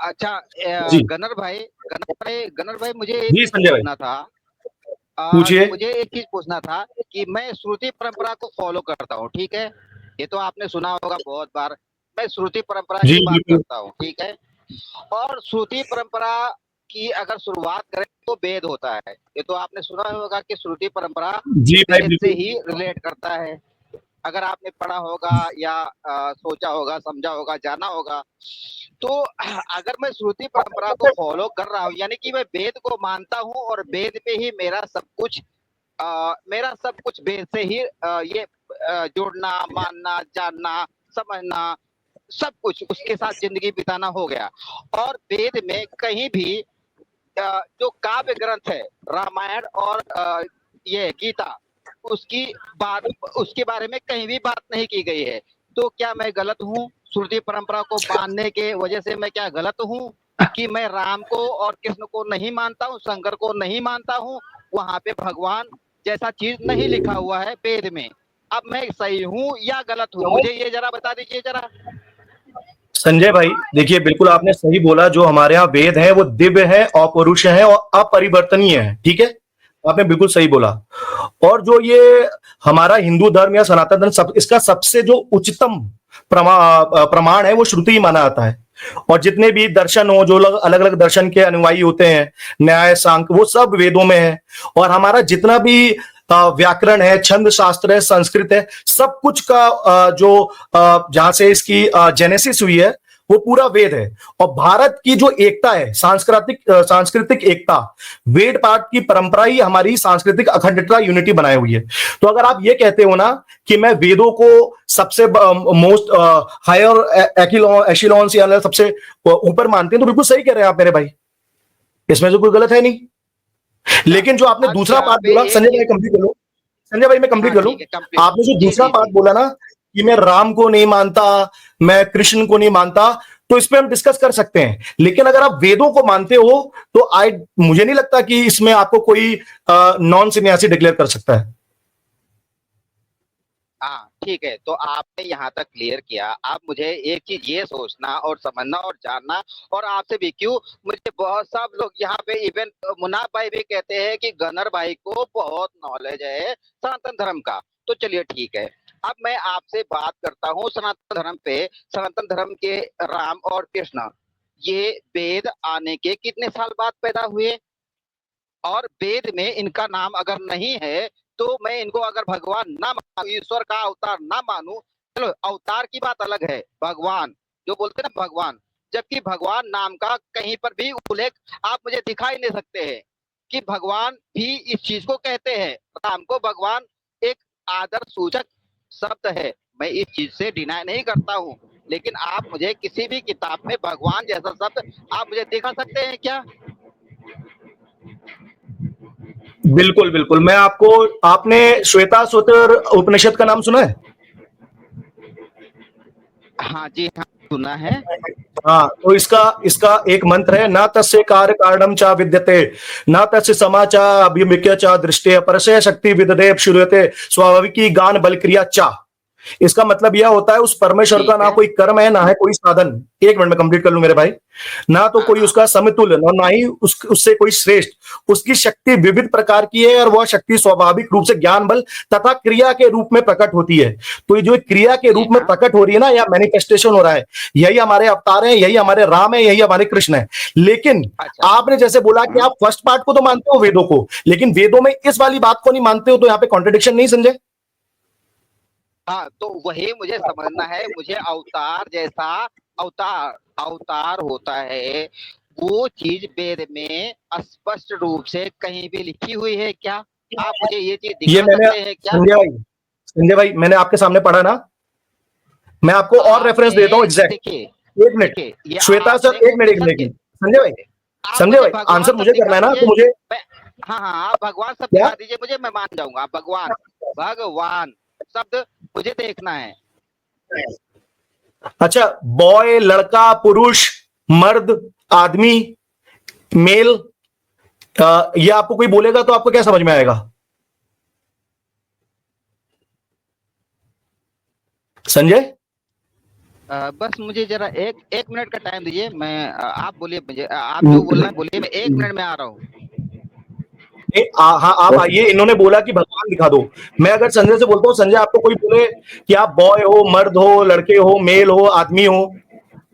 अच्छा, जी गनर भाई मुझे एक जी चीज संजय भाई, पूछना था। पूछिए। मुझे एक चीज पूछना था कि मैं श्रुति परंपरा को फॉलो करता हूँ, ठीक है। ये तो आपने सुना होगा बहुत बार। मैं श्रुति परंपरा जी की बात बिल्कुल। करता हूँ, ठीक है। और श्रुति परंपरा की अगर शुरुआत करें तो वेद होता है। ये तो आपने सुना होगा कि श्रुति परंपरा जी भाई वेद से बिल्कुल। ही रिलेट करता है। अगर आपने पढ़ा होगा या सोचा होगा, समझा होगा, जाना होगा, तो अगर मैं श्रुति परंपरा को फॉलो कर रहा हूँ, यानी कि मैं वेद को मानता हूँ और वेद पे ही मेरा सब कुछ वेद से ही ये जोड़ना, मानना, जानना, समझना, सब कुछ उसके साथ जिंदगी बिताना हो गया। और वेद में कहीं भी जो काव्य ग्रंथ है, रामायण और ये गीता, उसकी बात, उसके बारे में कहीं भी बात नहीं की गई है। तो क्या मैं गलत हूँ? श्रुति परंपरा को मानने के वजह से मैं क्या गलत हूँ कि मैं राम को और कृष्ण को नहीं मानता हूँ, शंकर को नहीं मानता हूँ? वहां पे भगवान जैसा चीज नहीं लिखा हुआ है वेद में। अब मैं सही हूँ या गलत हूँ, मुझे ये जरा बता दीजिए जरा। संजय भाई देखिए, बिल्कुल आपने सही बोला। जो हमारे यहाँ वेद है वो दिव्य है, अपौरुष है और अपरिवर्तनीय है, ठीक है। आपने बिल्कुल सही बोला। और जो ये हमारा हिंदू धर्म या सनातन धर्म, इसका सबसे जो उच्चतम प्रमाण है वो श्रुति ही माना जाता है। और जितने भी दर्शन हो, जो लोग अलग अलग दर्शन के अनुयायी होते हैं, न्याय सांख्य, वो सब वेदों में है। और हमारा जितना भी व्याकरण है, छंद शास्त्र है, संस्कृत है, सब कुछ का जो जहां से इसकी जेनेसिस हुई है वो पूरा वेद है। और भारत की जो एकता है, सांस्कृतिक एकता, वेद पाठ की परंपरा ही हमारी सांस्कृतिक अखंडता, यूनिटी बनाई हुई है। तो अगर आप ये कहते हो ना कि मैं वेदों को सबसे मोस्ट हायर एशिलॉन से सबसे ऊपर मानते हैं, तो बिल्कुल सही कह रहे हैं आप मेरे भाई, इसमें तो कोई गलत है नहीं। अच्छा, लेकिन जो आपने अब दूसरा यहाँ पार्ट पे बोला, एक संजय चीज। भाई कंप्लीट कर लो। संजय भाई मैं कंप्लीट हाँ कर लूं। ठीक है, कंप्लीट। आपने जो जी दूसरा जी पार्ट जी। बोला ना कि मैं राम को नहीं मानता, मैं कृष्ण को नहीं मानता, तो इस पे हम डिस्कस कर सकते हैं। लेकिन अगर आप वेदों को मानते हो तो मुझे नहीं लगता कि इसमें आपको कोई नॉन सन्यासी डिक्लेयर कर सकता है। हाँ ठीक है, तो आपने यहाँ तक क्लियर किया। आप मुझे एक चीज ये सोचना और समझना और जानना, और आपसे भी क्यों, मुझे बहुत सब लोग यहाँ पे, इवन मुनाफ भाई भी कहते हैं कि गनर भाई को बहुत नॉलेज है सनातन धर्म का। तो चलिए ठीक है, अब मैं आपसे बात करता हूँ सनातन धर्म पे। सनातन धर्म के राम और कृष्ण, ये वेद आने के कितने साल बाद पैदा हुए? और वेद में इनका नाम अगर नहीं है, तो मैं इनको अगर भगवान ना मानू, ईश्वर का अवतार ना मानू, चलो अवतार की बात अलग है, भगवान जो बोलते हैं ना भगवान, जबकि भगवान नाम का कहीं पर भी उल्लेख आप मुझे दिखा ही नहीं सकते हैं कि भगवान भी इस चीज को कहते हैं। राम को भगवान एक आदर सूचक शब्द है, मैं इस चीज से डिनाई नहीं करता हूँ। लेकिन आप मुझे किसी भी किताब में भगवान जैसा शब्द आप मुझे दिखा सकते हैं क्या? बिल्कुल बिल्कुल, मैं आपको, आपने श्वेता स्वतर उपनिषद का नाम सुना है? हाँ जी हाँ, सुना है। हाँ, तो इसका इसका एक मंत्र है, ना तस्य कार्य कारणम चा विद्यते, ना तस्य समाचा अभिमुख्य चा दृष्टि परस्य शक्ति विददेव श्रूयते स्वाभाविकी गान बल क्रिया चा। इसका मतलब यह होता है, उस परमेश्वर का ठीक ना है। कोई कर्म है, ना है कोई साधन। एक मिनट में कंप्लीट कर लूं मेरे भाई। ना तो हाँ कोई हाँ। उसका समतुल्य, ना ही उससे कोई श्रेष्ठ। उसकी शक्ति विविध प्रकार की है और वह शक्ति स्वाभाविक रूप से ज्ञान बल तथा क्रिया के रूप में प्रकट होती है। तो ये जो क्रिया के जी रूप में हाँ। प्रकट हो रही है ना, या मैनिफेस्टेशन हो रहा है, यही हमारे अवतार है, यही हमारे राम है, यही हमारे कृष्ण है। लेकिन अच्छा। आपने जैसे बोला कि हाँ आप फर्स्ट पार्ट को तो मानते हो वेदों को, लेकिन वेदों में इस वाली बात को नहीं मानते हो, तो यहां पे कॉन्ट्रडिक्शन नहीं संजय? हाँ, तो वही मुझे समझना है। मुझे अवतार जैसा, अवतार अवतार होता है, वो चीज वेद में स्पष्ट रूप से कहीं भी लिखी हुई है क्या? आप मुझे ये चीज ये दिखा मैंने, सकते हैं क्या? संजय भाई मैंने आपके सामने पढ़ा ना। मैं आपको और रेफरेंस आपने देता हूं एग्जैक्ट। देखिए, एक मिनट। देखिए ये श्वेता सर, आपने एक मिनट, एक उपनिषद के, मिनट संजय भाई। आप संजय मुझे भाई भगवान आंसर शब्द मुझे करना दिखा है ना, दीजिए। तो मुझे मैं, हाँ हाँ, आप भगवान शब्द क्या? दिखा दीजिए मुझे, मैं मान जाऊंगा। भगवान, भगवान शब्द मुझे देखना है। अच्छा, बॉय, लड़का, पुरुष, मर्द, आदमी, मेल, ये आपको कोई बोलेगा तो आपको क्या समझ में आएगा संजय? बस मुझे जरा एक मिनट का टाइम दीजिए। मैं आप बोलिए, मुझे आप जो बोलना है बोलिए, मैं 1 मिनट में आ रहा हूँ। हाँ आप आइए। इन्होंने बोला कि भगवान दिखा दो। मैं अगर संजय से बोलता हूँ, संजय आपको कोई बोले कि आप बॉय हो, मर्द हो, लड़के हो, मेल हो, आदमी हो,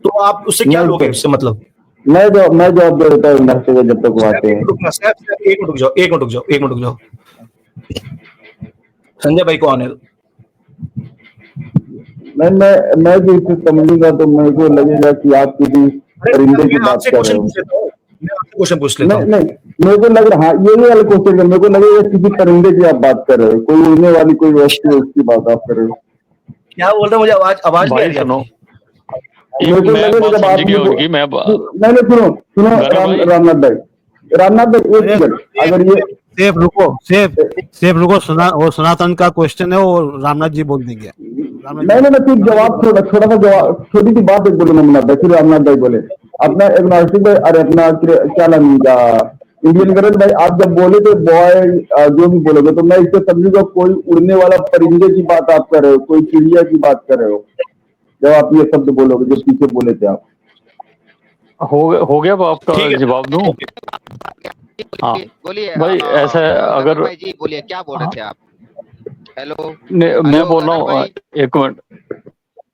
तो आप उससे क्या नहीं लोगे? सर, उससे मतलब मैं जवाब दे देता हूँ इंडस्ट्री को जब तक वो आते हैं। रुकना सैफ, एक मिनट रुक जाओ, एक मिनट रुक जाओ, एक मिनट रुक जाओ। संजय भाई को आने दो। मैं भी इसे समझूंगा तो मेरे को लगेगा कि आप किसी परिंदे की मैं बात आपसे कर रहे क्वेश्चन हो। पूछ लेता हूँ, मैं आपसे क्वेश्चन पूछ लेता नहीं हूँ। नहीं, मेरे को लग रहा, हाँ ये वाला क्वेश्चन है, मेरे को लगेगा किसी परिंदे की आप बात कर रहे हो, कोई उड़ने वाली कोई वस्तु है उसकी बात आप कर रहे हो। क्या बोल रहे हैं? मुझे आवाज आवाज नहीं आ भाई रही सुनो, आपकी। मेरे को मैं लगेगा बात जब समझ आपने गया उनकी। मैं नहीं सुनो सुनो गनर भाई, रामनाथ भाई एक अरे सेकंड, अगर ये सेफ रुको, सेफ रुको। वो सनातन का क्वेश्चन है, वो रामनाथ जी बोल देंगे। रामनाथ जी नहीं नहीं, फिर जवाब थोड़ा सा जवाब, छोटी सी बात एक बोले मोहम्मद भाई, फिर रामनाथ भाई बोले अपना एक नासिक भाई, अरे अपना क्या नाम इनका, इंडियन गरज भाई, आप जब बोले तो बॉय जो भी बोलोगे तो मैं इससे समझूंगा कोई उड़ने वाला परिंदे की बात आप कर रहे हो, कोई चिड़िया की बात कर रहे हो जब आप ये शब्द बोलोगे जो पीछे बोले थे आप। हो गया अब आपका ठीक है, जवाब दूं? हाँ बोलिए भाई, ऐसा है गनर अगर भाई जी, बोलिए क्या बोल रहे थे आप? हेलो मैं हेलो बोल रहा गनर हूँ, भाई। एक मिनट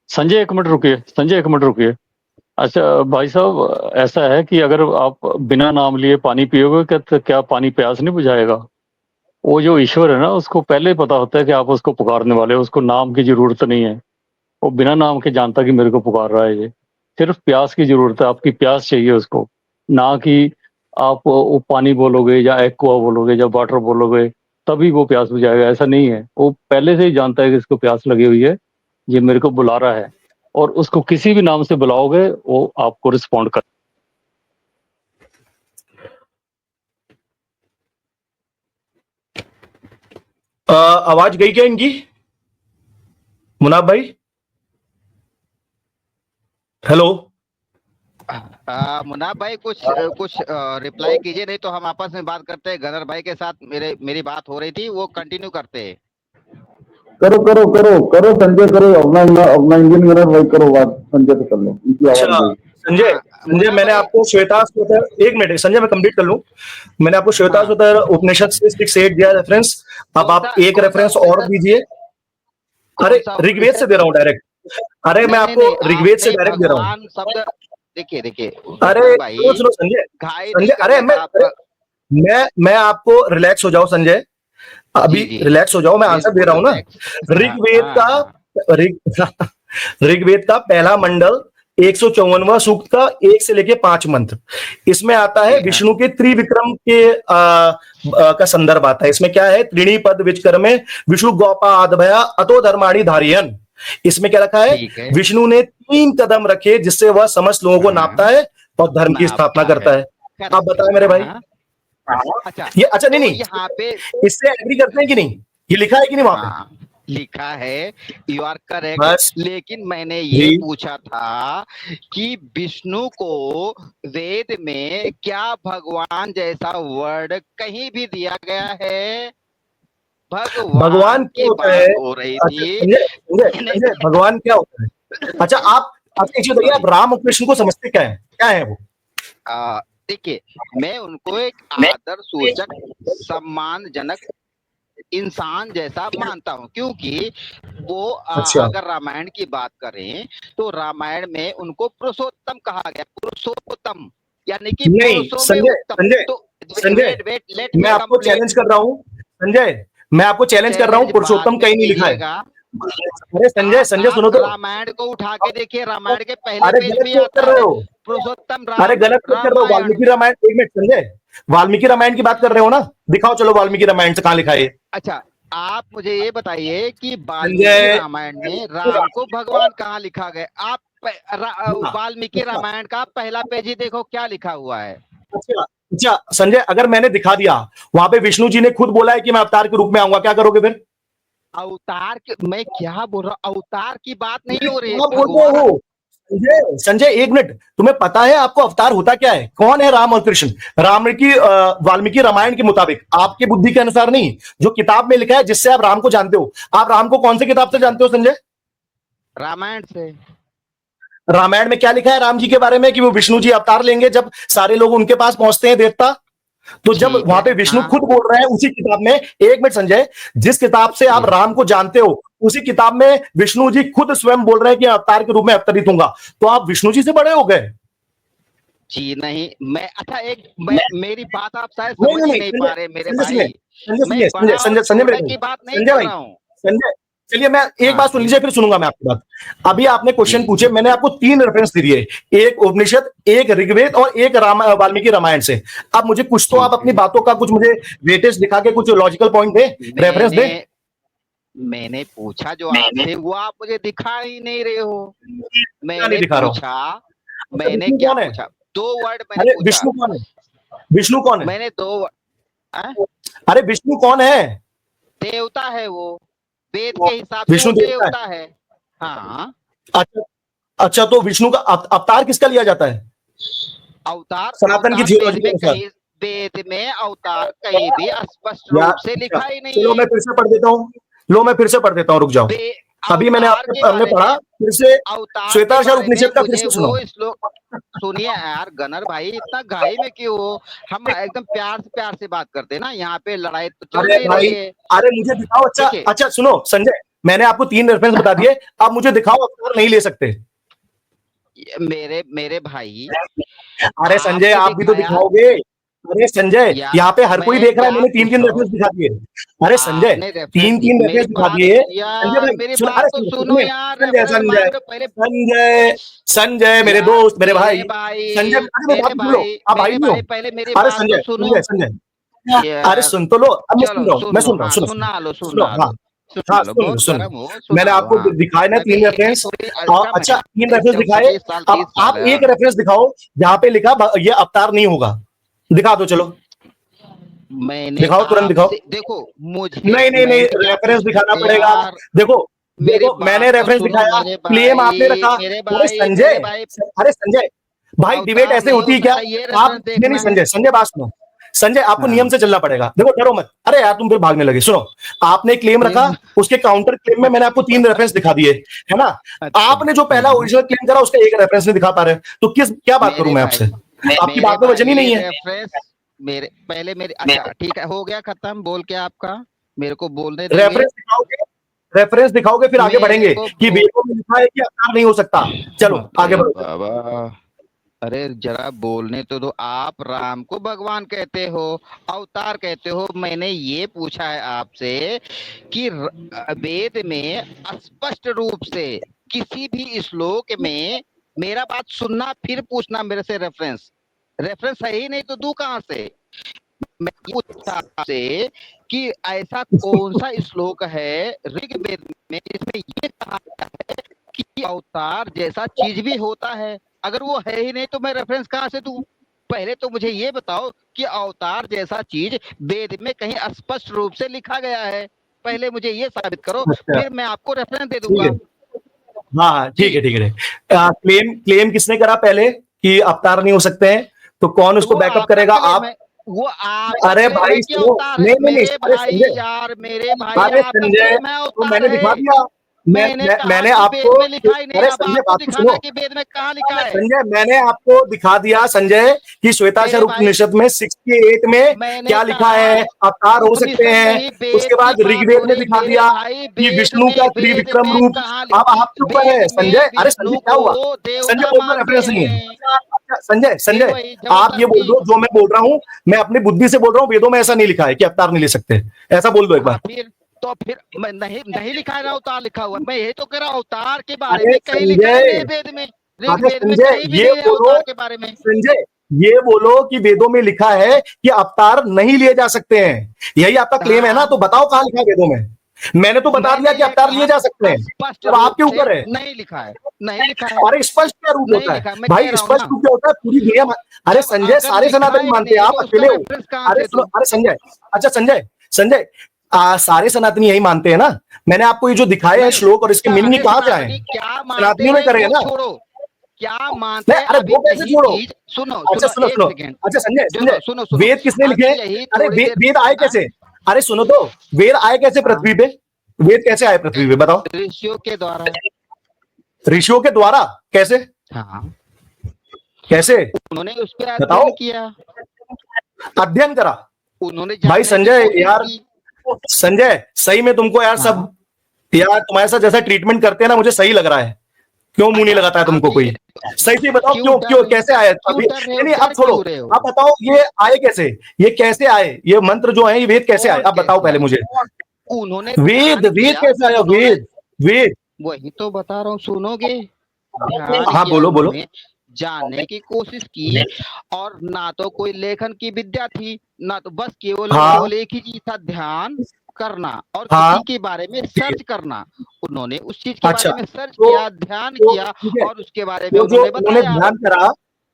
संजय, एक मिनट रुकिए, संजय एक मिनट रुकिए। अच्छा भाई साहब, ऐसा है कि अगर आप बिना नाम लिए पानी पियोगे तो क्या पानी प्यास नहीं बुझाएगा? वो जो ईश्वर है ना, उसको पहले ही पता होता है कि आप उसको पुकारने वाले हो, उसको नाम की जरूरत नहीं है। वो बिना नाम के जानता कि मेरे को पुकार रहा है। ये सिर्फ प्यास की जरूरत है, आपकी प्यास चाहिए उसको, ना कि आप वो पानी बोलोगे या एक्वा बोलोगे या वाटर बोलोगे तभी वो प्यास बुझाएगा। ऐसा नहीं है, वो पहले से ही जानता है कि इसको प्यास लगी हुई है, ये मेरे को बुला रहा है। और उसको किसी भी नाम से बुलाओगे वो आपको रिस्पॉन्ड कर। आवाज गई क्या इनकी? मुनाब भाई, हेलो। मुनाब भाई कुछ कुछ रिप्लाई कीजिए, नहीं तो हम आपस में बात करते हैं। गनर भाई के साथ मेरी बात हो रही थी, वो कंटिन्यू करते हैं। करो करो करो करो संजय, करो अपना इंडियन गनर भाई, करो बात संजय से कर लो, इनकी आवाज अच्छा गई। संजय, हाँ संजय मुनाब मैंने भाई। आपको श्वेता स्वतर, एक मिनट संजय मैं कंप्लीट कर लूं। मैंने आपको श्वेता हाँ स्वतर उपनिषद से 6-8 दिया रेफरेंस। अब आप एक कौन सा रेफरेंस और उपनिषद? दीजिए। अरे कौन सा ऋग्वेद से उपनिषद? दे रहा हूं डायरेक्ट। अरे मैं नहीं नहीं आपको नहीं, ऋग्वेद से आपने डायरेक्ट दे रहा हूं। भगवान शब्द, देखिए देखिए अरे गनर सुनो भाई, सुनो संजय, घाई नहीं संजय अरे करने मैं का अरे आपका। मैं आपको रिलैक्स हो जाओ संजय, अभी जी जी, रिलैक्स हो जाओ, मैं आंसर दे बिल्कुल रहा हूं ना। रिलैक्स। हाँ ऋग्वेद हाँ का हाँ। ऋग ऋग्वेद का पहला मंडल 154वां सूक्त का 1 से लेके 5 मंत्र, इसमें आता है जी हाँ। विष्णु के त्रिविक्रम के का संदर्भ आता है। इसमें क्या है? त्रिणी पद विचक्रमे विष्णु गौपा आदभया अतो धर्माणी धारियन। इसमें क्या रखा है? ठीक है। विष्णु ने 3 कदम रखे जिससे वह समस्त लोगों को नापता हाँ, है और धर्म की स्थापना नापता है। करता है। आप करेक्ट। बताएं मेरे भाई। हाँ अच्छा, ये अच्छा नहीं तो नहीं, यहाँ पे इससे एग्री करते हैं कि नहीं? ये लिखा है कि नहीं वहां पे? हाँ लिखा है, यू आर करेक्ट। बस लेकिन मैंने जी। ये पूछा था कि विष्णु को वेद में क्या भगवान जैसा वर्ड कहीं भी दिया गया है? भगवान भगवान क्या की होता है? बात हो रही अच्छा थी। संजय, संजय नहीं, संजय भगवान क्या होता है? अच्छा आप एक चीज बताइए, आप सॉरी, राम और कृष्ण को समझते क्या है? क्या है वो? देखिए मैं उनको एक आदर सूचक सम्मानजनक इंसान जैसा मानता हूं, क्योंकि वो अच्छा अगर रामायण की बात करें तो रामायण में उनको पुरुषोत्तम कहा गया, पुरुषोत्तम यानी कि नहीं पुरुषों में संजय, उत्तम। संजय तो संजय वेट वेट लेट मैं मी आपको कंप्लीट। चैलेंज कर रहा हूं। संजय मैं आपको चैलेंज कर रहा हूं, चैलेंज बाद पुरुषोत्तम में कहीं नहीं लिखा है। कीजिएगा। अरे संजय, संजय आप सुनो तो। रामायण को उठा के देखिए, रामायण के पहले अरे पेज गलत में क्यों आता कर रहे है हो? पुरुषोत्तम अरे राम गलत क्यों कर रहे हो? रामायण। वाल्मीकि रामायण, एक मिनट संजय, वाल्मीकि रामायण की बात कर रहे हो ना? दिखाओ चलो वाल्मीकि रामायण से कहां लिखा है ये। अच्छा, आप मुझे ये बताइए कि वाल्मीकि संजय रामायण में राम को भगवान कहाँ लिखा गया? आप हाँ, वाल्मीकि अच्छा रामायण का पहला पेज ही देखो क्या लिखा हुआ है। अच्छा अच्छा संजय, अगर मैंने दिखा दिया वहां पे विष्णु जी ने खुद बोला है कि मैं अवतार के रूप में आऊंगा, क्या करोगे फिर? अवतार मैं क्या बोल रहा हूँ, अवतार की बात नहीं हो रही है, क्या बोल रहे भगवान। हो? संजय संजय एक मिनट, तुम्हें पता है आपको अवतार होता क्या है? कौन है राम और कृष्ण? राम की वाल्मीकि रामायण के मुताबिक, आपकी बुद्धि के अनुसार नहीं, जो किताब में लिखा है जिससे आप राम को जानते हो। आप राम को कौन सी किताब से जानते हो संजय? रामायण से। रामायण में क्या लिखा है राम जी के बारे में कि वो विष्णु जी अवतार लेंगे जब सारे लोग उनके पास पहुंचते हैं देवता। तो जब ठीक वहां पे है, विष्णु हाँ। खुद बोल रहे हैं उसी किताब में, एक मिनट संजय, जिस किताब से आप राम को जानते हो उसी किताब में विष्णु जी खुद स्वयं बोल रहे हैं कि अवतार के रूप में अवतरित होगा। तो आप विष्णु जी से बड़े हो गए। जी नहीं, मैं अच्छा एक मैं मेरी बात आप शायद नहीं समझ नहीं ही नहीं नहीं पा रहे मेरे संजय भाई। संजय मैं संजय बड़ा संजय और संजय संजय मेरे छोटा भाई, की बात नहीं संजय कर भाई, रहा हूँ। संजय, चलिए मैं एक हाँ बात सुन लीजिए फिर सुनूंगा मैं आपकी बात। अभी आपने क्वेश्चन जी पूछे, मैंने आपको 3 रेफरेंस दिए, एक उपनिषद, एक ऋग्वेद और एक वाल्मीकि रामायण से। अब मुझे कुछ तो आप ठीक अपनी है। बातों का कुछ मुझे वेटेज दिखा के कुछ लॉजिकल पॉइंट दे, रेफरेंस मैंने दे। मैंने पूछा जो आपसे वो आप मुझे दिखा ही नहीं रहे हो। क्या नहीं मैंने दिखा रहा हूं? पूछा, अच्छा मैंने विष्णु क्या कौन है? पूछा, 2 वर्ड मैंने अरे पूछा। विष्णु कौन है? विष्णु कौन है? मैंने 2 हैं? अरे विष्णु कौन है? देवता है वो, वेद के हिसाब से वो विष्णु देवता है? देवता है। हाँ, अच्छा, अच्छा तो विष्णु का अवतार किसका लिया जाता है अवतार सनातन की अवतार थियोलॉजी के अनुसार? वेद में अवतार कहीं भी स्पष्ट यार रूप से अच्छा, लिखा ही नहीं चलो है। मैं फिर से पढ़ देता हूं, लो मैं फिर से पढ़ देता हूं, रुक जाओ। वे अभी मैंने अवतार के हमने बारे पढ़ा, में, फिर से अवतार के श्वेताक्षर बारे में उपनिषद का फिर मुझे से सुनो। वो श्लोक सुनिए यार। गनर भाई इतना घाई में क्यों हो? हम एकदम प्यार से बात करते हैं ना, यहाँ पे लड़ाई तो चल अरे नहीं भाई, रही है। अरे मुझे दिखाओ। अच्छा देखिए, अच्छा सुनो संजय, मैंने आपको 3 रेफरेंस बता दिए, अब मुझे दिखाओ अवतार नहीं ले सकते। मेरे मेरे भाई, अरे संजय आपने आप भी तो दिखाया दिखाओगे। अरे संजय यार, यहाँ पे हर कोई मैं देख रहा है, क्या मैंने 3 पूछ 3 रहा हूँ। रेफरेंस दिखा दिए। अरे संजय आपने रेफरेंस 3 3 मेरी रेफरेंस दिखा बात, दिए। संजय यार भाई मेरी सुन, बात अरे तो सुन सुनो सुनिए, यार। संजय रेफरेंस संजय मांग रहे हो पहले संजय संजय मेरे यार। दोस्त मेरे भाई संजय, अरे मैं बात सुन लो, आप भाई मेरे नहीं हो। भाई पहले मेरी अरे बात तो संजय सुनो संजय संजय, अरे यार। सुन तो लो, अब मैं सुन चलो रहा हूँ, सुन मैं लो, सुन रहा हूँ, हाँ सुनो सुनो सुना लो सुनो, सुना हाँ लो हाँ सुना लो, सुन लो बहुत सुन लो। गर्म हो, मैंने सुना लो। आपको हाँ, दिखाए ना अभी 3 ये रेफरेंस, थोड़ी और कम अच्छा है, 3 रेफरेंस दिखाए। 25 साल अब 30 साल आप है। एक हाँ। रेफरेंस दिखाओ जहां पे लिखा ये अवतार नहीं होगा, दिखा दो चलो, मैंने दिखाओ तुरंत दिखाओ। आपसे देखो, मुझे नहीं नहीं नहीं, मैंने क्या रेफरेंस पूछा दिखाना पड़ेगा। यार। देखो मेरी देखो बात मैंने तो रेफरेंस सुनो दिखाया, मेरे क्लेम आपने भाई, रखा। मेरे अरे भाई, संजय, अरे संजय भाई डिबेट अवतार ऐसे नहीं होती हो है क्या? सकता, ये आप रेफरेंस नहीं देखना है। संजय, संजय बात सुनो। संजय आपको नियम हाँ, से चलना पड़ेगा, देखो डरो मत। अरे यार तुम फिर भागने लगे। सुनो, आपने क्लेम रखा, नियम। उसके काउंटर क्लेम में मैंने आपको 3 रेफरेंस दिखा दिए, है ना? अच्छा। आपने जो पहला ओरिजिनल क्लेम करा उसका एक रेफरेंस नहीं दिखा पा रहे, तो किस क्या बात करूं मेरे मैं भाई, आपसे? आपकी मेरे बात में वजन ही भाई नहीं है। रेफरेंस, मेरे पहले मेरे, अच्छा ठीक है, हो गया खत्म बोल के आपका, मेरे को बोलने देंगे। रेफरेंस दिखाओगे, रेफरेंस दिखाओगे फिर आगे मेरे बढ़ेंगे को कि वेदों में लिखा है कि अवतार नहीं हो सकता। चलो आगे अरे बढ़ो। बाबा, अरे जरा बोलने तो दो। आप राम को भगवान कहते हो, अवतार कहते हो। मैंने ये पूछा है आपसे कि वेद में स्पष्ट रूप से किसी भी श्लोक में, मेरा बात सुनना फिर पूछना मेरे से रेफरेंस, रेफरेंस है ही नहीं तो दूं कहां से? मैं ये पूछा आपसे कि ऐसा कौन सा श्लोक है ऋग्वेद में जिसमें ये कहा है कि अवतार जैसा चीज भी होता है? अगर वो है ही नहीं तो मैं रेफरेंस कहां से दूं? पहले तो मुझे ये बताओ कि अवतार जैसा चीज वेद में कहीं स्पष्ट रूप से लिखा गया है। पहले मुझे ये साबित करो, अच्छा फिर मैं आपको रेफरेंस दे ठीक है, दूंगा। हाँ हाँ ठीक जी, है ठीक है। क्लेम क्लेम किसने करा पहले कि अवतार नहीं हो सकते हैं? तो कौन उसको वो बैकअप आपका करेगा? क्लेम आप? है, वो आपका अरे क्लेम है भाई कि सुनो, अवतार है। नहीं नहीं नहीं, मेरे अरे भाई संजय, यार, मेरे भाई अरे आपका संजय क्लेम है तो अवतार मैंने दिखा है। दिया। मैंने कहा मैंने कि वेद आपको, में लिखा ही नहीं, अरे अब संजय आपको बात तो दिखाना सुनो। है कि वेद में कहाँ लिखा है। संजय मैंने आपको दिखा दिया संजय कि श्वेताक्षर मेरे भाई, उपनिषद में 68 में मैंने क्या लिखा कहा है, अवतार हो सकते उपनिषद हैं। नहीं, वेद उसके की बाद बात हो ऋग्वेद में रही दिखा मेरे दिया भाई। कि विष्णु का वेद त्रिविक्रम में रूप। कहाँ अब आप चुप है वेद संजय, में अरे संजय विष्णु क्या को हुआ? संजय देवता बोल दो मानते रेफरेंस नहीं है। हैं। अच्छा, संजय फिर संजय वही आप ये बोल जबरदस्ती। दो जो मैं बोल रहा हूं, मैं अपनी बुद्धि से बोल रहा हूं, वेदों में ऐसा नहीं लिखा है कि अवतार नहीं ले सकते, ऐसा बोल दो एक हाँ बार। फिर, तो फिर मैं नहीं नहीं लिखा है ना अवतार लिखा हुआ? मैं यही तो कह रहा हूँ, अवतार के बारे अरे में कहीं लिखा ही नहीं संजय, है वेद में। अरे ऋग्वेद में संजय कहीं भी ये नहीं है बोलो, अवतार के बारे में। संजय ये बोलो कि वेदों में लिखा है कि अवतार नहीं लिए जा सकते हैं, यही आपका क्लेम है ना? कहा, तो बताओ कहां लिखा है वेदों में? मैंने तो बता मैंने दिया कि ये अवतार लिए कहा जा सकते हैं, स्पष्ट अब रूप आपके से ऊपर है। नहीं लिखा है, नहीं लिखा है, अरे स्पष्ट क्या रूप नहीं होता है लिखा है, मैं कह भाई? रहा हूँ स्पष्ट ना। रूप क्या होता है? पूरी दुनिया अरे जब संजय अगर सारे लिखा सनातनी ही मानते नहीं हैं, है आप तो उसका अकेले हो। रेफरेंस कहाँ अरे से सुनो, दूं? अरे संजय, अच्छा संजय, संजय सारे सनातनी यही मानते हैं ना? मैंने आपको ये जो दिखाए हैं नहीं, श्लोक और इसके मीनिंग सारे कहां से आए सनातनी हैं? क्या मानते सनातनियों ने हैं करे हैं वो ना? छोड़ो, क्या मानते नहीं हैं अरे अभी वो कैसे यही छोड़ो? चीज। सुनो अच्छा सुनो सुनो एक सुनो, सेकेंड, अच्छा संजय सुनो संजय, सुनो सुनो, वेद किसने लिखे अभी हैं? यही अरे थोड़ी देर। वेद आए हाँ, कैसे? अरे सुनो तो, वेद आए कैसे हाँ, पृथ्वी पे? वेद कैसे आए पृथ्वी पे बताओ? ऋषियों के द्वारा। ऋषियों के द्वारा कैसे? हाँ, कैसे उन्होंने उस पर बताओ? अध्ययन किया, अध्ययन करा? उन्होंने भाई जानने की संजय कोशिश यार, की। संजय सही में तुमको यार हाँ। सब यार तुम्हारे साथ जैसा ट्रीटमेंट करते हैं ना, मुझे सही लग रहा है। क्यों मुंह नहीं लगाता है तुमको आप कोई? सही से बताओ, क्यों क्यों डर क्यों रहे हो? कैसे आए क्यों अभी? डर रहे हो? नहीं अब डर छोड़ो, क्यों रहे हो? आप बताओ ये आए कैसे? ये कैसे आए? ये मंत्र जो है ये वेद कैसे आए? और आप बताओ कैसे पहले आए? मुझे। उन्होंने वेद ध्यान वेद किया, कैसे आया? उन्होंने वेद वेद वही तो बता रहा हूँ, सुनोगे? ध्यान हाँ किया बोलो बोलो। उन्होंने, जानने की कोशिश की, और ना तो कोई लेखन की विद्या थी, ना तो बस केवल और हाँ केवल एक ही चीज था, ध्यान करना और हाँ किसी के बारे में ठीक है। सर्च करना। उन्होंने उस चीज के अच्छा बारे में सर्च तो किया, ध्यान तो किया, ठीक है, और उसके बारे में तो जो उन्होंने उन्होंने बताया। ध्यान करा,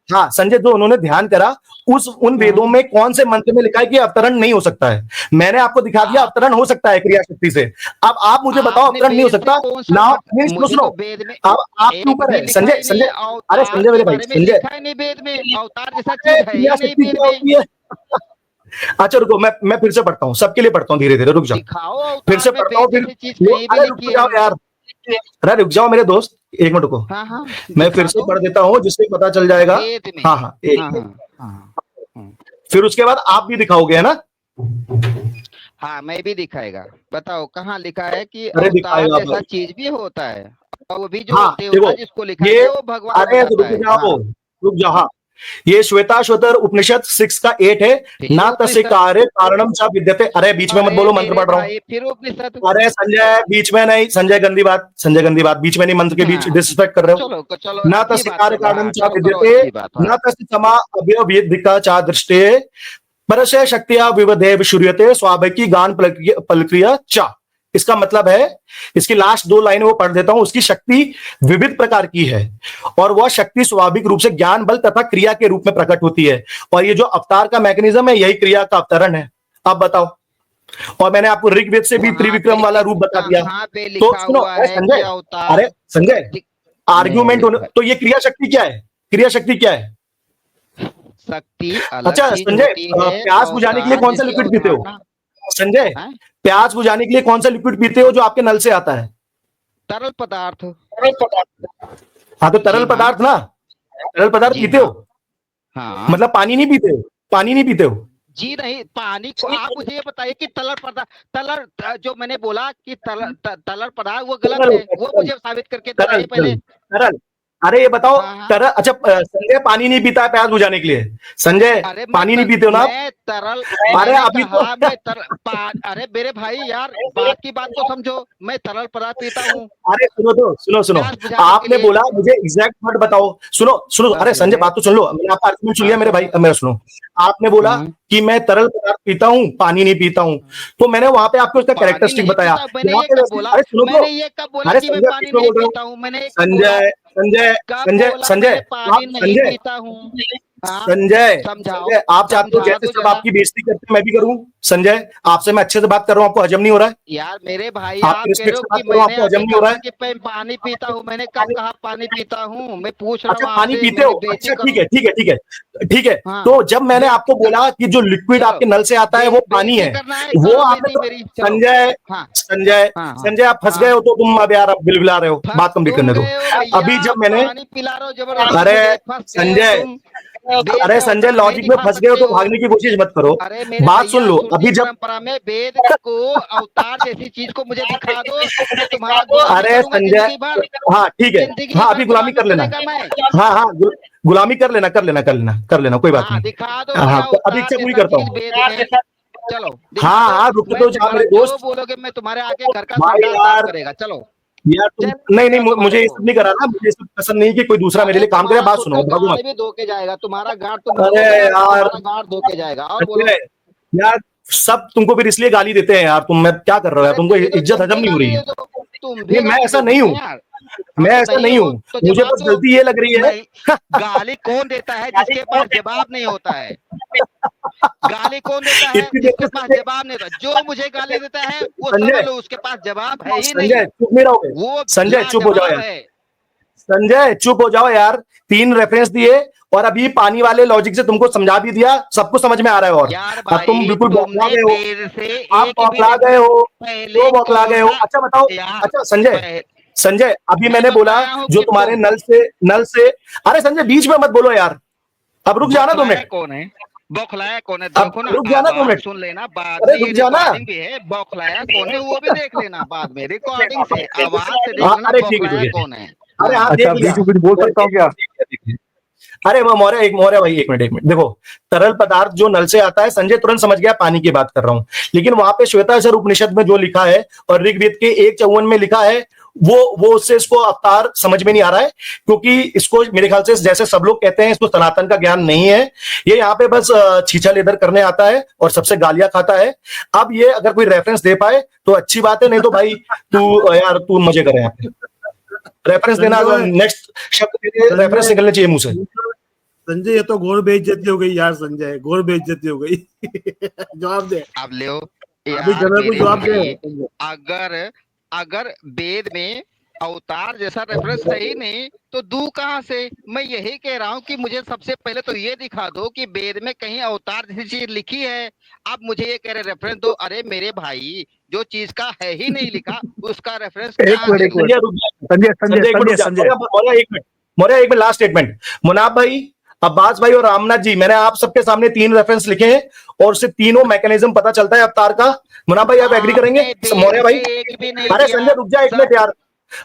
हाँ संजय, जो उन्होंने ध्यान करा उन वेदों हाँ। में कौन से मंत्र में लिखा है कि अवतरण नहीं हो सकता है? मैंने आपको दिखा दिया अवतरण हो सकता है क्रिया शक्ति से। अब आप मुझे बताओ आपने अवतरण नहीं हो वेद से सकता कौन सा ना? नहीं सुनो मुझे तो सुनो, वेद में अब आपके एक ऊपर भी है लिखा संजय। ही नहीं है, अरे अवतार संजय के मेरे भाई, बारे में संजय, लिखा ही नहीं वेद में, अवतार जैसा अरे चीज है ही क्रिया नहीं शक्ति वेद क्या में। होती है? अच्छा रुको, मैं फिर से पढ़ता हूँ, सबके लिए पढ़ता हूँ, धीरे धीरे रुक जाओ, दिखाओ फिर से अवतार में पढ़ता हूँ वेद फिर। जैसी चीज कहीं भी अरे रुक लिखी जाओ है? यार, अरे रुक जाओ मेरे दोस्त, एक मिनट रुको, हाँ हाँ, मैं फिर दिखा से दो पढ़ देता हूँ जिससे पता चल जाएगा। वेद में। हाँ हाँ एक हाँ मिनट। हाँ हाँ हाँ। फिर उसके बाद आप भी दिखाओगे है ना? हाँ, मैं भी दिखाएगा। बताओ कहाँ लिखा है कि अरे अवतार दिखाएगा जैसा भाई। चीज भी होता है, और वो भी जो हाँ देवता देखो जिसको लिखा ये, गया वो भगवान हो अरे जाता रुक है। जाओ, हाँ, रुक जाओ। हाँ ये श्वेताश्वतर उपनिषद 6 का 8 है। फिर ना तस्य उपनिषद। कार्य कारणम च विद्यते। अरे बीच में मत अरे बोलो, मंत्र मेरे पढ़ रहा हूँ। भाई, फिर उपनिषद। अरे संजय बीच में नहीं, संजय गंदी बात, संजय गंदी बात, बीच में नहीं, मंत्र के बीच हाँ, डिसरिस्पेक्ट कर रहे हो। चलो चलो, न अच्छी तस्य बात कार्य करो। कारणम हाँ, च चलो करो विद्यते, अच्छी बात। हाँ, न तस्य समा अवयवदिका च दृष्टे, परस्य शक्तिया विवदेव शुर्यते स्वाभाविकी गान पलक्रिया च। इसका मतलब है, इसकी लास्ट 2 लाइनें वो पढ़ देता हूं। उसकी शक्ति विविध प्रकार की है और वह शक्ति स्वाभाविक रूप से ज्ञान बल तथा क्रिया के रूप में प्रकट होती है, और ये जो अवतार का मैकेनिज्म है यही क्रिया का अवतरण है। अब बताओ, और मैंने आपको ऋग्वेद से भी वहां त्रिविक्रम वाला रूप बता दिया। कहाँ पे तो लिखा सुनो, हुआ अरे है कि संजय, अवतार? अरे संजय, आर्ग्यूमेंट मेरे भाई, तो ये क्रिया शक्ति क्या है? क्रिया शक्ति क्या है? शक्ति अलग अच्छा चीज संजय, होती है, प्यास बुझाने के लिए अवतार कौन सा जैसी लिक्विड पीते हो? अवधारणा संजय, है। प्यास बुझाने के लिए कौन सा लिक्विड पीते हो जो आपके नल से आता है? तरल पदार्थ। हाँ तो तरल जी हाँ, पदार्थ ना, तरल पदार्थ जी पीते हाँ, हो? हाँ मतलब पानी नहीं पीते हो? पानी नहीं पीते हो? जी नहीं, पानी को आप मुझे ये बताइए कि तरल पदार्थ, जो मैंने बोला कि तरल पदार्थ वो गलत तरल है, होता है, वो तरल, मुझे साबित करके तरल दिखाइए पहले। तरल। अरे ये बताओ, हाँ हाँ। तरल, अच्छा संजय पानी नहीं पीता है प्यास बुझाने के लिए? संजय अरे पानी नहीं पीते हो ना आप? मैं तरल, अरे मैंने अभी तो कहा मैं अरे मेरे भाई यार, बात की बात को समझो, मैं तरल पदार्थ पीता हूँ अरे सुनो तो, सुनो सुनो, प्यास बुझाने के आपने लिए। बोला मुझे एग्जैक्ट वर्ड बताओ। सुनो सुनो, अरे संजय बात तो सुन लो, मैंने आपका आर्गुमेंट सुन लिया मेरे भाई, अब मेरा सुनो। आपने बोला कि मैं तरल पदार्थ पीता हूँ, पानी नहीं पीता हूँ, तो मैंने वहां पे आपको इसका पानी कैरेक्टरिस्टिक नहीं बताया। पीता, मैंने यहाँ ये पे कब बोला? अरे सुनो तो, मैंने ये कब बोला अरे कि मैं संजय पानी बीच में नहीं बोल रहा हूँ। पीता हूँ? मैंने ये कब बोला? संजय संजय कब संजय बोला संजय मैंने पानी आप नहीं संजय पीता हूँ? हाँ, संजय समझाओ, संजय, आप चाहते हो समझा जैसे दो सब जरा। आपकी बेइज्जती करते हैं मैं भी करूं? संजय आपसे मैं अच्छे से बात कर रहा हूं, आपको हजम नहीं हो रहा है? यार मेरे भाई, आपकी आप कह रहे रिस्पेक्ट हो से बात कि कर रहा हूं, मैंने आपको हजम अभी नहीं हो रहा कहा है? कि मैं पानी पीता हूँ। मैंने कब पानी, कहा पानी पीता हूँ? मैं पूछ रहा अच्छा हूँ पानी आपसे, पीते हो? मैंने बेइज्जती अच्छा ठीक करूँ? है ठीक है ठीक है ठीक है। हाँ, तो जब मैंने बे आपको बोला कि जो लिक्विड चलो, आपके नल से आता है वो पानी बेइज्जती है, करना है, वो करो आपने बेइज्जती तो, मेरी, चलो। संजय हाँ संजय हाँ हाँ संजय आप फंस हाँ। गए हो तो तुम अब यार अब बिलबिला रहे हो, बात कंप्लीट तुम करने दो। गए हो भैया, अभी जब मैंने, पानी पिला रहे हो जबरदस्ती अरे मुझे, फंस गए हो संजय, तुम। वेद अरे का संजय अवतरण नहीं लॉजिक में दिखा फंस गए हो सकते तो हो? भागने की कोशिश मत करो। अरे मेरे बात सुन भैया, लो, श्रुति अभी जब, परंपरा में वेद को अवतार जैसी चीज को मुझे दिखा दो, मैं तुम्हारा गुलामी अरे करूंगा संजय, जिंदगी भर। हाँ ठीक है, जिंदगी हाँ भर अभी गुलामी गुलामी कर लेना, करेगा मैं। हाँ हाँ गुलामी कर लेना कर लेना कर लेना कर लेना, कोई बात हाँ, नहीं। दिखा दो हाँ कि तो अभी अवतार इच्छा पूरी जैसा करता चीज हूँ। वेद में। चलो दिखा हाँ दो, हाँ रुक मैं तो जा तुम्हारा मेरे जो दोस्त। बोलोगे मैं तुम्हारे आगे घर का भाई संडास साफ यार, करेगा। चलो, यार तुम, चल नहीं नहीं देगा तुम्हारे मुझे ये को। सब नहीं कराना, मुझे ये सब पसंद नहीं कि कोई दूसरा मेरे अरे लिए काम करे। तुम्हारा बात सुनो, कुत्ता भागो मत। गाड़ भी धो के जाएगा, तुम्हारा गाड़ तुम अरे धोगे ना, यार, तुम्हारा गाड़ धो के जाएगा। और बोलो। अरे यार, सब तुमको फिर इसलिए गाली देते हैं यार, तुम, मैं क्या कर रहे हो यार, अरे तुमको दे दो, इज्जत तुम हजम भी नहीं हो गाली रही दे है। दो, तुम भी नहीं मैं गाली ऐसा दे नहीं सकते हूँ, हैं यार। मैं तो ऐसा नहीं नहीं हो हूँ, तो मुझे जवाब बस दो। गलती ये लग रही है। नहीं, गाली कौन देता है जिसके पास जवाब नहीं होता है? गाली कौन देता है इतनी देर जिसके से पास संजय, जवाब नहीं होता? जो मुझे गाली देता है वो समझ संजय लो उसके पास जवाब है ही नहीं, संजय चुप नहीं रहोगे? वो संजय चुप हो जाओ लाजवाब यार, है। संजय चुप हो जाओ यार। 3 रेफरेंस दिए और अभी पानी वाले लॉजिक से तुमको समझा भी दिया, सब कुछ समझ में आ रहा है, और यार अब तुम भाई, बिल्कुल बौखला तुमने गए हो, वेद से आप एक भी बौखला गए रेफरेंस हो, पहले तो बौखला कौन गए हो। सा? अच्छा बताओ, यार अच्छा संजय, संजय अभी मैंने मैं बोला बताया हूँ जो कि तुम्हारे तुम नल से अरे संजय बीच में मत बोलो यार, अब रुक जाना 2 बौखलाया मिनट, कौन है? बौखलाया कौन है? अब देखो ना, रुक जाना 2 आवाज मिनट, सुन लेना, बाद अरे में ये रुक जाना। रिकॉर्डिंग भी है। बौखलाया कौन है वो भी देख लेना बाद में, रिकॉर्डिंग से आवाज से देख हाँ, लेना अरे ठीक है बौखलाया ठीक है, कौन है। अरे हाँ हाँ अच्छा, देख लिया, बीच में कुछ बोल सकता हूँ क्या? देख लिया। अरे वो मौर्य भाई 1 मिनट देखो, तरल पदार्थ जो नल से आता है, संजय तुरंत समझ गया पानी की बात कर रहा हूं, लेकिन वहां पे श्वेताक्षर उपनिषद में जो लिखा है और ऋग्वेद के 1:54 में लिखा है वो उससे इसको अवतार समझ में नहीं आ रहा है, क्योंकि इसको मेरे ख्याल से जैसे सब लोग कहते हैं इसको सनातन का ज्ञान नहीं है, ये यहाँ पे बस छीछा लेदर करने आता है और सबसे गालियां खाता है। अब ये अगर कोई रेफरेंस दे पाए तो अच्छी बात है, नहीं तो भाई तू मजे करे यहाँ पे, रेफरेंस देना, संजय नेक्स्ट शब्द रेफरेंस संजय निकलने चाहिए मुंह से। संजय ये तो घोर बेइज्जती हो गई यार, संजय घोर बेइज्जती हो गई। जवाब दे, अब ले अभी यार जनरल को मेरे जवाब भाई, दे। अगर अगर वेद में अवतार जैसा रेफरेंस है ही नहीं तो दू कहां से? मैं यही कह रहा हूं कि मुझे सबसे पहले तो ये दिखा दो कि वेद में कहीं अवतार जैसी चीज लिखी है। आप मुझे ये कह रहे रेफरेंस दो, अरे मेरे भाई जो चीज का है ही नहीं लिखा उसका रेफरेंस एक कहां मिनट से एक मिनट, संजय रुक जा, संजय संजय संजय एक मिनट संजय रुक जा, Sanjay Maurya 1 minute last statement. Munaf भाई, अब्बास भाई और रामनाथ जी, मैंने आप सबके सामने 3 रेफरेंस लिखे हैं और उससे तीनों मैकेनिज्म पता चलता है अवतार का। मुनाफ भाई आप एग्री करेंगे? आपने मौर्य वेद भाई, में एक भी नहीं अरे दिया संजय रुक जा 1 मिनट सब। यार,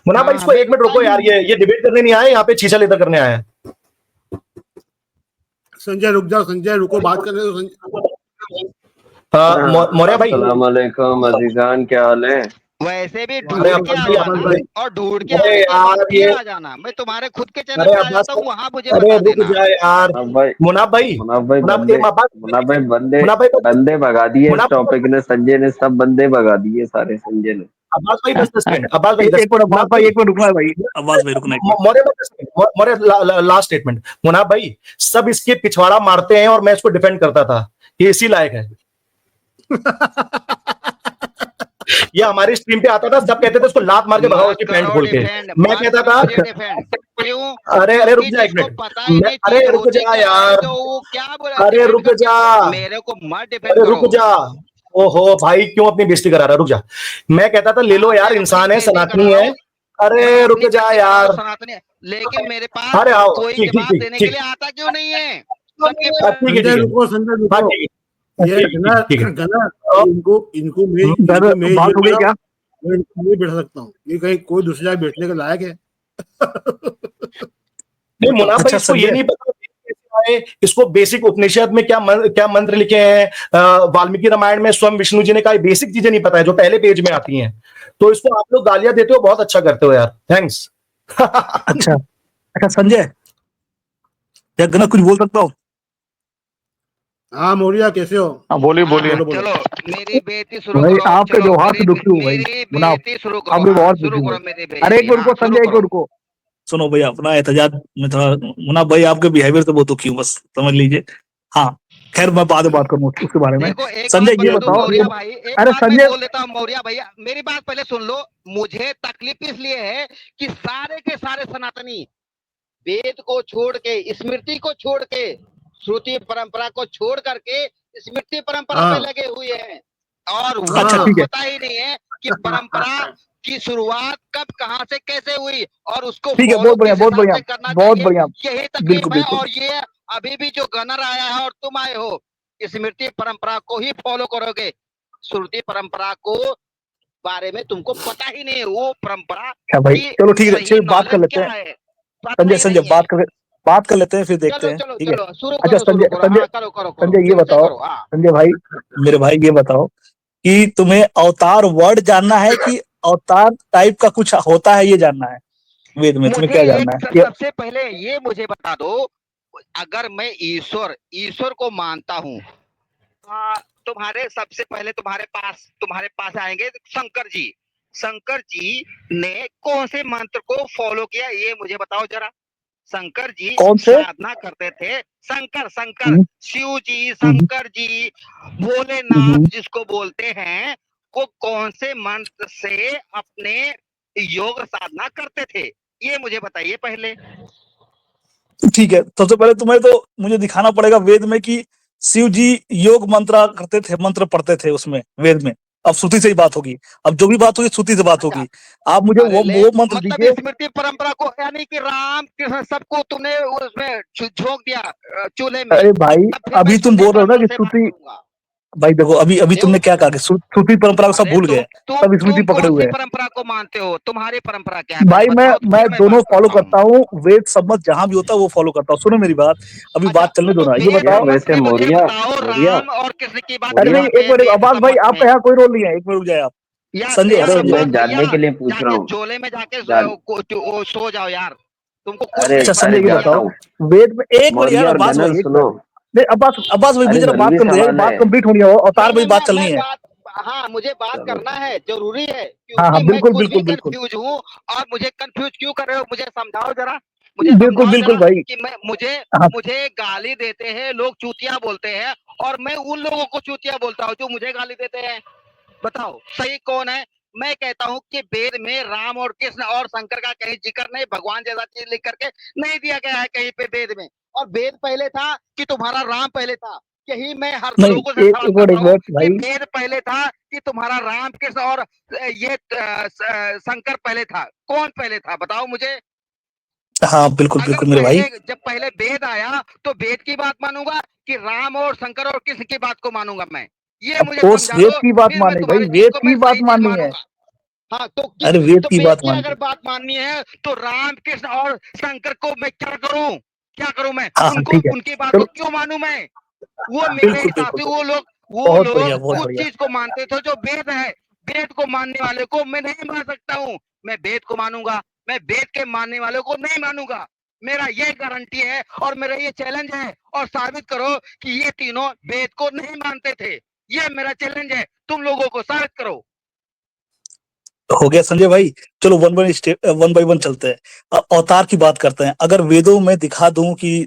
मुनाफ भाई हाँ इसको 1 मिनट रुको यार, ये डिबेट करने नहीं आए, यहाँ पे छीछा लेदर करने आया है। संजय रुक जाओ, संजय रुको, बात करने दो संजय। मौर्य भाई, अस्सलाम वालेकुम अजीजान, क्या हाल है? वैसे भी अरे ढूंढ के अब्बास आ भाई, जाना, भाई, और ढूंढ के अरे आने के बाद यार फिर ये, आ जाना। मैं तुम्हारे खुद के चैनल अरे पे आ अब्बास जाता हूँ, वहां मुझे अरे बता रुक देना। जा यार, मुनाफ भाई मुनाफ भाई, मुनाफ भाई मुनाफ बंदे अब्बास मुनाफ भाई बंदे मुनाफ भाई बंदे भगा दिए इस मुनाफ टॉपिक ने, संजय ने सब बंदे भगा दिए सारे, संजय ने। अब्बास भाई 10 सेकंड, अब्बास भाई एक 10 एक मिनट अब्बास मुनाफ भाई, भाई, 1 मिनट रुकना है भाई, अब्बास भाई रुकना 1 मिनट। मौर्य भाई 10 second, Maurya last statement. Munaf भाई, सब इसके पिछवाड़ा मारते हैं और मैं इसको डिफेंड करता था, ये इसी लायक है। ये हमारी स्ट्रीम पे आता था, सब कहते थे उसको लात मार के भगाओ मत उसकी पैंट करो खोल के, डिफेंड, मैं मत कहता करो था मुझे डिफेंड। क्यों? अरे रुक क्योंकि जा 1 जिसको मिनट, पता ही नहीं अरे चीज रुक होती जा क्या है यार, तो वो क्या बोला अरे डिफेंड रुक करके? जा, मेरे को मत डिफेंड अरे करो। रुक जा, ओहो भाई क्यों अपनी बेइज्जती करा रहा है, रुक जा। मैं कहता था ले लो हाँ, यार, मैं अपनी इंसान है, बेइज्जती सनातनी करा रहा है, हूँ, अरे मैं रुक अपनी जा बेइज्जती करा रहा हूँ, यार, सनातनी है। लेकिन मेरे पास अरे आओ, कोई ठीक ठीक जवाब ठीक देने के ठीक, लिए आता क्यों नहीं है? सबके ठीक है संजय ठीक है, रुको, संजय हाँ रुको। ठीक है ये ठीक है ठीक है, गना और इनको इनको मैं इधर इनको मैं बात ये हो गई क्या? मैं नहीं बैठ सकता हूँ, ये कहीं कोई दूसरी जगह बैठने के लायक है। नहीं मुनाफ भाई अच्छा इसको ये संजय, नहीं पता कैसे आए, इसको बेसिक उपनिषद में क्या मंत्र लिखे हैं, वाल्मीकि रामायण में स्वयं विष्णु जी ने कहा, बेसिक चीजें नहीं पता है जो पहले पेज में आती हैं, तो इसको आप लोग गालियां देते हो, बहुत अच्छा करते हो यार, थैंक्स। अच्छा अच्छा संजय, क्या गना कुछ बोल सकता हूँ? हाँ मौर्या कैसे हो? हाँ बोलिए हाँ, बोलिए। बोलो बोलो। चलो मेरी बेइज्जती शुरू भाई करो। आपके चलो व्यवहार से दुखी हूँ भाई, मेरी मुनाफ बेइज्जती शुरू करो। आपके हाँ, व्यवहार शुरू दुखी हूँ करो भाई। मेरी अरे बेइज्जती। एक मिनट हाँ, रुको शुरू संजय, एक करो। मिनट रुको, सुनो भाई अपना एहतजाज में थोड़ा, मुनाफ भाई आपके बिहेवियर से बहुत दुखी हूँ, बस समझ लीजिए। हाँ खैर मैं बाद में बात करूँ उसके बारे में। देखो एक बात संजय ये बता दूं बताओ, मौर्या भाई, एक अरे बात मैं संजय, बोल देता हूँ मौर्या भैया, मेरी बात पहले सुन लो। मुझे तकलीफ इसलिए है कि सारे के सारे सनातनी वेद को छोड़ के, स्मृति को छोड़ के, श्रुति परंपरा को छोड़ करके स्मृति परंपरा पे हाँ लगे हुए हैं, और अच्छा उनको ठीक है, पता ही नहीं है कि परंपरा की शुरुआत कब कहां से कैसे हुई और उसको ठीक है, फॉलो किस बहुत हिसाब बढ़िया से करना बहुत चाहिए। बढ़िया, यही तकलीफ बिल्कुल है। बिल्कुल। और ये अभी भी जो गनर आया है और तुम आए हो, स्मृति परंपरा को ही फॉलो करोगे, श्रुति परंपरा को बारे में तुमको पता ही नहीं है, वो परंपरा अच्छा भाई की चलो ठीक है, सही चलिए बात कर नॉलेज लेते क्या हैं। है पता संजय ही संजय नहीं है। बात कर लेते हैं, फिर देखते चलो हैं, चलो ठीक है। चलो, शुरू अच्छा करो संजय हाँ, करो करो करो, संजय ये फिर से बताओ, करो। हाँ, संजय भाई, मेरे भाई ये बताओ कि तुम्हें अवतार वर्ड जानना है कि अवतार टाइप का कुछ होता है ये जानना है, वेद में तुम्हें मुझे क्या जानना एक है ये? सबसे पहले ये मुझे बता दो, अगर मैं ईश्वर को मानता हूँ, तुम्हारे सबसे पहले तुम्हारे पास आएंगे शंकर जी ने कौन से मंत्र को फॉलो किया, ये मुझे बताओ जरा। शंकर जी कौन से? साधना करते थे, शंकर शिव जी, हम्म, शंकर जी, भोलेनाथ जिसको बोलते हैं, वो कौन से मंत्र से अपने योग साधना करते थे, ये मुझे बताइए पहले। ठीक है, सबसे पहले तुम्हें तो मुझे दिखाना पड़ेगा वेद में कि शिव जी योग मंत्र करते थे, मंत्र पढ़ते थे उसमें वेद में, अब श्रुति से ही बात होगी, अब जो भी बात होगी श्रुति से बात अच्छा, होगी। आप मुझे अरे ले वो मंत्र मतलब दीजिए। स्मृति परंपरा को, यानी कि राम कृष्ण सबको तुमने उसमें झोंक दिया चूल्हे में। अरे भाई अब फिर मैं अभी तुम श्रुति बोल रहे हो ना परंपरा कि से बात श्रुति, करूंगा। भाई देखो अभी अभी क्यों? तुमने क्या कहा कि श्रुति परंपरा को सब अरे भूल गए, सब स्मृति तुम पकड़े कौन हुए सी हैं। परंपरा को मानते हो? तुम्हारी परंपरा क्या है पहले भाई बताओ, तो मैं फिर मैं दोनों बात फॉलो करता हूँ। करता हूँ, वेद सम्मत जहां भी होता है वो फॉलो करता हूँ। सुनो मेरी बात, अभी अच्छा, बात चलने दो तो ना। ये वेद यार बताओ, सम्मत वैसे में मुझे मौर्य बताओ, मौर्य राम और कृष्ण की बात अरे मौर्य नहीं कहाँ एक पे है मिनट वेद अब्बास भाई, सम्मत आपका में? यहाँ कोई रोल नहीं है, एक मिनट रुक जाए आप। या संजय यार अरे संजय मैं अब्बास जानने भैया, के लिए पूछ रहा जाके हूँ। चोले में जाके जान सो जाओ यार, तुमको कुछ अरे नहीं अच्छा पता संजय ये चलेगा। जाता बताओ, हूँ। वेद में एक मिनट यार मौर्य और अब्बास भाई गनर एक मिनट, सुनो। नहीं अब्बास भाई मुझे अरे जरा बात जरूरी करने दे, सवाल बात है। कंप्लीट होनी है और अवतार नहीं पे नहीं, भी बात चलनी मैं है। बात, हाँ मुझे बात चलो करना है, जरूरी है, हाँ हाँ क्योंकि मैं बिल्कुल खुद भी बिल्कुल बिल्कुल कंफ्यूज हूँ। और मुझे कंफ्यूज क्यों कर रहे हो? मुझे समझाओ जरा, मुझे बिल्कुल समझाओ बिल्कुल जरा भाई। कि मैं मुझे हाँ मुझे गाली देते हैं लोग, चूतिया बोलते हैं, और मैं उन लोगों को चूतिया बोलता हूँ जो मुझे गाली देते हैं। बताओ सही कौन है? मैं कहता हूँ कि वेद में राम और कृष्ण और शंकर का कहीं जिक्र नहीं, भगवान जैसा चीज लिख करके नहीं दिया गया है कहीं पे वेद में। और वेद पहले था कि तुम्हारा राम पहले था? यही मैं हर नहीं लोगों से सवाल एक करता हूँ मिनट कि भाई। वेद पहले था कि तुम्हारा राम कृष्ण और ये शंकर पहले था? कौन पहले था बताओ मुझे। हाँ बिल्कुल अगर बिल्कुल मेरे पहले, भाई। जब पहले वेद आया तो वेद की बात मानूंगा कि राम और शंकर और कृष्ण की बात को मानूंगा मैं? ये अब मुझे कोर्स समझा वेद दो, की बात फिर मैं माननी भाई, तुम्हारी चीज वेद को की मैं बात सही चीज माननी है। मानूंगा। हाँ अरे वेद तो की वेद बात की माननी अगर है। बात माननी है तो राम कृष्ण और शंकर को मैं क्या करूं? क्या करूं मैं हाँ हाँ उनको, ठीक है, उनकी बात को चलो क्यों मानूं मैं? वो मेरे बिल्कुल हिसाब बिल्कुल से बिल्कुल। वो बहुत बढ़िया लोग बहुत उस बढ़िया। चीज को मानते थे जो वेद है। वेद को मानने वाले को मैं नहीं मान सकता हूँ। मैं वेद को मानूंगा, मैं वेद के मानने वालों को नहीं मानूंगा। मेरा ये गारंटी है और मेरा ये चैलेंज है, और साबित करो कि ये तीनों वेद को नहीं मानते थे। ये मेरा चैलेंज है, तुम लोगों को साबित करो। हो गया संजय भाई, चलो वन बाय वन चलते हैं। अवतार की बात करते हैं। अगर वेदों में दिखा दूं कि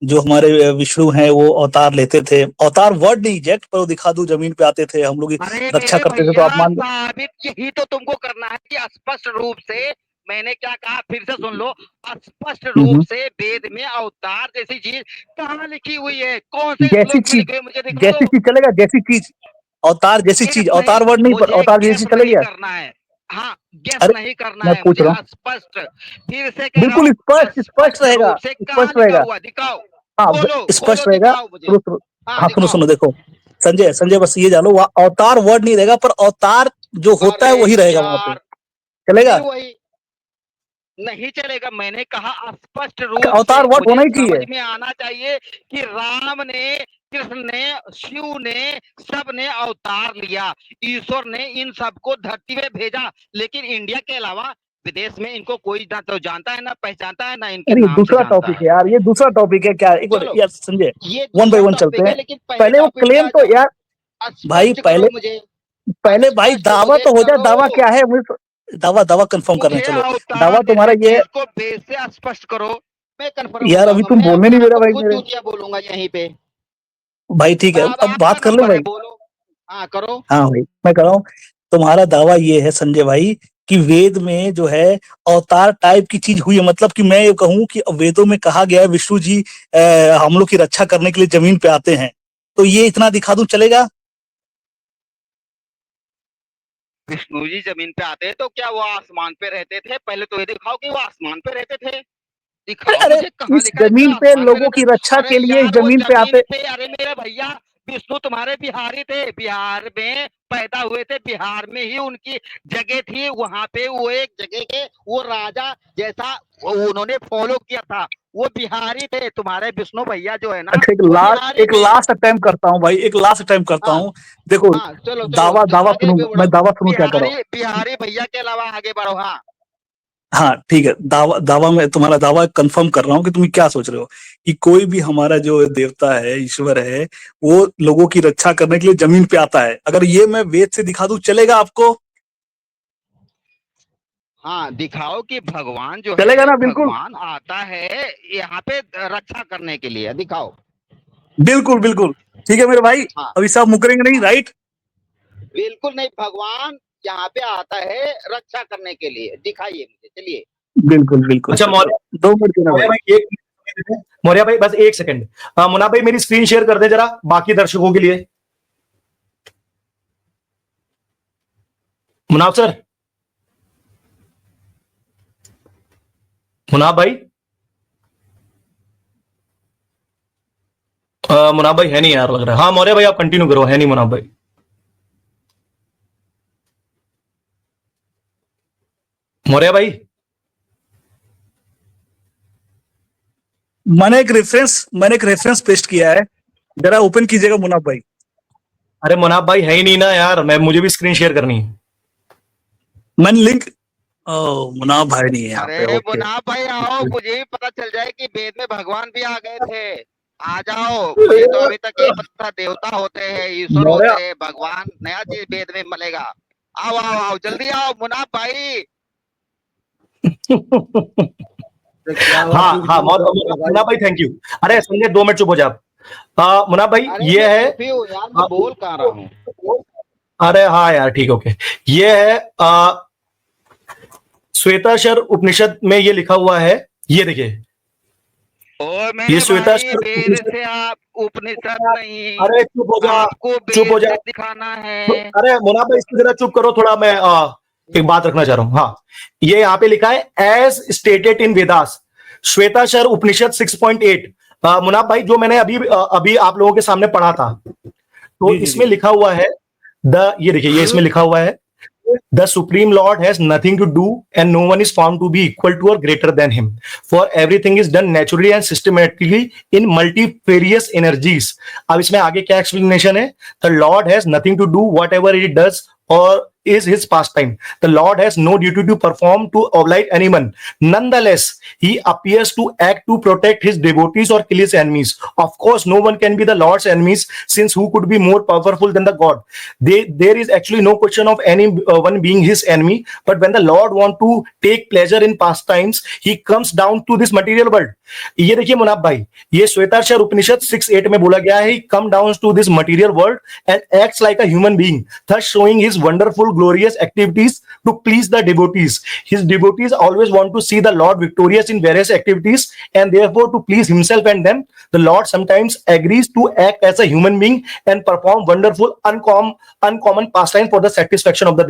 जो हमारे विष्णु हैं वो अवतार लेते थे, अवतार वर्ड नहीं एग्जैक्ट पर वो दिखा दूं, जमीन पे आते थे, हम लोग की अरे रक्षा मेरे करते थे, तो भैया, आप मान लो। साबित यही तो तुमको करना है कि स्पष्ट रूप से, मैंने क्या कहा फिर से सुन लो, स्पष्ट रूप हम्म, से वेद में अवतार जैसी चीज कहाँ लिखी हुई है? कौन से जैसी श्लोक में चीज, लिखी हुई है? मुझे दिखा जैसी दो। चीज चलेगा, जैसी चीज, अवतार जैसी गेस चीज, नहीं, अवतार वर्ड नहीं पर मुझे अवतार जैसी गेस चीज नहीं चलेगा। करना है। हाँ, गेस अरे नहीं करना मैं है पूछ मुझे, रहा हूँ, स्पष्ट, फिर से कह रहा बिल्कुल हूँ, स्पष्ट स्पष्ट स्पष्ट रहेगा, रूप से कहाँ स्पष्ट लिखा रहेगा। हुआ? दिखाओ, हाँ खोलो स्पष्ट खोलो, रहेगा। दिखाओ मुझे। सुनो सुनो, हाँ हाँ सुनो दिखाओ। सुनो देखो, संजय संजय बस ये जानो, वहाँ अवतार वर्ड नहीं रहेगा, पर अवतार जो होता है अरे वही रहेगा वहां पे, यार, चलेगा। फिर वही नहीं चलेगा। मैंने कहा स्पष्ट अच्छा रूप से, अवतार वर्ड मुझे होना ही समझ चाहिए। में आना चाहिए कि राम ने, कृष्ण ने, शिव ने, सब ने अवतार लिया। ईश्वर ने इन सबको धरती पे भेजा, लेकिन इंडिया के अलावा विदेश में इनको कोई ना तो जानता है, ना पहचानता है, ना इनके अरे ये नाम से दूसरा जानता टॉपिक है। है यार, ये दूसरा टॉपिक है क्या, एक बार चलो, यार संजय, ये वन बाय दूसरा वन चलते टॉपिक है, हैं। लेकिन पहले पहले वो टॉपिक पे क्लेम आ तो जाओ। यार, भाई स्पष्ट करो मुझे, पहले भाई स्पष्ट दावा मुझे तो हो जाए, करो। दावा क्या है मुझे दावा दावा कंफर्म करना है, मुझे चलो। दावा अवतार तुम्हारा जैसी ये है। चीज को बेस से स्पष्ट करो, मैं कंफर्म हो यार अभी जाऊंगा। तुम मैं बोलने नहीं अवतार दे रहा को भाई खुद मेरे चूतिया बोलूंगा यहीं पे। भाई, ठीक है अब अब आपका बात कर ले नंबर है, भाई। बोलो। हाँ करो। हाँ भाई मैं कर रहा हूँ। तुम्हारा दावा ये है संजय भाई कि वेद में जो है अवतार टाइप की चीज हुई है, मतलब कि मैं ये कहूँ कि वेदों में कहा गया है विष्णु जी हम लोग की रक्षा करने के लिए जमीन पे आते हैं, तो ये इतना दिखा दूं चलेगा। विष्णु जी जमीन पे आते हैं तो क्या वो आसमान पे रहते थे? पहले तो ये दिखाओ कि वो आसमान पे रहते थे। अरे दिखाओ अरे मुझे कहाँ इस लिखा है कि जमीन पे आसमान पे लोगों रहते की थे। रक्षा अरे के लिए इस यार वो जमीन पे जमीन आते। पे, अरे मेरे भैया, विष्णु तुम्हारे बिहारी थे, बिहार में पैदा हुए थे, बिहार में ही उनकी जगह थी। वहां पे वो एक जगह के वो राजा जैसा उन्होंने फॉलो किया था। वो बिहारी थे, तुम्हारे विष्णु भैया जो है ना, अच्छा वो बिहारी एक थे। लास्ट अटेम्प्ट करता हूँ भाई, एक लास्ट अटेम्प्ट करता हाँ हूँ। देखो हाँ, चलो चलो, दावा दावा आगे सुनो, भी बढ़ो। मैं दावा सुनो क्या करो। बिहारी बिहारी भैया के अलावा आगे बढ़ो। हाँ, हाँ ठीक है, दावा दावा मैं तुम्हारा दावा कंफर्म कर रहा हूँ कि तुम क्या सोच रहे हो कि कोई भी हमारा जो देवता है, ईश्वर है, वो लोगों की रक्षा करने के लिए जमीन पे आता है। अगर ये मैं वेद से दिखा दूं चलेगा आपको। हाँ दिखाओ कि भगवान जो चलेगा है, ना, बिल्कुल भगवान आता है यहाँ पे रक्षा करने के लिए, दिखाओ। बिल्कुल बिल्कुल। ठीक है मेरे भाई, हाँ अभी सब मुकरेंगे नहीं, हाँ, राइट। बिल्कुल नहीं, भगवान यहाँ पे आता है रक्षा करने के लिए, दिखाइए मुझे, चलिए। बिल्कुल बिल्कुल। अच्छा मौर्य, 2 मिनट देना मौर्य भाई। भाई एक मौर्य भाई बस एक सेकंड। मुन्ना भाई मेरी स्क्रीन शेयर कर दे जरा बाकी दर्शकों के लिए। मुनाफ सर, मुनाफ भाई, मुनाफ भाई है नहीं यार लग रहा है। हाँ मौर्य भाई आप कंटिन्यू करो, है नहीं मुनाफ भाई। मौर्य भाई मैंने एक रेफरेंस पेस्ट किया है, जरा ओपन कीजिएगा मुनाफ भाई। अरे मुनाफ भाई है ही नहीं ना यार, मुझे भी स्क्रीन शेयर करनी है। मैंने लिंक मुनाफ भाई नहीं है यहाँ पे। अरे ओके मुनाफ भाई आओ, मुझे भी पता चल जाए कि वेद में भगवान भी आ गए थे। आ जाओ, मुझे तो अभी तक यही पता था देवता होते हैं, ईश्वर मौर्य होते हैं, भगवान नया चीज वेद में मिलेगा। आओ आओ आओ, जल्दी आओ मुनाफ भाई। हाँ हाँ मुनाफ भाई थैंक यू। अरे संजय 2 मिनट चुप हो जा आप। मुनाफ भाई अरे ये मैं है, चुप ही हूँ यार, मैं बोल कहाँ रहा हूँ। अरे हाँ यार ठीक ओके। ये है श्वेताक्षर उपनिषद में ये लिखा हुआ है, ये देखिए ओ मेरे ये श्वेताक्षर भाई, वेद उपनिषद। से आप उपनिषद नहीं, अरे चुप हो जा, आपको चुप हो वेद जा। से दिखाना है। अरे मुनाफ भाई इसको जरा चुप करो थोड़ा, मैं एक बात रखना चाह रहा हूं। हाँ ये यहाँ पे लिखा है एज स्टेटेड इन वेदास, श्वेताक्षर उपनिषद 6.8। मुनाफ भाई जो मैंने अभी आप लोगों के सामने पढ़ा था, तो इसमें लिखा हुआ है ये देखिए, ये इसमें लिखा हुआ है The Supreme Lord has nothing to do and no one is found to be equal to or greater than him. For everything is done naturally and systematically in multifarious energies. अब इसमें आगे क्या explanation है? The Lord has nothing to do whatever he does or is his pastime. The Lord has no duty to perform to oblige anyone. Nonetheless, he appears to act to protect his devotees or kill his enemies. Of course, no one can be the Lord's enemies, since who could be more powerful than the God? There is actually no question of anyone being his enemy. But when the Lord want to take pleasure in pastimes, he comes down to this material world. ये देखिए मुनाफ भाई, ये श्वेताक्षर उपनिषद 6:8 में बोला गया है, he come down to this material world and acts like a human being, thus showing his wonderful glorious activities to please the devotees. His devotees always want to see the Lord victorious in various activities, and therefore to please himself and them, the Lord sometimes agrees to act as a human being and perform wonderful uncommon pastime for the satisfaction of the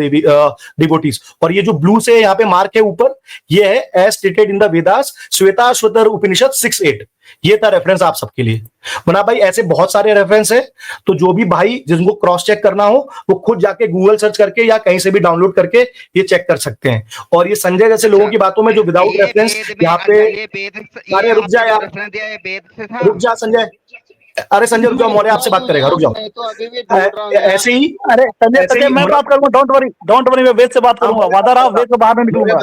devotees. और ये जो blue से यहाँ पे mark है ऊपर, ये है as stated in the Vedas, Shvetashvatara उपनिषद 6:8। ये था रेफरेंस आप सबके लिए। मुनाफ भाई ऐसे बहुत सारे रेफरेंस है, तो जो भी भाई जिनको क्रॉस चेक करना हो वो खुद जाके गूगल सर्च करके या कहीं से भी डाउनलोड करके ये चेक कर सकते हैं। और ये संजय जैसे लोगों की बातों में जो विदाउट रेफरेंस यहाँ पे, अरे रुक जा यार, रुक जा संजय, अरे संजय रुक जाओ, मौर्य आपसे बात करेगा, रुक जाओ। ऐसे ही, अरे संजय मैं बात करूंगा, डोंट वरी, मैं वेद से बात करूंगा, वादा रहा, वेद से बाहर नहीं निकलूंगा।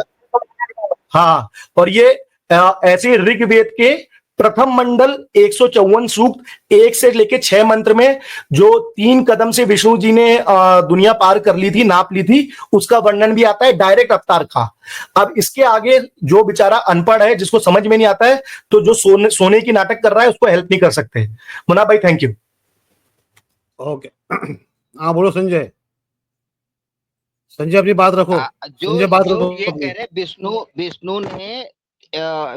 हाँ, और ये ऐसे ऋग्वेद के प्रथम मंडल 154 सूक्त 1 से लेके 6 मंत्र में जो 3 कदम से विष्णु जी ने दुनिया पार कर ली थी, नाप ली थी, उसका वर्णन भी आता है डायरेक्ट अवतार का। अब इसके आगे जो बेचारा अनपढ़ है, जिसको समझ में नहीं आता है, तो जो सोने की नाटक कर रहा है उसको हेल्प नहीं कर सकते। मुन्ना भाई थैंक यू। ओके हाँ बोलो संजय, अपनी बात रखो। संजय बात रखो। ये कह रहे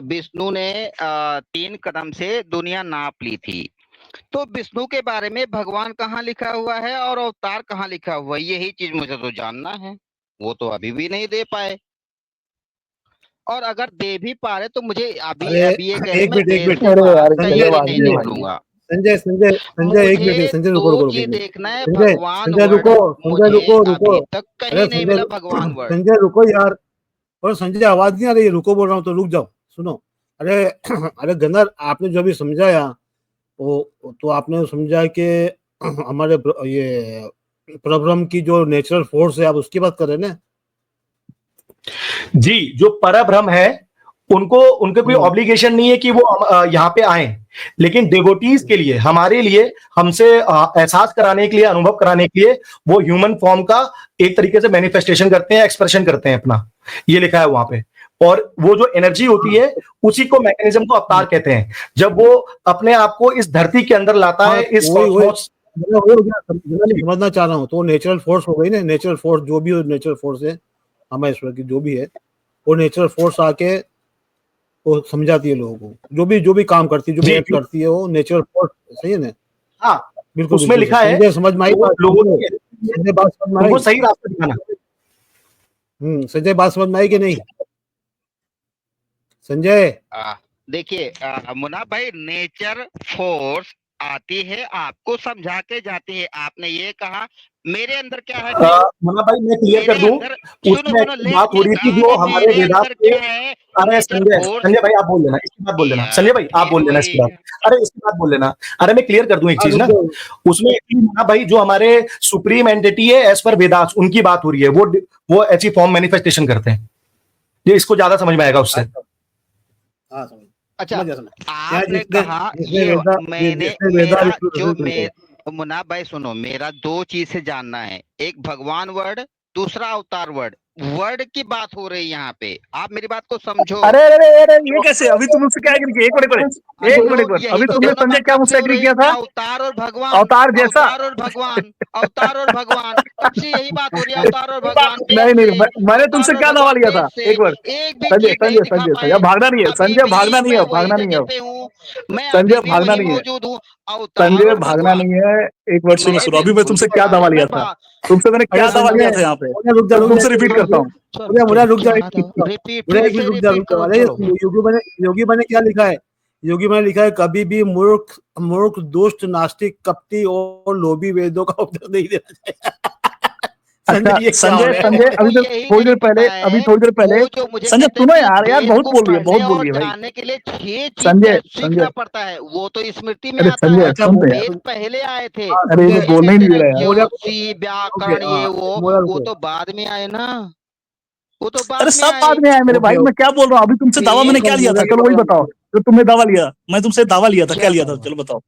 विष्णु ने 3 कदम से दुनिया नाप ली थी, तो विष्णु के बारे में भगवान कहाँ लिखा हुआ है और अवतार कहाँ लिखा हुआ है, यही चीज मुझे तो जानना है। वो तो अभी भी नहीं दे पाए, और अगर दे भी पा रहे तो मुझे अभी ये कह रहे संजय एक मिनट, संजय रुको, देखना है भगवान, रुको तक कहीं नहीं मिला भगवान वर्ड। संजय रुको यार, और संजय आवाज नहीं आ रही है, रुको बोल रहा हूँ तो रुक जाओ, सुनो। अरे गन्नर, आपने जो भी समझाया वो तो आपने समझा कि हमारे ये परब्रह्म की जो नेचुरल फोर्स है, आप उसकी बात कर रहे हैं ना जी। जो परब्रह्म है उनके कोई ऑब्लिगेशन नहीं है कि वो यहाँ पे आए, लेकिन डेवोटीज के लिए, हमारे लिए, हमसे एहसास कराने के लिए, अनुभव कराने के लिए वो ह्यूमन फॉर्म का एक तरीके से मैनिफेस्टेशन करते हैं, एक्सप्रेशन करते हैं अपना, ये लिखा है वहां पे। और वो जो एनर्जी होती है उसी को, मैकेनिज्म को अवतार कहते हैं, जब वो अपने आप को इस धरती के अंदर लाता है। इस समझना चाह रहा हूँ, तो नेचुरल फोर्स हो गई ना, नेचुरल फोर्स जो भी नेचुरल फोर्स है हमारे ईश्वर की, जो भी है वो नेचुरल फोर्स आके वो समझाती है लोगों को, जो भी काम करती है, जो भी एक्ट करती है, वो नेचुरल फोर्स, सही है ना? हाँ बिल्कुल, उसमें लिखा है, समझ में आई, लोगों को सही रास्ता दिखाना। संजय बात समझ में आई कि नहीं? संजय देखिए मुन्ना भाई, नेचर फोर्स आती है, आपको समझा के जाती है। आपने ये कहा मेरे अंदर क्या है, मुन्ना भाई मैं क्लियर कर मेरे दूं, अंदर सुनो उसमें सुनो, बात हो रही थी जो हमारे मेरे वेदांत अंदर के। क्या है, अरे नेचर संजय फोर्स। संजय भाई आप बोल लेना, इसके बाद बोल लेना। यार संजय भाई आप फिर बोल लेना इसके वही। बाद। अरे इसके बाद बोल लेना। अरे मैं क्लियर कर दूं एक चीज ना, उसमें मुन्ना भाई जो हमारे सुप्रीम एंटिटी है एज पर वेदांत, उनकी बात हो रही है। वो ऐसी फॉर्म मैनिफेस्टेशन करते हैं। ये इसको ज्यादा समझ में आएगा उससे। हाँ अच्छा, समझ गया, समझ गया। यहाँ आपने जिसने कहा जिसने ये वेदा मैंने जिसने वेदा मेरा जो represent करते हैं। मुन्ना भाई सुनो, मेरा दो चीज से जानना है, एक भगवान वर्ड, दूसरा अवतार वर्ड। वर्ड की बात हो रही है यहाँ पे, आप मेरी बात को समझो। अरे अरे अरे ये कैसे? अभी तुम मुझसे क्या एग्री किया? एक मिनट यही अभी तो तुमने दोनों संजय बात क्या कब से मुझसे हो एग्री रही, किया था? अवतार और भगवान, अवतार जैसा। अवतार और भगवान, अवतार और भगवान, कब से यही बात हो रही है, अवतार और भगवान, वेद नहीं नहीं से, मैंने अवतार तुमसे और क्या दावा भगवान, लिया वेद था? से एक बार एक भी संजय चीज नहीं संजय दिखा संजय पाए। संजय भागना नहीं है। अभी संजय भी भागना नहीं मैं है, वही भागना नहीं जगह है। पे हूँ, मैं संजय अभी भी भागना वही नहीं है। मौजूद हूँ, अवतार संजय और भागना भगवान। नहीं है। एक मिनट सुनो मैं सुनो, भी अभी मैं तुमसे क्या दावा लिया था? तुमसे मैंने अरे क्या दावा लिया था यहाँ पे? मैं रुक तुमसे रिपीट करता हूँ। जा मुन्ना, रुक जा रिपीट, मुन्ना, फिर एक मिनट से रुक जा रिपीट करो, अरे चलो। योगी मैंने लिखा है, कभी भी मूर्ख मूर्ख दुष्ट नास्तिक कपटी और लोभी वेदों का उपदेश नहीं देना चाहिए। अच्छा संजय ये क्या हो संजय रहा संजय है? उनको अभी तो यही थोड़ी नहीं देर पहले पता है, वो जो मुझे संजय कहते हैं सुनो कि यार वेद बहुत को बोल रही है, पढ़ने बहुत बोल और रही है भाई। जानने के लिए 6 चीज संजय सीखना संजय पड़ता है, वो तो स्मृति में अरे आता संजय है। अच्छा सुन तो वेद यार। पहले आए थे, अरे ये संजय तो क्या बोलने ही कहते नहीं हैं दे ना, रहा यार। मोरा ज्योतिषी ओके व्याकरण, हाँ ये मोरा वो रुको। तो बाद में आए ना, वो तो अरे बाद में सब आए। बाद में आए मेरे भाई, ओके मैं क्या बोल रहा हूँ? अभी तुमसे दावा मैंने फिर क्या लिया मोरा था? की चलो वही बात बताओ सुनो। जो तुमने दावा लिया। मैं तुमसे दावा लिया था, क्या क्या लिया था? दावा? चलो बताओ,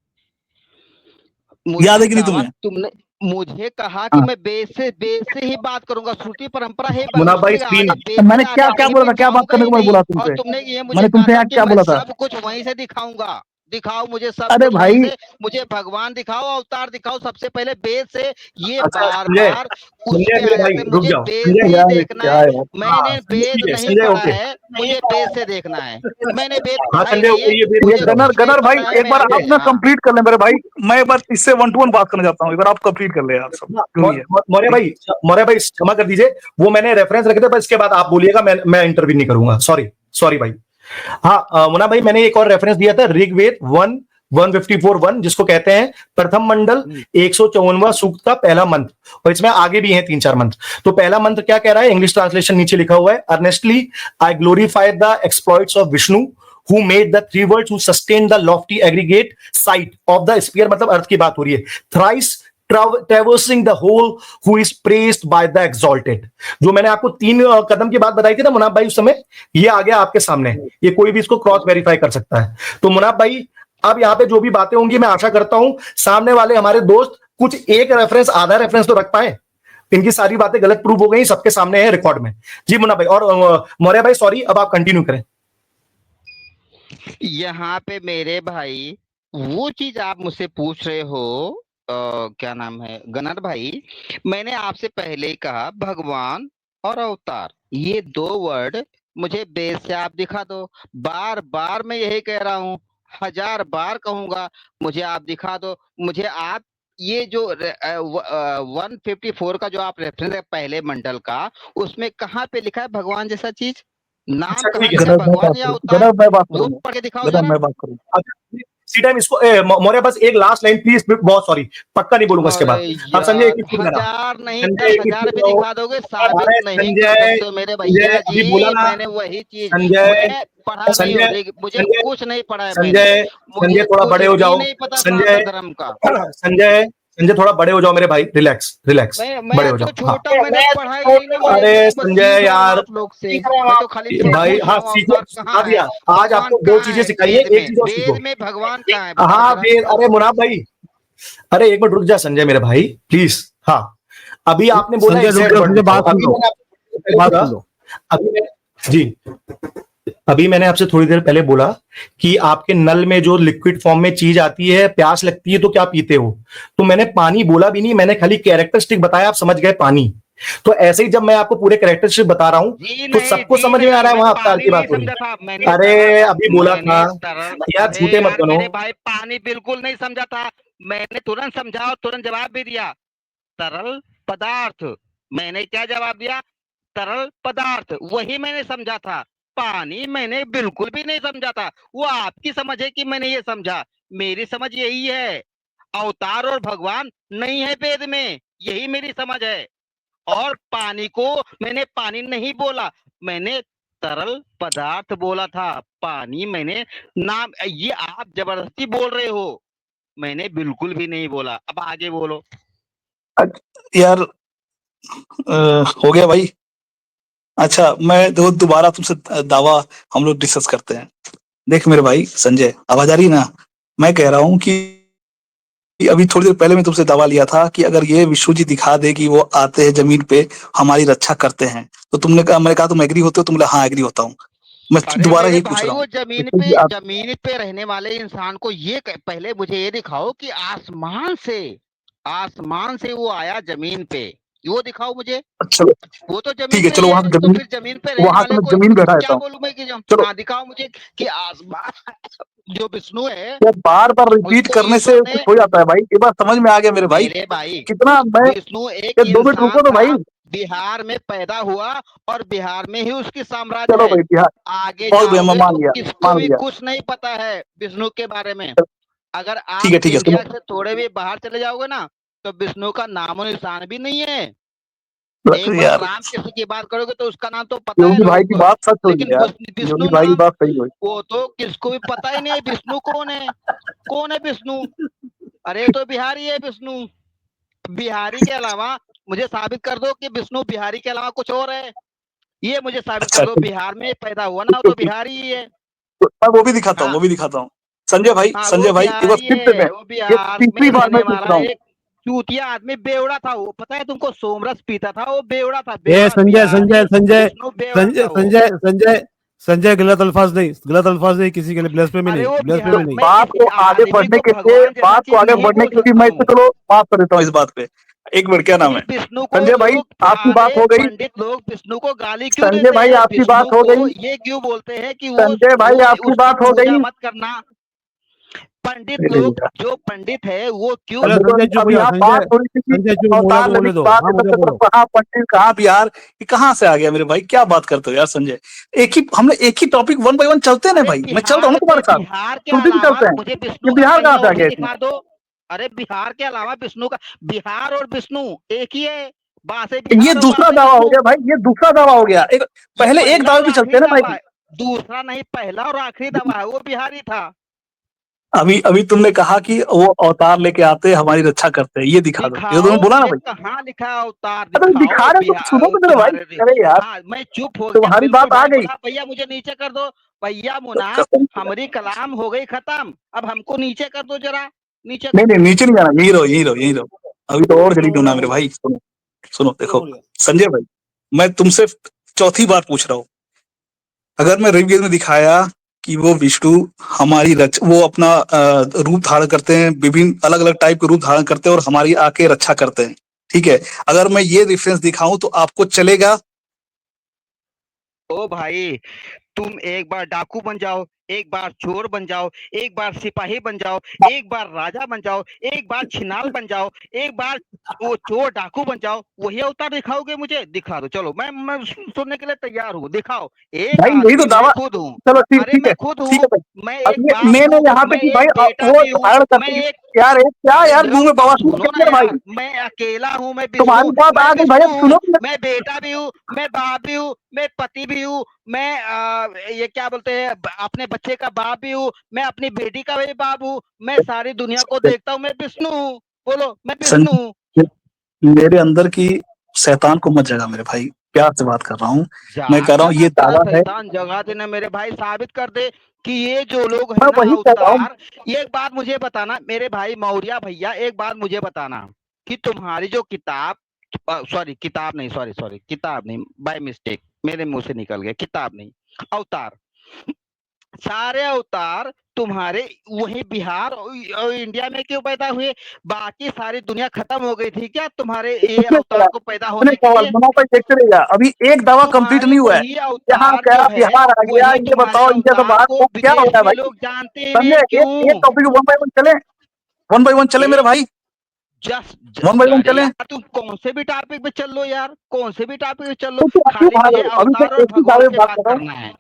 याद मुझे है कि नहीं दावा तुम्हें? तुमने मुझे कहा कि हाँ मैं वेद से ही बात करूंगा, श्रुति परंपरा है, मुन्ना भाई उसके स्क्रीन। आगे वेद से मैंने क्या आगे क्या कहीं बोला पे था? क्या बात जाऊंगा करने ही को मैं बोला नहीं। और तुमसे? तुमने ये मुझे मैंने कहा तुमसे था यहाँ कि क्या मैं बोला था? सब कुछ वहीं से दिखाऊंगा, दिखाओ मुझे सब अरे कुछ वहीं भाई से, मुझे भगवान दिखाओ, अवतार दिखाओ, सबसे पहले वेद से। ये अच्छा बार संजय, बार उस संजय पे आ मेरे भाई जाते हैं, रुक मुझे जाओ। वेद से संजय ही यार देखना क्या है। यार। मैंने संजय वेद ठीक है, नहीं संजय पढ़ा ओके। है, मुझे वेद से देखना है। मैंने वेद हाँ पढ़ा ही संजय नहीं ओके, है, ये वेद ये नहीं मुझे करो। गनर कुछ नहीं गनर भाई पता है, एक मैं बार अभी आप ना हाँ। कंप्लीट कर ले मेरे भाई। मैं एक बार इससे 1 to 1 बात करना चाहता हूँ। एक बार आप कंप्लीट कर ले यार, सब जो भी है। मौर्य भाई क्षमा कर दीजिए, वो मैंने रेफरेंस रखे थे, पर इसके बाद आप बोलिएगा, मैं इंटरव्यू नहीं करूंगा। सॉरी सॉरी भाई। हाँ मुन्ना भाई मैंने एक और रेफरेंस दिया था, ऋग्वेद 1:154:1, जिसको कहते हैं प्रथम मंडल 154वां सूक्त का पहला मंत्र। और इसमें आगे भी हैं 3-4 मंत्र। तो पहला मंत्र क्या कह रहा है, इंग्लिश ट्रांसलेशन नीचे लिखा हुआ है, earnestly I glorify the exploits of Vishnu who made the three worlds, who sustained the lofty aggregate site of the sphere, मतलब अर्थ की बात हो रही है, thrice traversing the whole, who is praised by the exalted। जो मैंने आपको 3 कदम की बात बताई थी ना मुनाफ भाई उस समय, ये आ गया आपके सामने। ये कोई भी इसको क्रॉस वेरीफाई कर सकता है। तो मुनाफ भाई अब यहाँ पे जो भी बातें होंगी, मैं आशा करता हूं सामने वाले हमारे दोस्त कुछ एक रेफरेंस, आधा रेफरेंस तो रख पाए। इनकी सारी बातें गलत प्रूव हो गई, सबके सामने है रिकॉर्ड में। जी मुन्ना भाई और मौर्य भाई सॉरी, अब आप कंटिन्यू करें। यहाँ पे मेरे भाई वो चीज आप मुझसे पूछ रहे हो, क्या नाम है गनर भाई, मैंने आपसे पहले ही कहा भगवान और अवतार, ये 2 वर्ड मुझे बेस से आप दिखा दो। बार बार मैं यही कह रहा हूँ, 1000 बार कहूंगा, मुझे आप दिखा दो। मुझे आप ये जो 154 का जो आप रेफरेंस है पहले मंडल का, उसमें कहाँ पे लिखा है भगवान जैसा चीज? नाम अच्छा कहाँ ठीक है लिखा है, गनर मैं भगवान बात या करूँ, अवतार? गनर मैं बात वो करूंगा, पढ़ के दिखाओ गनर जरा। मैं बात करूँ। इसी टाइम इसको मौर्य बस एक लास्ट लाइन प्लीज, बहुत सॉरी, पक्का नहीं बोलूंगा इसके अरे बाद। अब संजय एक यार, ही चीज करा, 1000 नहीं संजय एक ही 10,000 चीज भी करो। दिखा दोगे, साबित अरे नहीं कर संजय, सकते हो मेरे संजय भैया अभी बोला जी। ना, मैंने वही चीज, संजय मैं पढ़ा नहीं हूँ, संजय मुझे संजय कुछ नहीं पढ़ा है मैंने, संजय संजय मुझे थोड़ा कुछ बड़े हो भी जाओ। नहीं पता संजय सनातन धर्म का। संजय संजय थोड़ा बड़े हो जाओ मेरे भाई, रिलैक्स रिलैक्स, मैं बड़े आज हो तो जाओ। हाँ छोटा हूँ, मैंने पढ़ा ही नहीं ना, मैं अरे बस संजय सीख रहा हूँ यार, आप लोग से। मैं तो खाली भाई पूछ हाँ रहा हूँ सीखो, अवतार सिखा कहाँ है, दिया। आज भगवान आपको 2 कहाँ चीजें है सिखाई है, वेद एक में, चीज और सीखो। वेद में भगवान कहाँ है, बताओ हाँ जरा। वेद, अरे मुनाफ भाई, अरे एक मिनट रुक जा संजय मेरे भाई प्लीज। हाँ अभी आपने बोला संजय रुक एग्जैक्ट जाओ, वर्ड संजय दिखाओ। बात सुन अभी लो, मैंने आपसे पहले बात बोला, सुन लो। अभी मैं जी, अभी मैंने आपसे थोड़ी देर पहले बोला कि आपके नल में जो लिक्विड फॉर्म में चीज आती है, प्यास लगती है तो क्या पीते हो? तो मैंने पानी बोला भी नहीं, मैंने खाली कैरेक्टरिस्टिक बताया, आप समझ गए पानी। तो ऐसे ही जब मैं आपको पूरे कैरेक्टरिस्टिक बता रहा हूं जी तो नहीं, सबको जी समझ में आ नहीं, रहा है, मैं वहां अवतार पानी की नहीं बात हो रही समझा था है। मैंने, अरे अभी बोला था तरल। यार, अरे झूठे मत यार बनो। मेरे भाई, पानी बिल्कुल नहीं समझा था, मैंने तुरंत समझा और तुरंत जवाब भी दिया। तरल पदार्थ, मैंने क्या जवाब दिया? तरल पदार्थ वही मैंने समझा था, पानी मैंने बिल्कुल भी नहीं समझा था। वो आपकी समझ है कि मैंने ये समझा, मेरी समझ यही है, अवतार और भगवान नहीं है वेद में, यही मेरी समझ है। और पानी को मैंने पानी नहीं बोला, मैंने तरल पदार्थ बोला था। पानी मैंने नाम, ये आप जबरदस्ती बोल रहे हो, मैंने बिल्कुल भी नहीं बोला। अब आगे बोलो। यार हो गया भाई। अच्छा मैं दोबारा तुमसे दावा हम लोग डिस्कस करते हैं। देख मेरे भाई संजय, आवाज आ रही है ना? मैं कह रहा हूँ कि अभी थोड़ी देर पहले मैं तुमसे दावा लिया था कि अगर ये विष्णु जी दिखा दे कि वो आते हैं जमीन पे, हमारी रक्षा करते हैं, तो तुमने कहा, मैंने कहा तुम एग्री होते हो? तुमने हाँ एग्री होता हूँ। मैं अरे दोबारा मेरे यही पूछ भाई, रहा वो हूँ विष्णु जी आप जमीन पे रहने वाले इंसान को पहले मुझे ये दिखाओ कि आसमान से वो आया जमीन पे, वो दिखाओ मुझे। चलो वो तो ठीक जमीन है, में ही चलो है, तो फिर जमीन पे रहने वहां से वाले मैं को जमीन पे हटा देता क्या हूँ। बोलूं मैं कि चलो, हाँ दिखाओ मुझे कि आसमान जो विष्णु है वो बार बार रिपीट उसको करने ईश्वर से ने, कुछ हो जाता है भाई। एक बार समझ में आ गया मेरे भाई। मेरे भाई, कितना मैं, विष्णु एक ये 2 मिनट इंसान रुको तो था, भाई। बिहार में पैदा हुआ और बिहार में ही उसकी साम्राज्य चलो है। भाई बिहार, आगे बहुत बढ़िया, मैं जाओगे मान तो लिया, किसको मान भी लिया। कुछ नहीं पता है विष्णु के बारे में। अगर ठीक आप है, ठीक है, इंडिया सुनो। से थोड़े भी बाहर चले जाओगे ना, तो विष्णु का नामो निशान भी नहीं है। एक बार यार राम कृष्ण की बात करोगे तो उसका नाम तो पता है योगी भाई लोगों की को, बात सच हुई लेकिन यार, योगी विष्णु भाई की नाम बात सही हुई। वो तो किसको भी पता ही नहीं है विष्णु कौन है विष्णु। अरे तो बिहारी है विष्णु, बिहारी के अलावा मुझे साबित कर दो कि विष्णु बिहारी के अलावा कुछ और है, ये मुझे साबित कर अच्छा दो। ठीक बिहार में पैदा हुआ ना, ठीक है, तो ठीक बिहारी ही है। है। मैं वो भी दिखाता हूँ, हाँ वो भी दिखाता हूँ। संजय भाई, हाँ, वो संजय भाई एक बार बिहारी फिर से मैं, है, वो ये बिहार में तीसरी बार मैं रहने पूछ वाला रहा हूँ। एक चूतिया आदमी, बेवड़ा था वो, पता है तुमको? सोमरस पीता था वो, बेवड़ा था, ए बेवड़ा संजय बिहारी संजय संजय विष्णु बेवड़ा संजय था वो। संजय संजय संजय, गलत अल्फाज नहीं, किसी के लिए ब्लेस्फेमी अरे नहीं, वो तो ब्लेस्फेमी बिहार, नहीं। मैं बात किसी को आगे आदमी बढ़ने को के लिए, भगवान जैसा बात को चीज आगे नहीं बढ़ने बोल के लिए सकता मैं हूँ। इसको, चलो माफ कर देता हूँ इस बात पे। एक मिनट, क्या नाम नहीं, है? विष्णु को संजय भाई लोग, आपकी बात सारे हो गई। पंडित लोग विष्णु को गाली क्यों संजय देते भाई हैं? आपकी विष्णु बात हो को गई। ये क्यों बोलते हैं कि संजय भाई वो आपकी उसकी बात हो पूजा गई। मत करना? पंडित अरे लोग, यार, जो पंडित है वो क्यों? चलो अब संजय चुप अब हो जा, यहाँ बात संजय हो रही थी संजय कि चुप, मोला अवतार को लेने बोलने की दो, बात हाँ है, तब मुझे से बोलो। कहाँ पंडित कहाँ बिहार, ये कहाँ से आ गया मेरे भाई? क्या बात करते हो यार संजय? हमने एक ही टॉपिक 1 बाय 1 चलते हैं ना अरे भाई, मैं चल रहा हूँ ना तुम्हारे साथ, बिहार के तुम भी अलावा चलते हैं। मुझे ये विष्णु का बिहार कहीं कहाँ से आ और भी गया इसमें? दिखा दो। अरे बिहार के अलावा विष्णु का, बिहार और विष्णु एक ही है, बासे ये बिहार और दूसरा बासे दावा हो विष्णु। गया भाई, ये दूसरा दावा हो गया। एक ये पहले एक पहला दावे और पे चलते आखिरी हैं ना दवा भाई। है, दूसरा नहीं, पहला और आखिरी दवा है, वो बिहारी था। अभी अभी तुमने कहा कि वो अवतार लेके आते हमारी रक्षा करते हैं, ये दिखा दो, ये तुमने दिखाओ बोला ना मुझे, भाई। कहाँ लिखा है अवतार? अरे दिखाओ दिखा रहे तो सुनो बिहार तो मेरे भाई। तुम्हारे अरे यार, हाँ, मैं चुप हो गया तुम्हारी बिल्कुल बात आ भाई। गई। मुना भैया मुझे नीचे कर दो, भैया मुना, कसम से। हमारी कलाम हो गई खत्म, अब हमको नीचे कर दो जरा, नीचे नहीं कर नहीं, दो। नीचे नहीं जाना, यही रहो, यही रहो, यही रहो। अभी तो और बोलो जलील बोलो होना मेरे बोलो भाई। सुनो सुनो, बोलो देखो बोलो। संजय भाई, मैं तुमसे चौथी बार पूछ रहा हूँ। अगर मैं ऋग्वेद में दिखाया कि वो विष्णु हमारी वो अपना रूप धारण करते हैं, विभिन्न अलग अलग टाइप के रूप धारण करते हैं और हमारी आके रक्षा करते हैं, ठीक है, अगर मैं ये रेफरेंस दिखाऊं तो आपको चलेगा? ओ भाई, तुम एक बार डाकू बन जाओ, एक बार चोर बन जाओ, एक बार सिपाही बन जाओ, एक बार राजा बन जाओ, एक बार छिनाल बन जाओ, एक बार वो चोर डाकू बन जाओ, वही अवतार दिखाओगे मुझे? दिखा दो, चलो मैं सुनने के लिए तैयार हूँ, दिखाओ। एक भाई यही तो आदमी मैं दावा। खुद हूँ, चलो ठीक अरे ठीक है, मैं खुद ठीक हूँ, है भाई। मैं अब एक ये बाप मैंने हूँ, यहाँ पे मैं कि भाई एक बेटा वो भी हूँ, धारण मैं करते हैं। एक, यार एक क्या अरे यार, मुंह लोग में बवासीर सुनो कर ना दिया ना भाई। यार, मैं अकेला हूँ, मैं विष्णु, तुम्हारी बात मैं आ गई भाई, विष्णु अब हूँ, सुनो कि मैं बेटा भी हूँ, मैं बाप भी हूँ, मैं पति भी हूँ, मैं ये क्या बोलते हैं, अपने बच्चे का बाप भी हूँ, मैं अपनी बेटी का भी बाप हूँ, मैं सारी दुनिया को देखता हूँ, मैं विष्णु हूँ। बोलो, मैं विष्णु हूँ। संजय, मेरे अंदर की शैतान को मत जगा मेरे भाई, प्यार से बात कर रहा हूँ। मैं कह रहा जागा हूँ ना ये तेरा दावा है, शैतान, जगा देना मेरे भाई, साबित कर दे कि ये जो लोग है मैं ना वही कह रहा हूँ। अवतार। ये एक बात मुझे बताना मेरे भाई मौर्या भैया, एक बात मुझे बताना कि तुम्हारी जो किताब, सॉरी किताब नहीं, सॉरी सॉरी किताब नहीं, बाय मिस्टेक मेरे मुंह से निकल गया, किताब नहीं, अवतार, सारे अवतार तुम्हारे वही बिहार और इंडिया में क्यों पैदा हुए? बाकी सारी दुनिया खत्म हो गई थी क्या तुम्हारे ये देखिए अवतार को पैदा मैंने होने के सवाल लिए? मना पर देखते रहिएगा, अभी एक दावा कंप्लीट तुम्हारी नहीं हुआ है। वही यहाँ अवतार क्या जो है, बिहार आ गया, वही ये तुम्हारे बताओ इनके तो अवतार बाहर को तो क्या हो विदेश रहा है में भाई? लोग जानते ही नहीं समझे? है, एक क्यों? टॉपिक 1 बाय 1 चले, 1 बाय 1 चले मेरे एक भाई। जस्ट वन बाई वन अरे चले। यार तुम कौन से भी टॉपिक पे चल लो यार, कौन से भी टॉपिक पे चल लो, तो अभी खाली मुझे अभी अवतार तो और एक ही भगवान दावे पे बात बात कर रहा हूँ। करना है।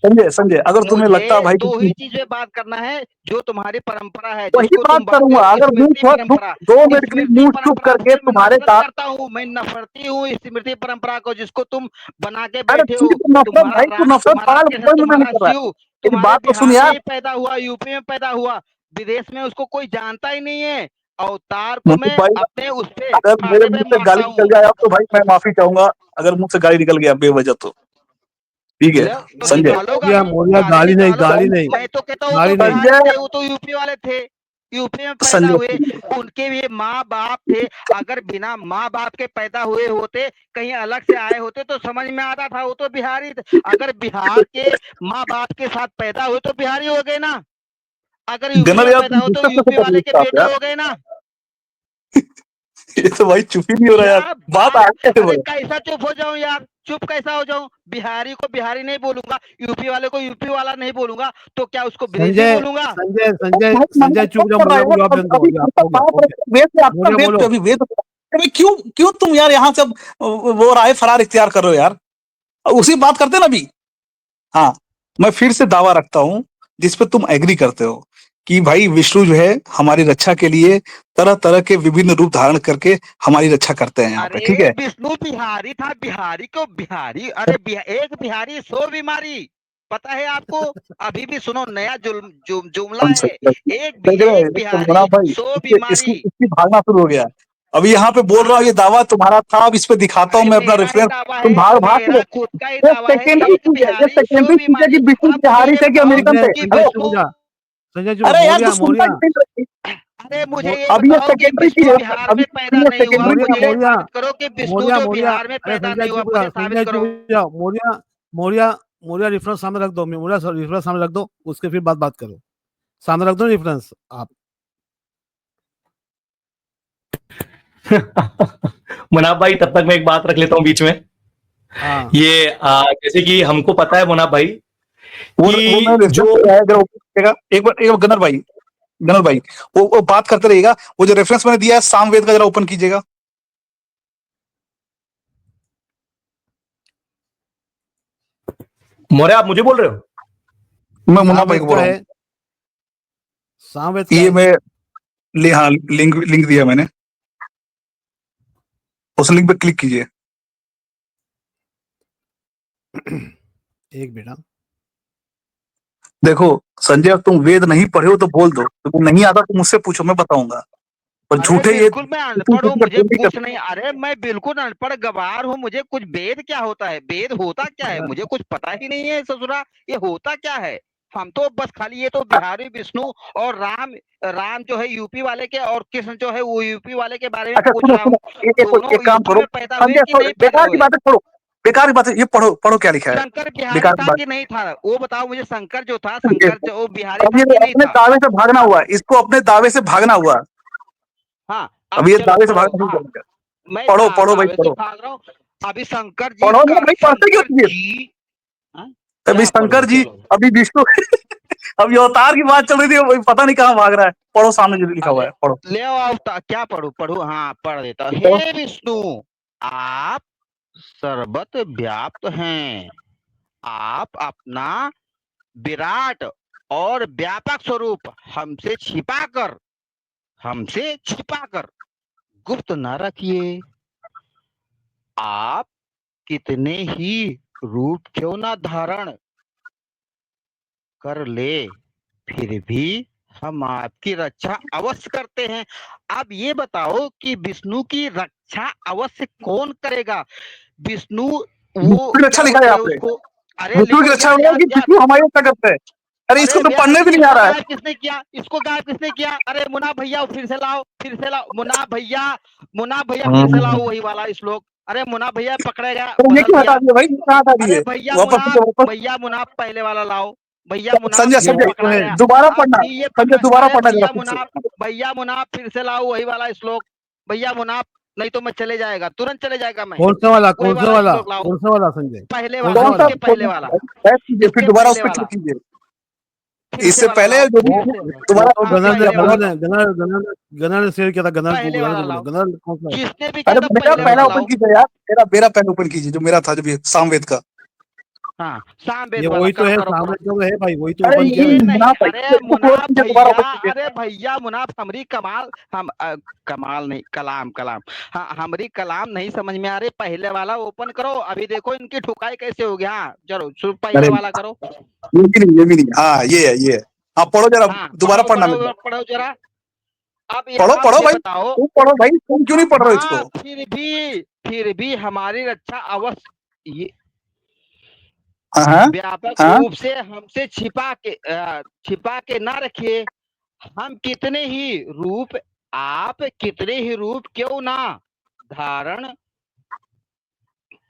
संजय संजय अगर तुम्हें लगता है मुझे भाई दो कि ही चीज पे बात करना है जो तुम्हारी परंपरा है, वही जिसको बात तुम बोलते करूंगा। हो अगर मुंह स्मृति छोड़ परंपरा। 2 मिनट के लिए स्मृति मुंह चुप परंपरा करके से मैं तुम्हारे नफरत का करता हूँ, मैं नफरती हूँ स्मृति परंपरा को, जिसको तुम बना के अरे बैठे ठीक हो। है, तो नफरत तुम्हारा भाई तो राम, नफरत तुम्हारा बाल कृष्ण, कोई मुझे नहीं तुम्हारा कर रहा है। शिव मेरी तुम्हारे बात तो सुन बिहार में यार। ही पैदा हुआ, यूपी में पैदा हुआ, विदेश में उसको कोई जानता ही नहीं है। अवतार को मुझे मैं भाई अपने उस पे अगर मेरे फांदे मुंह पे से गाली मारता निकल हूँ। जाए अब तो भाई मैं माफी चाहूंगा। अगर मुंह से गाली निकल गया बेवजह तो ठीक है लो तो संजय। निकालो मोरिया गाली, मोरिया गाली गाली नहीं, निकालो। गाली नहीं, मैं तो कहता हूँ वो तो गाली नहीं। बिहारी संजय थे, वो तो यूपी वाले थे, यूपी में पैदा संजय हुए, उनके भी माँ बाप थे। अगर बिना माँ बाप के पैदा हुए होते, कहीं अलग से आए होते तो समझ में आता था, वो तो बिहारी थे। अगर बिहार के माँ बाप के साथ पैदा हुए तो बिहारी हो गए ना, अगर यूपी गनर में यार पैदा तुम हो तो डिस्टर्ब कैसे यूपी कर रहे वाले के हो आप बेटे यार। हो गए ना। ये तो भाई चुप ही नहीं हो रहा यार। क्या बात बात, आगे अरे बढ़े। कैसा चुप हो जाऊं यार, चुप कैसा हो जाऊं? बिहारी को बिहारी नहीं बोलूंगा, यूपी वाले को यूपी वाला नहीं बोलूंगा, तो क्या उसको विदेशी संजय बोलूंगा? संजय अरे संजय भाई मना संजय चुप कब जाओ, कर रहा मोरिया है को यार। जवाब देने दो। अभी या तो हो गया, बात हो गया। वेद पे आता मोरिया वेद बोलो। पे अभी वेद पे। अरे क्यों क्यों तुम यार यहाँ से अब वो राय फरार इख्तियार कर रहे हो यार। उसी बात करते ना अभी। हाँ मैं फिर से दावा रखता हूँ जिस पे तुम एग्री करते हो कि भाई विष्णु जो है हमारी रक्षा के लिए तरह तरह के विभिन्न रूप धारण करके हमारी रक्षा करते हैं यहाँ पे ठीक अरे है। विष्णु बिहारी था, बिहारी को बिहारी, अरे एक बिहारी 100 बीमारी, पता है आपको? अभी भी सुनो, नया जुमला है, देख रहे एक हैं इसको मुना बिहारी भाई 100 इसकी बीमारी। इसकी भागना शुरू हो गया। अभी यहाँ पे बोल रहा हूँ हाँ, ये दावा तुम्हारा था। अब इस पे दिखाता हूँ अरे मैं अपना मेरा ही रेफरेंस। दावा तुम है, भाग भाग के मेरा खुद का ही ये दावा है, सेकेंडरी एक चीज है। ये बिहारी 100 सेकेंडरी चीज है कि बीमारी। विष्णु अब मुझे बिहारी ये थे कि बताओ अमेरिकन संजय थे। कि संजय चुप विष्णु, जा, संजय चुप। अरे यार तो मोरिया सुनता मोरिया क्यों नहीं? अरे मुझे ये अब ये बताओ कि सेकेंडरी चीज विष्णु है। बिहार अभी में पैदा ये नहीं हुआ, सेकेंडरी मोरिया चीज मुझे है। मोरिया साबित करो कि विष्णु मोरिया जो मोरिया बिहार में अरे पैदा संजय नहीं हुआ, चुप जा, मुझे साबित संजय करो। चुप जाओ। मोरिया मोरिया मोरिया रेफरेंस सामने रख दो, मोरिया रेफरेंस सामने रख दो, उसके फिर बात करो। सामने रख दो रेफरेंस आप। मुनाफ भाई तब तक मैं एक बात रख लेता हूँ बीच में। हाँ ये जैसे कि हमको पता है मुनाफ भाई वो मैं कि रेफरेंस जो पे आया अगर ओपन करेगा एक बार गनर भाई वो बात करते रहिएगा। वो जो रेफरेंस मैंने दिया है सामवेद का जरा ओपन कीजिएगा। मोरे आप मुझे बोल रहे हो? मैं मुन्ना भाई सामवेद को बोल का रहा हूँ। है, सामवेद का ये है। मैं हाँ लिंक दिया मैंने। उस लिंक पे क्लिक कीजिए। एक बेटा देखो संजय अब तुम वेद नहीं पढ़े हो तो बोल दो। तुम नहीं आता तो मुझसे पूछो मैं बताऊंगा। और अरे झूठे ये बिल्कुल मैं अनपढ़ हूँ, मुझे कुछ नहीं, अरे मैं बिल्कुल अनपढ़ गवार हूँ, मुझे कुछ वेद क्या होता है, वेद होता क्या है, मुझे कुछ पता ही नहीं है ससुरा, ये होता क्या है। हम तो बस खाली ये तो बिहारी विष्णु और राम, राम जो है यूपी वाले के और कृष्ण जो है वो यूपी वाले के बारे में अच्छा पूछ सुनो रहा सुनो हूँ। दोनों एक काम यूपी करो में पैदा हुए संजय कि नहीं पैदा बेकार की हुए? बातें छोड़ो। बेकार की बातें ये पढ़ो पढ़ो क्या लिखा है। शंकर बिहारी बेकार की था बात कि नहीं था, वो बताओ मुझे। शंकर जो था, ये शंकर जो बिहारी अब था ये कि नहीं अपने था? दावे से भागना हुआ। इसको अपने दावे से भागना हुआ। हाँ, अब अब ये चलो दावे से पढ़ो। भागना नहीं हाँ, करेंगे। मैं पढ़ो पढ़ो भाई दावे से पढ़ो। भाग रहा हूँ। अभी शंकर जी पढ़ो का, नहीं भाई पढ़ते क्यों शंकर नहीं है? जी, हाँ, अभी क्या पढ़ूं? शंकर जी चलो, अभी विष्णु अभी अवतार की बात चल रही थी। वही पता नहीं कहाँ भाग रहा है। पढ़ो सामने जो लिखा हुआ अरे है पढ़ो। ले आओ क्या पढ़ू? पढ़ू, हाँ पढ़ देता हूँ। पढ़ो। हे विष्णु, आप सर्वत्र व्याप्त हैं, आप अपना विराट और व्यापक स्वरूप हमसे छिपाकर गुप्त न रखिए। आप कितने ही रूप क्यों ना धारण कर ले, फिर भी हम आपकी रक्षा अवश्य करते हैं। अब ये बताओ कि विष्णु की रक्षा अवश्य कौन करेगा? विष्णु वो विष्णु की रक्षा क्या लिखा है बोलते हैं यहाँ पे। उसको? अरे विष्णु की लिखो रक्षा यार, हो कि यार। विष्णु हमारी रक्षा करते हैं। अरे इसको अरे तो यार, पढ़ने भी नहीं आ इसको रहा है। गायब किसने किया? इसको गायब किसने किया? अरे मुन्ना भैया फिर से लाओ, फिर से लाओ मुन्ना भैया फिर से लाओ वही वाला श्लोक। अरे मुन्ना भैया पकड़े गया, तो ये बदल क्यों हटा दिया। दिया भाई? कहाँ हटा अरे दिए? वापस भैया मुनाफ पहले वाला लाओ। भैया मुनाफ संजय फिर ये संजय पकड़ा गया, दोबारा अब पढ़ना। फिर ये संजय पकड़ा। दोबारा अरे पढ़ना जरा फिर से। भैया मुनाफ फिर से लाओ वही वाला श्लोक। भैया मुनाफ, नहीं तो मैं चले जाएगा, तुरंत चले जाएगा मैं। कौन सा वाला, वही कौन सा वाला वाला, श्लोक लाओ, कौन सा वाला संजय, पहले कौन वाला, सा कौन सा वाला? इसके पहले वाला, बैठ कीजिए फिर इसके दोबारा उस पहले पर वाला, क्लिक कीजिए। फिर इससे वाला पहले लाओ, जो भी फिर से वाला। तुम्हारा वो हाँ, गनर पहले वाला। गनर ने शेयर किया था, गनर को पहले गनर वाला को बोलो, लाओ, गनर कौन सा है? जिसने भी किया अरे था मेरा पहले पहला वाला ओपन लाओ। कीजिए यार, मेरा पहला ओपन कीजिए जो मेरा था, जो भी सामवेद का। हाँ, सामवेद ये वाला वही तो करो है, करो सामने करो। तो है भाई, वही तो अरे ओपन किया ये ये मैंने। नहीं, मुनाफ भाई, अरे इसको क्लोज मुनाफ कीजिए, दोबारा भैया, ओपन कीजिए। अरे भैया मुनाफ हमरी कमाल, हम कमाल नहीं, कलाम कलाम। हाँ, हमरी कलाम नहीं समझ में आ रही, पहले वाला ओपन करो। अभी देखो इनकी ठुकाई कैसे हो गया। हाँ चलो पहले अरे वाला करो। ये भी नहीं, हाँ ये है, ये है। हाँ पढ़ो जरा, हाँ, दोबारा पढ़ो पढ़ना पढ़ो लगता। पढ़ो जरा। अब पढ़ो यहाँ पढ़ो मुझे भाई, बताओ। तुम पढ़ो भाई, तुम क्यों नहीं पढ़ रहे हो हाँ, इसको? फिर भी हमारी रक्षा अवश्य ये हाँ हाँ व्यापक हाँ। रूप से हमसे छिपा के ना रखिए। हम कितने ही रूप, आप कितने ही रूप क्यों ना धारण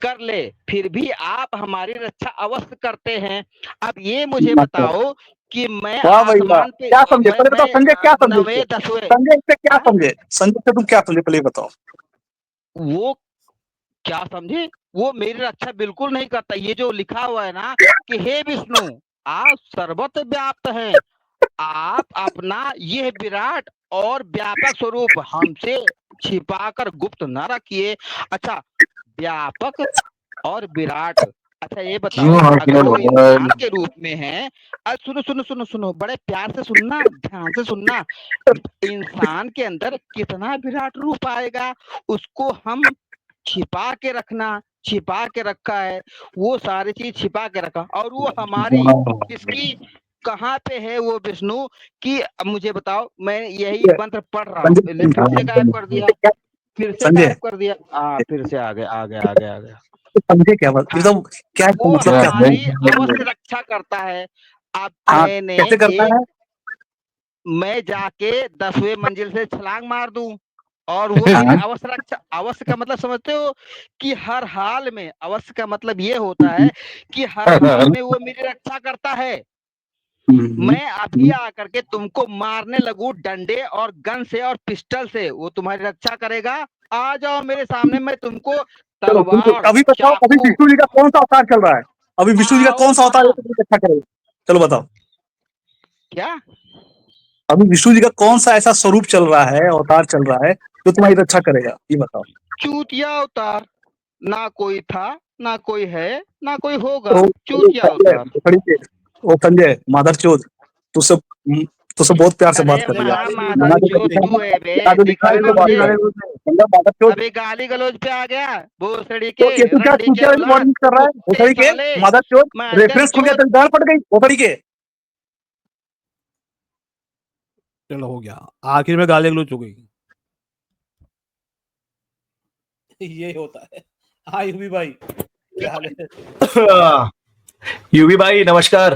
कर ले, फिर भी आप हमारी रक्षा अवश्य करते हैं। अब ये मुझे बताओ कि मैं वाह भाई वाह, आसमान पे, क्या समझे पहले बताओ, संजय क्या समझे नवे इससे? दसवें, संजय इससे क्या हाँ? समझे? संजय से तुम क्या समझे पहले ये बताओ। वो क्या समझे? वो मेरी रक्षा बिल्कुल नहीं करता। ये जो लिखा हुआ है ना कि हे विष्णु, आप सर्वत्र व्याप्त हैं, आप अपना यह विराट और व्यापक स्वरूप हमसे छिपाकर गुप्त न रखिए। अच्छा, व्यापक और विराट। अच्छा ये बताओ, अगर वो इंसान के रूप में है, सुनो सुनो सुनो सुनो, बड़े प्यार से सुनना, ध्यान से सुनना। इंसान के अंदर कितना विराट रूप आएगा, उसको हम छिपा के रखा है। वो सारी चीज छिपा के रखा, और वो हमारी किसकी कहाँ पे है वो विष्णु की? अब मुझे बताओ, मैं यही मंत्र पढ़ रहा हूँ, फिर से गायब कर दिया, फिर से संजय गायब कर दिया। फिर से आ गया आ गया आ गया आ गया। समझे क्या बात, हाँ, मतलब क्या वो मतलब क्या हमारी समझे? अवश्य रक्षा करता है। अब हाँ मैंने कैसे करता है? मैं जाके 10वें मंजिल से छलांग मार दूं और वो मेरी हाँ अवश्य रक्षा, अवश्य का मतलब समझते हो कि हर हाल में, अवश्य का मतलब ये होता है कि हर हाल में वो मेरी रक्षा करता है। मैं अभी आकर के तुमको मारने लगूं डंडे और गन से और पिस्टल से, वो तुम्हारी रक्षा करेगा। आ जाओ मेरे सामने, मैं तुमको चलो बिल्कुल, तलवार, अभी बताओ, अभी चाकू, विष्णु जी का कौन सा अवतार चल रहा है? अभी विष्णु जी का आओ कौन सा अवतार है वहां। जो तुम्हें अच्छा करेगा? चलो बताओ, क्या? अभी विष्णु जी का कौन सा ऐसा स्वरूप चल रहा है, अवतार चल रहा है जो तुम्हारी रक्षा करेगा, ये बताओ। चूतिया अवतार। ना कोई था, ना कोई है, ना कोई होगा। तो चूतिया अवतार। ओ संजय मादरचोद, तुझसे तुझसे बहुत प्यार से अरे बात कर रही महा है। मादर यहाँ जो चोद लिखा है तू ना, है बे, यहाँ जो लिखा दिखा है ना इसको बात मुझे। कर, संजय मादरचोद। अभी गाली गलौज पे आ गया, भोसड़ी तो के, ये तू क्या रंडी के चूतिया औलाद, वाली कर रहा है कुत्ते भोसड़ी के? साले, मादरचोद, मादर रेफरेंस खुल गया, चोद। तेरी गांड फट गई भोसड़ी के। चलो हो गया, आखिर में गाली गलौज हो गई। ये होता है। हाँ यूवी भाई, क्या हाल है? यूवी भाई नमस्कार।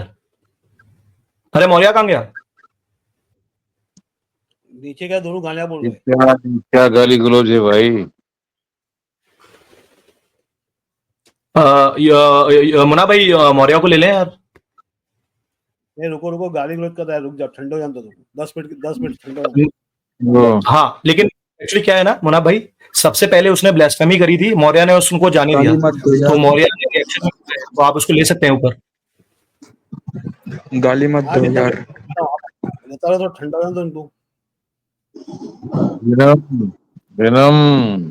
अरे मौर्या कहाँ गया? नीचे क्या दोनों गालियां बोल रहे हैं? क्या क्या गाली गलौज है भाई? मुना भाई मौर्या को ले लें यार। नहीं रुको रुको, गाली गलौज कर रहा है, रुक जाओ, ठंडो जान दो तुम, 10 मिनट ठंडो जान दो। वो हाँ लेकिन एक्चुअली क्या है ना मुना भाई, सबसे पहले उसने ब्लास्फेमी करी थी, मौर्या ने उसको जाने दिया, गाली मत दो तो यार, मौर्या ने रिएक्शन में, तो आप उसको ले सकते हैं ऊपर। गाली मत हाँ दो लेता यार। रहो तो ठंडा जान दो इनको। विनम विनम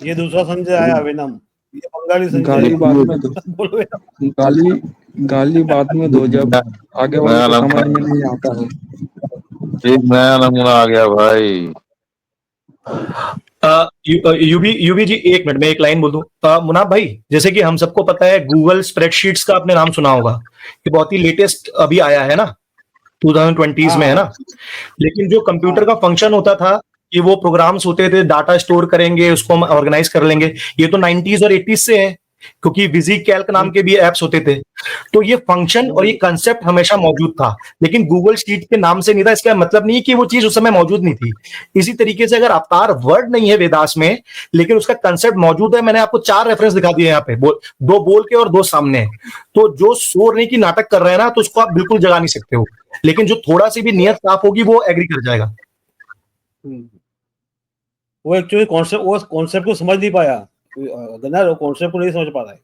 ये दूसरा संजय आया, विनम। ये बंगाली संजय गाली बाद है। में दो, बोलो विनम। गाली गाली बाद में दो, जब आगे वाले नया को समझ में नमूना, नहीं आता है। एक नया नमूना आ गया भाई। यूबी जी एक मिनट में एक लाइन बोल दूं। मुनाफ भाई, जैसे कि हम सबको पता है गूगल स्प्रेडशीट्स का आपने नाम सुना होगा, ये बहुत ही लेटेस्ट अभी आया है ना, 2020s में है ना। लेकिन जो कंप्यूटर का फंक्शन होता था कि वो प्रोग्राम्स होते थे, डाटा स्टोर करेंगे, उसको हम ऑर्गेनाइज कर लेंगे, ये तो 90s और 80s से है, क्योंकि विजी कैल्क नाम के भी एप्स होते थे। तो ये फंक्शन और ये कंसेप्ट हमेशा मौजूद था, लेकिन गूगल शीट के नाम से नहीं था। इसका मतलब नहीं कि वो चीज उस समय मौजूद नहीं थी। इसी तरीके से अगर अवतार वर्ड नहीं है वेदास में, लेकिन उसका कंसेप्ट मौजूद है। मैंने आपको 4 रेफरेंस दिखा दिए यहाँ पे, दो बोल के और 2 सामने हैं। तो जो शोर नहीं की नाटक कर रहे हैं ना, तो उसको आप बिल्कुल जगा नहीं सकते हो, लेकिन जो थोड़ा सी भी नियत साफ होगी वो एग्री कर जाएगा। वो एक्चुअली कॉन्सेप्ट, वो कॉन्सेप्ट को समझ नहीं पाया, गन्ना वो कॉन्सेप्ट को नहीं समझ पा रहा है।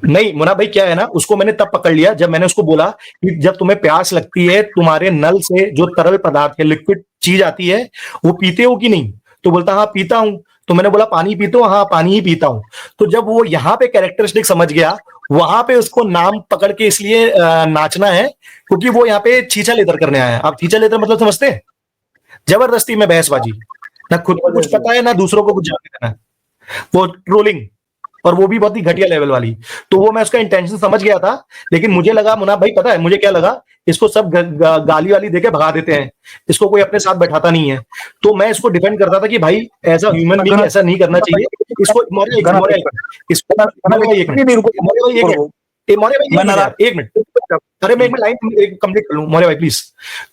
नहीं मुना भाई, क्या है ना, उसको मैंने तब पकड़ लिया जब मैंने उसको बोला कि जब तुम्हें प्यास लगती है, तुम्हारे नल से जो तरल पदार्थ है, लिक्विड चीज आती है, वो पीते हो कि नहीं? तो बोलता हाँ पीता हूं। तो मैंने बोला पानी पीते हो? हाँ पानी ही पीता हूं। तो जब वो यहाँ पे कैरेक्टरिस्टिक समझ गया, वहां पे उसको नाम पकड़ के इसलिए नाचना है क्योंकि वो यहाँ पे छीछा लेतर करने आया है। आप छीछा लेतर मतलब समझते हैं? जबरदस्ती में बहसबाजी, ना खुद को कुछ पता है ना दूसरों को कुछ जानने देना है, वो ट्रोलिंग, और वो भी बहुत ही घटिया लेवल वाली। तो वो मैं उसका इंटेंशन समझ गया था, लेकिन मुझे लगा मुना भाई, पता है मुझे क्या लगा, इसको सब गाली वाली देके भगा देते हैं, इसको कोई अपने साथ बैठाता नहीं है। तो मैं इसको डिफेंड करता था कि भाई एज अ ह्यूमन बीइंग ऐसा नहीं करना चाहिए। इसको मौर्य भाई एक मिनट, अरे मैं एक मिनट लाइन कंप्लीट कर लूं मौर्य भाई प्लीज।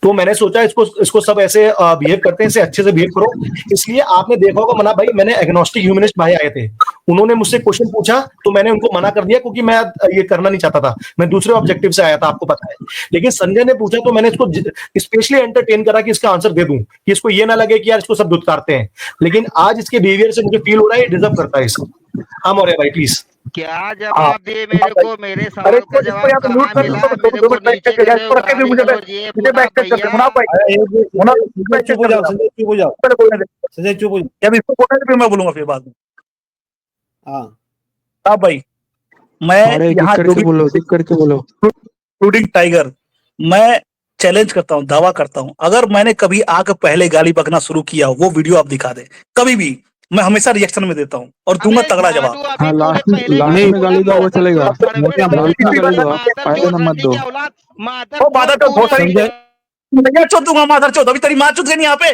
तो मैंने सोचा इसको सब ऐसे बिहेव करते हैं, इसे अच्छे से बिहेव करो। इसलिए आपने देखा होगा मना भाई, मैंने एग्नोस्टिक ह्यूमनिस्ट भाई आए थे, उन्होंने मुझसे क्वेश्चन पूछा तो मैंने उनको मना कर दिया क्योंकि मैं ये करना नहीं चाहता था, मैं दूसरे ऑब्जेक्टिव से आया था, आपको पता है। लेकिन संजय ने पूछा तो मैंने इसको स्पेशली एंटरटेन करा कि इसका आंसर दे दूं, कि इसको ये ना लगे कि यार इसको सब दुत्कारते हैं। लेकिन आज इसके बिहेवियर से मुझे फील हो रहा है ये डिजर्व करता है इसको। हाँ मौर्य भाई प्लीज। क्या जवाब दे मेरे को, मेरे सवाल का जवाब कहाँ मिला? मेरे को नीचे से गाली गलौज ये मुना भैया। चुप हो जाओ संजय, चुप हो जाओ संजय, चुप हो जाओ। जब इसको बोलना फिर मैं बोलूंगा फिर बाद में। हाँ भाई, मैं यहाँ करके बोलो। शूटिंग टाइगर, मैं चैलेंज करता हूँ, दावा करता हूँ, अगर मैंने कभी आके पहले गाली बकना शुरू किया हो, वो वीडियो आप दिखा दे कभी भी, मैं हमेशा रिएक्शन में देता हूँ और दूंगा तगड़ा जवाब। हाँ लास्ट में गाली दो वो चलेगा, लास्ट में गाली दो, पहले न मत दो। ओ मादर चौथ बहुत सारी भैया चौथ दूंगा, मादर चौथ अभी तेरी माँ चौथ गई यहाँ पे।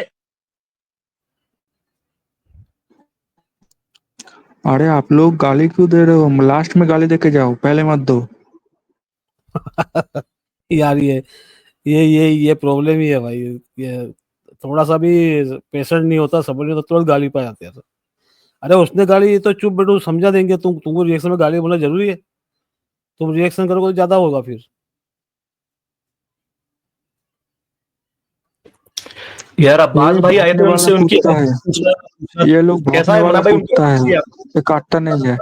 अरे आप लोग गाली क्यों दे रहे हो? लास्ट में गाली देके जाओ, पहले मत दो। यार ये प्रॉब्लम ही है भाई, ये थोड़ा सा भी पेशेंट नहीं होता, समझ नहीं, तो तुरंत गाली पे आते हैं। अरे उसने गाली तो चुप बैठो, समझा देंगे। तुमको रिएक्शन में गाली बोलना जरूरी है? तुम रिएक्शन करोगे तो ज्यादा होगा फिर। यार अब्बास भाई आए थे, उनसे उनकी ये लोग कैसा है मना भाई, ये काटता नहीं है।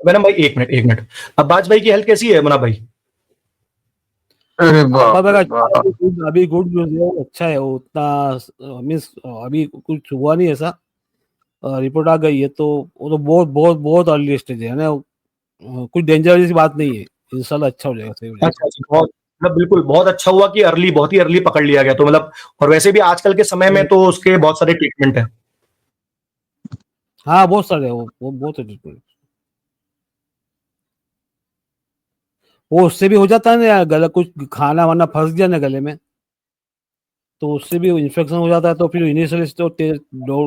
वेनम भाई एक मिनट, अब्बास भाई की हेल्थ कैसी है मना भाई? अरे अभी गुड न्यूज है, अच्छा है वो, उतना मीन्स अभी कुछ हुआ नहीं ऐसा, रिपोर्ट आ गई है तो वो तो बहुत बहुत बहुत अर्ली स्टेज है ना, कुछ डेंजर जैसी बात नहीं है, इंशाल्लाह अच्छा हो जाएगा, सही हो जाएगा। अच्छा, बहुत मतलब बिल्कुल बहुत अच्छा हुआ कि अर्ली, बहुत ही अर्ली पकड़ लिया गया तो मतलब, और वैसे भी आजकल के समय में तो उसके बहुत सारे ट्रीटमेंट है। हाँ बहुत सारे वो बहुत ट्रीटमेंट, वो उससे भी हो जाता है ना, गला कुछ खाना वाना फंस गया ना गले में, तो उससे भी इन्फेक्शन हो जाता है। तो फिर इनिशियली तो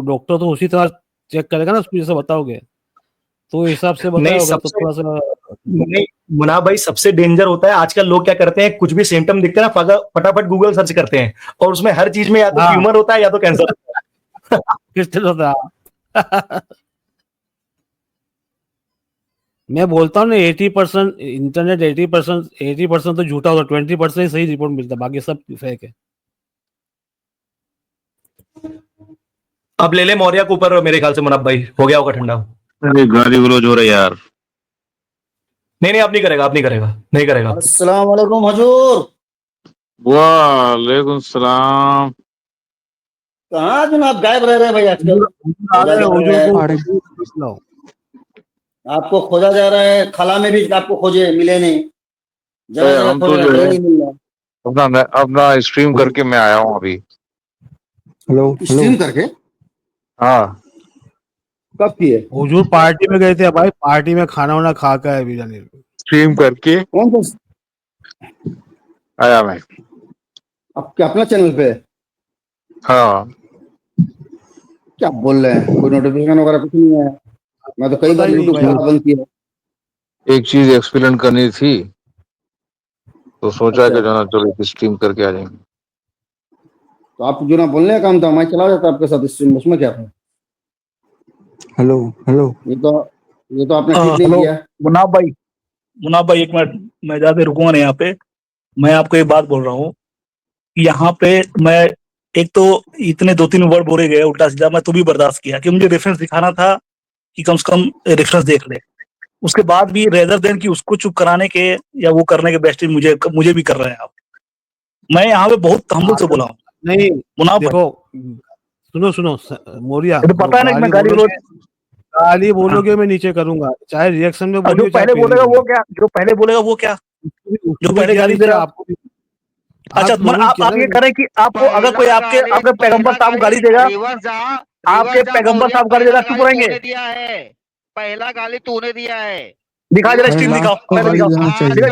डॉक्टर तो उसी तरह चेक करेगा ना, उसको जैसे बताओगे तो हिसाब से बताओगे तो थोड़ा सा नहीं मुना भाई, सबसे डेंजर होता है आजकल लोग क्या करते हैं, कुछ भी सिम्टम दिखते हैं ना फटाफट गूगल सर्च करते हैं, और उसमें हर चीज में या तो ट्यूमर होता है या तो कैंसर होता है। मैं बोलता हूँ ना 80% इंटरनेट, 80% तो झूठा होता है, 20% ही सही रिपोर्ट मिलता है, बाकी सब फेक है। अब ले ले मौर्य के ऊपर, मेरे ख्याल से मुनाफ भाई हो गया होगा ठंडा। अरे गाली गलौज हो रहा है यार। नहीं आप नहीं करेगा, नहीं करेगा। अस्सलाम वालेकुम हुजूर। वालेकुम सलाम। कहाँ जनाब गायब रह रहे हैं भाई आजकल? आपको खोजा जा रहा है, खला में भी आपको खोजे, मिले नहीं। हम तो जो है अपना स्ट्रीम करके मैं आया हूँ अभी। हेलो स्ट्रीम करके? हाँ। कब किए? हुजूर पार्टी में गए थे भाई, पार्टी में खाना वाना खा कर है बिरयानी। स्ट्रीम करके कौन सा आया मैं। आपके अपना चैनल पे? हाँ। क्या बोल रहे हैं? कोई नोटिफिकेशन वगैरह कुछ नहीं है? मैं तो कई बार यूट्यूब बंद किया। एक चीज एक्सप्लेन करनी थी तो सोचा कि जो ना चलो स्ट्रीम करके आ जाएंगे। तो आप जो ना बोलने का काम था, मैं चला जाता आपके साथ स्ट्रीम, उसमें क्या था? हेलो ये तो आपने ठीक नहीं किया। मुनाफ भाई एक मिनट, मैं ज्यादा रुकूंगा नहीं यहाँ पे। मैं आपको एक बात बोल रहा हूँ, यहाँ पे मैं एक तो इतने 2-3 वर्ड बोले गए उल्टा सीधा, मैं तो भी बर्दाश्त किया कि मुझे रेफरेंस दिखाना था कि कम से कम रेफरेंस देख ले। उसके बाद भी रेदर देन कि उसको चुप कराने के या वो करने के बेस्ट मुझे भी कर रहे हैं आप। मैं यहाँ पे बहुत हम्बल से बोला हूँ। नहीं मुनाफ देखो, सुनो मोरिया, तो पता है ना कि मैं गाली बोलोगे मैं नीचे करूंगा, चाहे रिएक्शन में जो बोलिए पहले बोलेगा वो क्या, जो पहले बोलेगा वो क्या, जो पहले गाली दे रहा आपको। अच्छा आप ये करें कि आपको अगर कोई आपके पैगंबर साहब गाली देगा, आपके पैगंबर साहब गाली देगा, चुप रहेंगे? पहला गाली तूने दिया है। दिखा जरा स्ट्रीम दिखाओ, पहले दिखाओ,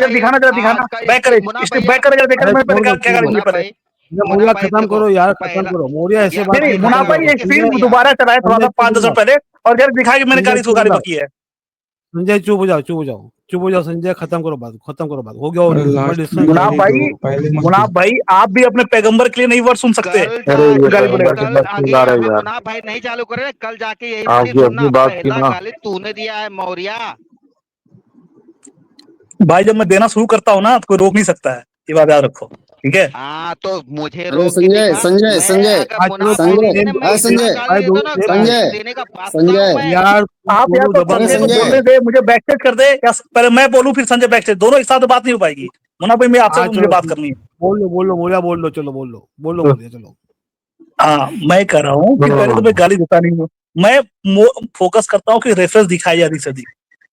दिखाना जरा, दिखाना बैक करे, स्ट्रीम बैक करे जरा, देखा मैं पहले क्या गाली दी पहले। मोरिया खत्म करो यार, खत्म करो मोरिया, ऐसे बात नहीं मुनाफा ये स्ट्रीम दोबारा चलाए थोड़ा सा 5-10 मिनट पहले और जरा दिखाया कि मैंने गाली सो गाली बकी है। संजय चुप हो जाओ संजय, खत्म करो बात, हो गया। मुनाफ भाई आप भी अपने पैगंबर के लिए नहीं वर्ड सुन सकते। मुनाफ भाई नहीं चालू करे, कल जाके यही सुनना, पहला गाली तूने दिया है मौर्या। भाई जब मैं देना शुरू करता हूँ ना तो कोई रोक नहीं सकता है, ये बात याद रखो, ठीक है? हाँ तो मुझे संजय यार आप यार तो संजय को बोलने दे, मुझे बैकस्टेज कर दे, या पहले मैं बोलूं फिर संजय बैकस्टेज, दोनों एक साथ बात नहीं हो पाएगी। मुनाफ भाई मैं आपसे मुझे बात करनी है। बोलो मोरिया, बोल लो, चलो बोल लो चलो। हाँ मैं कह रहा हूँ कि पहले तो मैं गाली देता नहीं हूँ, मैं फोकस करता हूँ कि रेफरेंस दिखाई जाती सदी।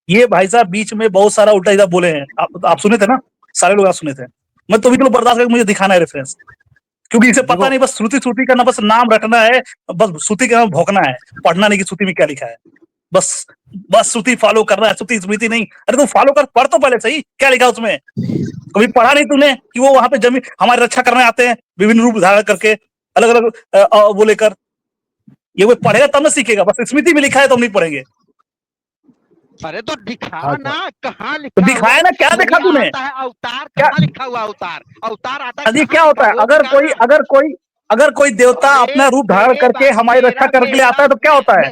ये भाई साहब बीच में बहुत सारा उल्टा सीधा बोले हैं, आप सुने थे ना, सारे लोग आप सुने थे। मैं तो भी तो बर्दाश्त करके मुझे दिखाना है रेफरेंस, क्योंकि इसे पता नहीं, बस श्रुति का ना बस नाम रटना है, बस श्रुति का नाम भौंकना है, पढ़ना नहीं कि श्रुति में क्या लिखा है, बस श्रुति फॉलो करना है, श्रुति स्मृति नहीं। अरे तू फॉलो कर, पढ़ तो पहले सही क्या लिखा उसमें। कभी पढ़ा नहीं तूने कि वो वहां पे जमीन हमारी रक्षा करने आते हैं विभिन्न रूप धारण करके, अलग अलग वो लेकर। ये वो पढ़ेगा तब ना सीखेगा, बस स्मृति में लिखा है तो हम नहीं पढ़ेंगे। अरे तो दिखा ना, कहाँ लिखा तो दिखाया ना, क्या देखा तूने? अवतार कहाँ लिखा हुआ? अवतार आता है। अरे क्या होता है, अगर कोई देवता अपना रूप धारण करके हमारी रक्षा करने के लिए आता है तो क्या होता है?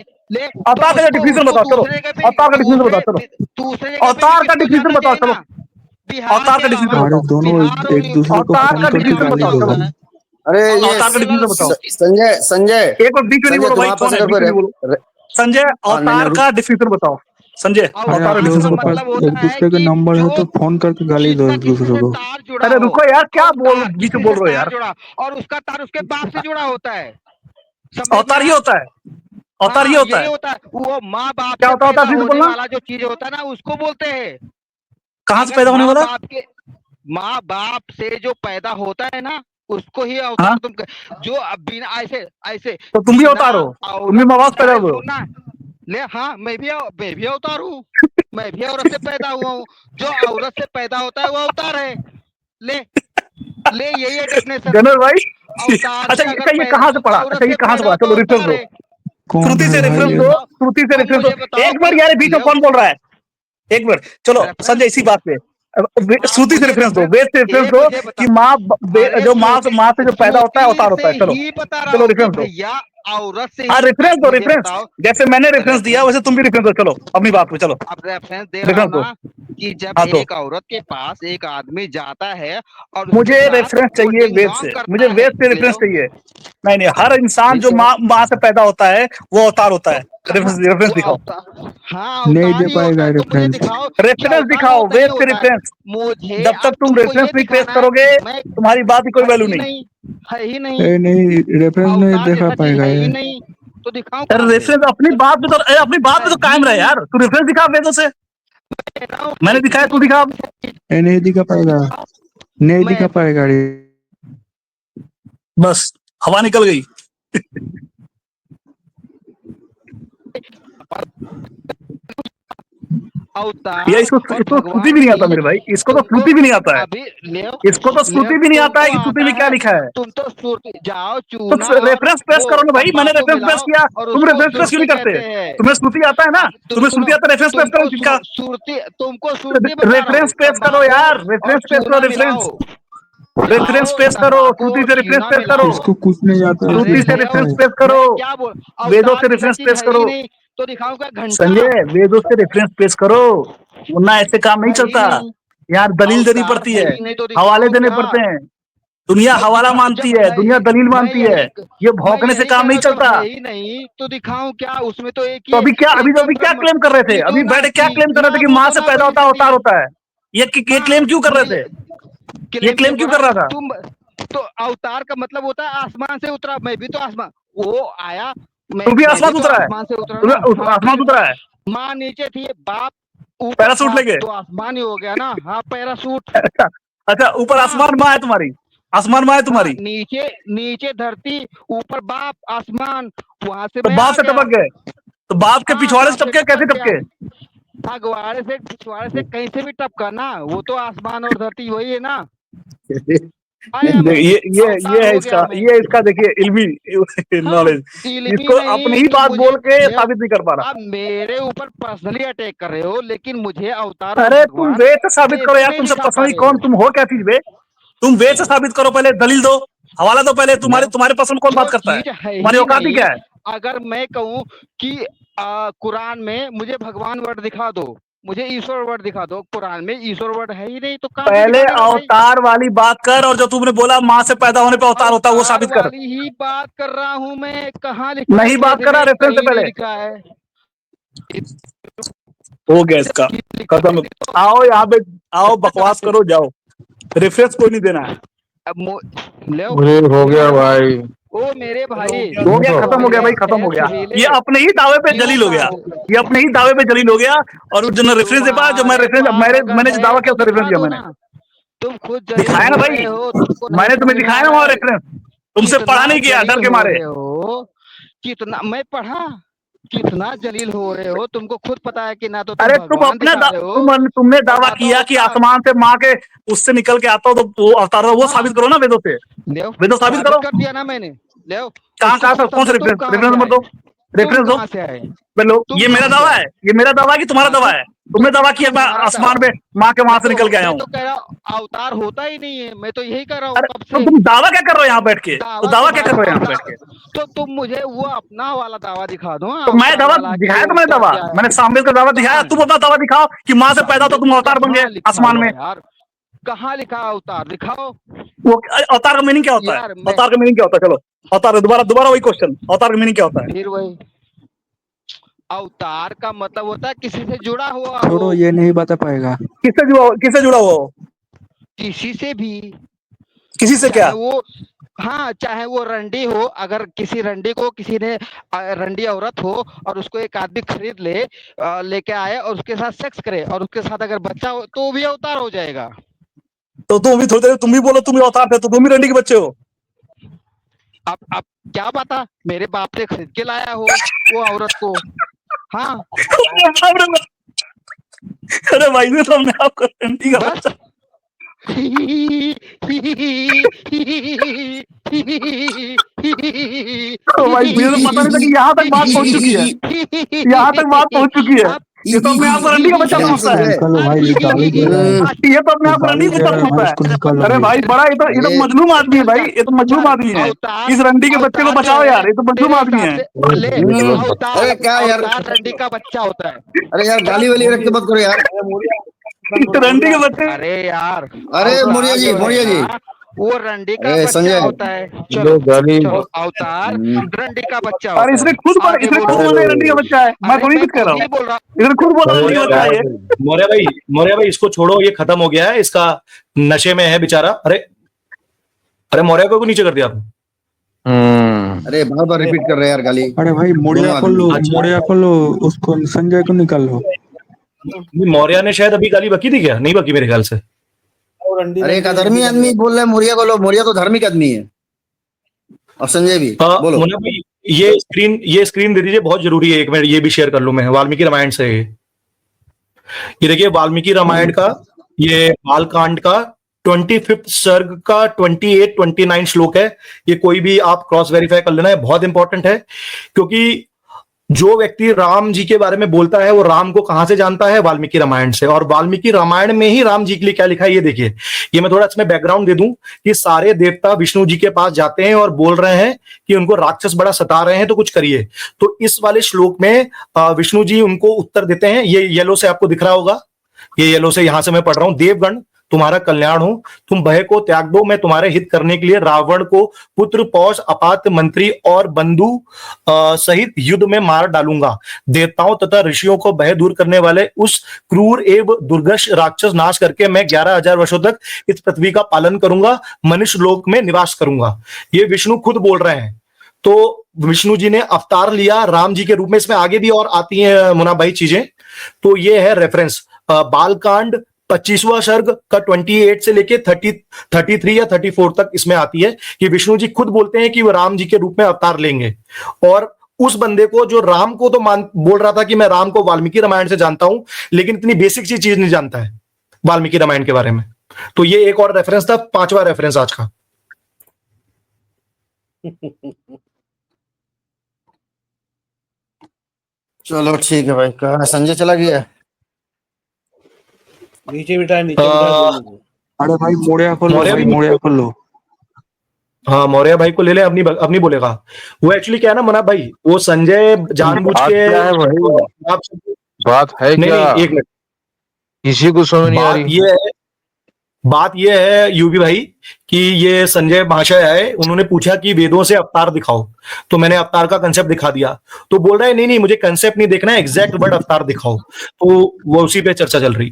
अवतार का डिफिनेशन बताओ, चलो अवतार का डिफिनेशन बताओ, चलो अवतार का डिफिनेशन बताओ, चलो अवतार का डिफिनेशन बताओ, दोनों एक दूसरे को अवतार का डिफिनेशन बताओ, चलो अरे अवतार का डिफिनेशन बताओ। संजय एक बार बीच में नहीं बोलो भाई, कौन है बीच में बोलो। संजय अवतार का डिफिनेशन बताओ, संजय अवतार का डिफिनेशन बताओ। एक दूसरे के नंबर हो तो फोन करके गाली दो एक दूसरे को। अरे रुको यार, क्या बीच में बोल रहे हो यार। और उसका तार उसके बाप से जुड़ा होता है। अवतार ही होता है, अवतार ही होता है। वो माँ बाप क्या होता है होने वाला जो चीज होता है ना, उसको बोलते हैं। कहाँ से पैदा होने वाला? माँ बाप से जो पैदा होता है ना, उसको ही अवतार। तुम जो बिना ऐसे तो तुम भी अवतार हो, तुम भी माँ बाप पैदा हो। ले हाँ, मैं भी अवतार हूँ। मैं भी औरत से पैदा हुआ हूँ। जो औरत से पैदा होता है वो अवतार है। ले यही है डेफिनेशन जनरल भाई। अच्छा ये कहाँ से पढ़ा? अच्छा ये कहाँ से पढ़ा? चलो रेफरेंस दो, श्रुति से रेफरेंस दो, श्रुति से रेफरेंस दो। एक मिनट यार, बीच में कौन बोल रहा है? एक मिनट, चलो संजय इसी बात पे श्रुति से रेफरेंस दो, वेद से रेफरेंस दो कि माँ जो माँ से जो पैदा होता है अवतार होता है। चलो रेफरेंस दो, औरत से। हाँ रेफरेंस दो, रेफरेंस जैसे मैंने रेफरेंस दिया वैसे तुम भी रेफरेंस दो। चलो अपनी बात पे चलो। अब रेफरेंस दे रहा हूं ना कि जब एक औरत के पास एक आदमी जाता है और मुझे रेफरेंस चाहिए वेद से, मुझे वेद से रेफरेंस चाहिए। नहीं, हर इंसान जो माँ से पैदा होता है वो अवतार होता है। रेफरेंस दिखाओ। हाँ नहीं दे पाएगा रेफरेंस। रेफरेंस दिखाओ, वेद से रेफरेंस। जब तक तुम रेफरेंस नहीं पेश करोगे तुम्हारी बात की कोई वैल्यू नहीं है ही नहीं। नहीं रेफरेंस नहीं देखा पाएगा ही नहीं तो दिखाओ। रेफरेंस अपनी बात में तो कायम रहे यार। तू रेफरेंस दिखा वेदों से, मैंने दिखाया, तू दिखा। नहीं दिखा पाएगा, नहीं दिखा पाएगा। बस हवा निकल गई। ये इसको श्रुति भी नहीं आता मेरे भाई, इसको तो श्रुति भी नहीं आता है, इसको तो श्रुति भी नहीं आता है कि श्रुति में क्या लिखा है। तुम तो जाओ तो रेफरेंस पेश करो ना भाई, मैंने रेफरेंस पेश किया, तुम रेफरेंस पेश क्यों नहीं करते? तुम्हें श्रुति आता है ना, तुम्हें श्रुति आता है, रेफरेंस पेश करो किसका। तुमको रेफरेंस पेश करो यार, रेफरेंस पेश करो, रेफरेंस पेश करो, श्रुति से रेफरेंस पेश करो, इसको कुछ नहीं आता, श्रुति से रेफरेंस पेश करो, वेदों से रेफरेंस पेश करो। तो दिखाऊंगा घंटा। संजय वेदों से रेफरेंस पेश करो, वरना ऐसे काम नहीं चलता यार। दलील देनी पड़ती है, हवाले देने पड़ते हैं। दुनिया हवाला मानती है, दुनिया दलील मानती है, ये भौंकने से काम नहीं चलता। ही नहीं तो दिखाऊं क्या? उसमें तो एक तो अभी क्या क्लेम कर रहे थे? अभी बैठे क्या क्लेम कर रहे थे कि माँ से पैदा होता अवतार होता है? ये क्लेम क्यों कर रहे थे? ये क्लेम क्यों कर रहा था? तुम तो अवतार का मतलब होता है आसमान से उतरा। मैं भी तो आसमान, वो आया, तू भी आसमान उतरा है? आसमान से उतरा, आसमान उतरा है? माँ नीचे थी, बाप ऊपर पैरासूट लेके? तो आसमान ही हो गया ना। हाँ, पैरासूट। अच्छा, ऊपर आसमान माँ है तुम्हारी, आसमान माँ है तुम्हारी। नीचे धरती, ऊपर बाप आसमान, वहां से तो बाप से टपक गए? तो बाप के पिछवाड़े से टपके? कैसे टपके? अगवाड़े से, पिछवाड़े से, कहीं से भी टपका ना, वो तो आसमान और धरती वही है ना। ये इसका देखिए इल्मी नॉलेज, इसको अपनी ही बात बोल के साबित नहीं कर पा रहा। आप मेरे ऊपर पर्सनली अटैक कर रहे हो, लेकिन मुझे अवतार, अरे तुम वेद से साबित करो यार, तुमसे पर्सनली कौन तुम हो, क्या चीज वे? तुम वेद से साबित करो, पहले दलील दो, हवाला दो पहले। तुम्हारे पसंद कौन बात करता है? तुम्हारी औकात ही क्या है? अगर मैं कहूँ कि कुरान में मुझे भगवान वर्ड दिखा दो, मुझे ईश्वर वर्ड दिखा दो, कुरान में ईश्वर वर्ड है ही नहीं, तो पहले अवतार वाली बात कर, और जो तुमने बोला माँ से पैदा होने पे अवतार होता है वो साबित कर। ही बात कर रहा हूँ मैं, कहाँ लिखा नहीं बात करा, रेफरेंस से पहले लिखा है। हो गया इसका खत्म। आओ यहाँ पे, आओ बकवास करो, जाओ, रेफरेंस कोई नहीं देना है। हो गया भाई, ओ मेरे भाई, हो गया, खत्म हो गया भाई, खत्म हो गया। ये अपने ही दावे पे जलील हो गया, ये अपने ही दावे पे जलील हो गया। और जो रेफरेंस दे पा, जो मैं रेफरेंस, मैंने जो दावा किया उसका रेफरेंस दिया मैंने, तुम खुद दिखाया ना भाई, मैंने तुम्हें दिखाया ना वहाँ रेफरेंस। तुमसे पढ़ा नहीं किया डर के मारे। कितना मैं पढ़ा, कितना जलील हो रहे हो, तुमको खुद पता है कि ना। तो अरे तुम अपने तुमने दावा किया कि आसमान से माँ के उससे निकल के आता हो तो वो अवतार, वो साबित करो ना वेदों से, वेदों साबित करो। कर दिया ना मैंने, ले कहाँ था? कौन सा रेफरेंस? रेफरेंस नंबर दो, रेफरेंस दो। बोलो, ये मेरा दावा है, ये मेरा दावा है कि तुम्हारा दावा है? तुमने दावा किया मैं आसमान में माँ के वहां से निकल के आया हूँ। तो कह रहा अवतार होता ही नहीं है, मैं तो यही कर रहा हूँ। तो तुम दावा क्या कर रहे हो यहाँ बैठ के? तो दावा क्या कर रहे हो यहाँ बैठ के? तो तुम मुझे वो अपना वाला दावा दिखा दो। तो मैं दावा दिखाया, तो मैंने दावा, मैंने सामने का दावा दिखाया। तुम अपना दावा दिखाओ कि माँ से पैदा तो तुम अवतार बन गए आसमान में। कहाँ लिखा अवतार? दिखाओ। वो अवतार का मीनिंग क्या होता है? अवतार का मीनिंग क्या होता है? चलो अवतार, दोबारा वही क्वेश्चन, अवतार का मीनिंग क्या होता है? फिर वही, अवतार का मतलब होता है किसी से जुड़ा हुआ। छोड़ो, ये नहीं बता पाएगा। किससे जुड़ा हुआ हो? किसी से भी। किसी से क्या? वो, हाँ, चाहे वो रंडी हो, अगर किसी रंडी को किसी ने, रंडी औरत हो और उसको एक आदमी खरीद लेके आए और उसके साथ सेक्स करे और उसके साथ अगर बच्चा हो तो भी अवतार हो जाएगा। तो तुम भी थोड़ी देर तुम भी बोलो तुम भी अवतार थे, तो तुम भी रंडी के बच्चे हो। अब क्या पता मेरे बाप ने खरीद के लाया हो वो औरत को। हाँ अरे भाई ने तो हमने आपको रंडी का बच्चा। तो भाई मुझे तो पता नहीं था कि यहाँ तक बात पहुंच चुकी है, यहाँ तक बात पहुंच चुकी है। ये तो अपने आप रंडी का बच्चा समझता है, ये तो अपने आप रंडी का बच्चा समझता है। अरे भाई बड़ा, ये तो मजलूम आदमी है भाई, ये तो मजलूम आदमी है। इस रंडी के बच्चे को बचाओ यार, ये तो मजलूम आदमी है। अरे क्या यार, रंडी का बच्चा होता है। अरे यार गाली वाली रख के मत करो यार। रंडी के बच्चे, अरे यार, अरे मोरिया जी वो रंडी का बच्चा होता है। चलो अवतार रंडी का बच्चा होता है। और इसने खुद बोला रंडी का बच्चा है, मैं थोड़ी कुछ कह रहा हूँ, इसने खुद बोला रंडी का बच्चा है। मौर्य भाई इसको छोड़ो, ये खत्म हो गया है, इसका नशे में है बेचारा। अरे मौर्य को नीचे कर दिया आपने। अरे बार रिपीट कर रहे हैं यार गाली। अरे भाई मोड़िया खोल लो, उसको संजय को निकाल लो। मौर्य ने शायद अभी गाली बकी थी क्या? नहीं बकी मेरे ख्याल से। अरे एक अधर्मी आदमी बोल रहे हैं मोरिया को लो, मोरिया तो धार्मिक आदमी है। और संजय भी बोलो। मुन्ना भाई ये स्क्रीन दे दीजिए, बहुत जरूरी है। एक मिनट ये भी शेयर कर लूं मैं, वाल्मीकि रामायण से। ये देखिए वाल्मीकि रामायण का ये बालकांड का 25th सर्ग का 28-29 श्लोक है। ये कोई भी आप क्रॉस वेरीफाई कर लेना है, बहुत इंपॉर्टेंट है। क्योंकि जो व्यक्ति राम जी के बारे में बोलता है वो राम को कहां से जानता है? वाल्मीकि रामायण से। और वाल्मीकि रामायण में ही राम जी के लिए क्या लिखा है ये देखिए। ये मैं थोड़ा इसमें बैकग्राउंड दे दूं कि सारे देवता विष्णु जी के पास जाते हैं और बोल रहे हैं कि उनको राक्षस बड़ा सता रहे हैं, तो कुछ करिए। तो इस वाले श्लोक में विष्णु जी उनको उत्तर देते हैं। ये येलो से आपको दिख रहा होगा, ये येलो से यहां से मैं पढ़ रहा हूं, देवगण तुम्हारा कल्याण हो, तुम भय को त्याग दो, मैं तुम्हारे हित करने के लिए रावण को पुत्र, पौष, अपात्र, मंत्री और बंधु सहित युद्ध में मार डालूंगा। देवताओं तथा ऋषियों को भय दूर करने वाले उस क्रूर एवं दुर्गश राक्षस नाश करके मैं 11,000 वर्षों तक इस पृथ्वी का पालन करूंगा, मनुष्य लोक में निवास करूंगा। ये विष्णु खुद बोल रहे हैं। तो विष्णु जी ने अवतार लिया राम जी के रूप में। इसमें आगे भी और आती हैं मुना भाई चीजें। तो ये है रेफरेंस बालकांड 25वां सर्ग का 28 से लेके 33 या 34 तक इसमें आती है कि विष्णु जी खुद बोलते हैं कि वो राम जी के रूप में अवतार लेंगे। और उस बंदे को, जो राम को तो बोल रहा था कि मैं राम को वाल्मीकि रामायण से जानता हूं, लेकिन इतनी बेसिक सी चीज नहीं जानता है वाल्मीकि रामायण के बारे में। तो ये एक और रेफरेंस था, 5वां रेफरेंस आज का। चलो ठीक है भाई। कहा संजय चला गया? नीचे बिठाए, नीचे बिठाए। अरे भाई मोड़िया खोल लो, भाई मोड़िया खोल लो। हाँ मौर्य भाई को ले ले, अपनी बोलेगा। वो एक्चुअली क्या है ना मुना भाई, वो संजय जानबूझ के बात है नहीं, क्या? नहीं, एक मिनट, किसी को समझ नहीं आ रही। बात ये है यूबी भाई कि ये संजय महाशय आए, उन्होंने पूछा कि वेदों से अवतार दिखाओ, तो मैंने अवतार का कंसेप्ट दिखा दिया। तो बोल रहा है नहीं नहीं मुझे कंसेप्ट नहीं देखना है, एग्जैक्ट वर्ड अवतार दिखाओ। तो वो उसी पे चर्चा चल रही।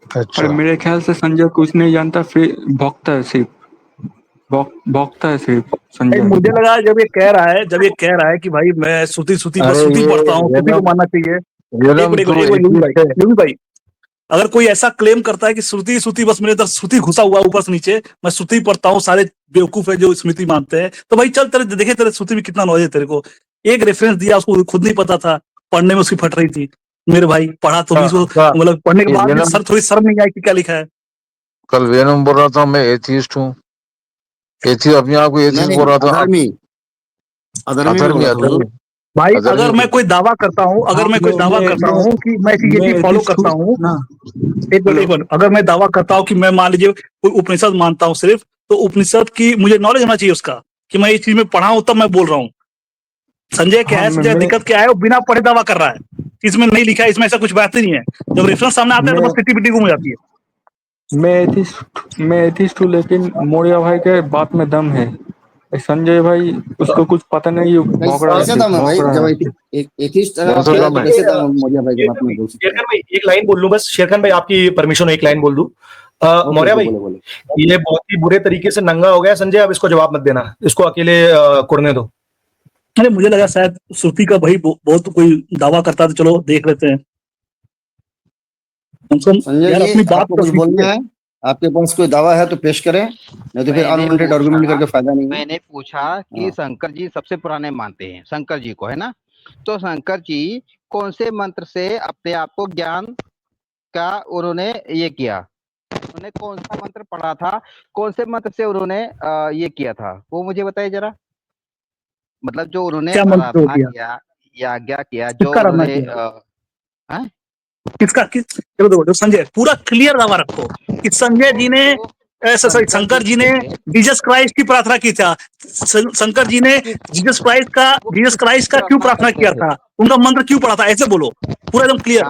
अच्छा। और मेरे ख्याल से संजय कुछ नहीं जानता, फिर भोगता है सिर्फ, भोगता है सिर्फ संजय। मुझे लगा जब ये कह रहा है कि भाई मैं श्रुति पढ़ता हूँ, श्रुति को मानना चाहिए। यूबी भाई, अगर कोई ऐसा क्लेम करता है कि श्रुति बस मेरे अंदर श्रुति घुसा हुआ ऊपर से नीचे, मैं श्रुति पढ़ता हूँ, सारे बेवकूफ है जो स्मृति मानते हैं, तो भाई चल तेरे श्रुति में कितना नॉलेज है तेरे को। एक रेफरेंस दिया, उसको खुद नहीं पता था, पढ़ने में उसकी फट रही थी। मेरे भाई पढ़ा तो भी मतलब पढ़ने के बाद सर थोड़ी शर्म नहीं आई कि क्या लिखा है। कल वेनम बोल रहा था मैं एथिस्ट हूँ, अपने आप को एथिस्ट बोल रहा था। भाई अगर मैं कोई दावा करता हूँ, कि मैं ये फॉलो करता हूँ, एक मिनट, अगर मैं दावा करता हूँ कि मैं मान लीजिए कोई उपनिषद मानता हूँ सिर्फ, तो उपनिषद की मुझे नॉलेज होना चाहिए उसका, कि मैं इस चीज में पढ़ा हूं तब मैं बोल रहा हूँ। संजय क्या है, संजय दिक्कत क्या है, वो बिना पढ़े दावा कर रहा है, इसमें नहीं लिखा है, इसमें ऐसा कुछ बात ही नहीं है। जब रेफरेंस सामने आता है तो बस पिटी घूम जाती है। मैं एथिस्ट हूँ, लेकिन मोड़िया भाई के बात में दम है। संजय भाई उसको कुछ पता नहीं, एक लाइन बोल लूं बस, शेरखान भाई आपकी परमिशन, एक लाइन बोल दूं। मौर्य भाई, ये बहुत ही बुरे तरीके से नंगा हो गया संजय, अब इसको जवाब मत देना, इसको अकेले कुरने दो। अरे मुझे लगा शायद श्रुति का भाई बहुत कोई दावा करता, तो चलो देख लेते हैं। यार अपनी बात को कुछ बोलना है, आपके पास कोई दावा है तो पेश करें, नहीं तो फिर अनवांटेड आर्गुमेंट करके फायदा नहीं है। मैंने पूछा कि शंकर जी सबसे पुराने मानते हैं, शंकर जी को, है ना? तो शंकर जी कौन से मंत्र से अपने आप को ज्ञान का उन्होंने ये किया? उन्होंने कौन सा मंत्र पढ़ा था, कौन से मंत्र से उन्होंने ये किया था, वो मुझे बताइए जरा। मतलब जो उन्होंने आराधना किया या आज्ञा किया, जो उन्होंने किसका संजय पूरा क्लियर दावा रखो कि संजय जी ने शंकर जी ने जीसस क्राइस्ट की प्रार्थना की था। शंकर जी ने जीसस क्राइस्ट का क्यों प्रार्थना किया था, उनका मंत्र क्यों पढ़ा था, ऐसे बोलो पूरा एकदम क्लियर।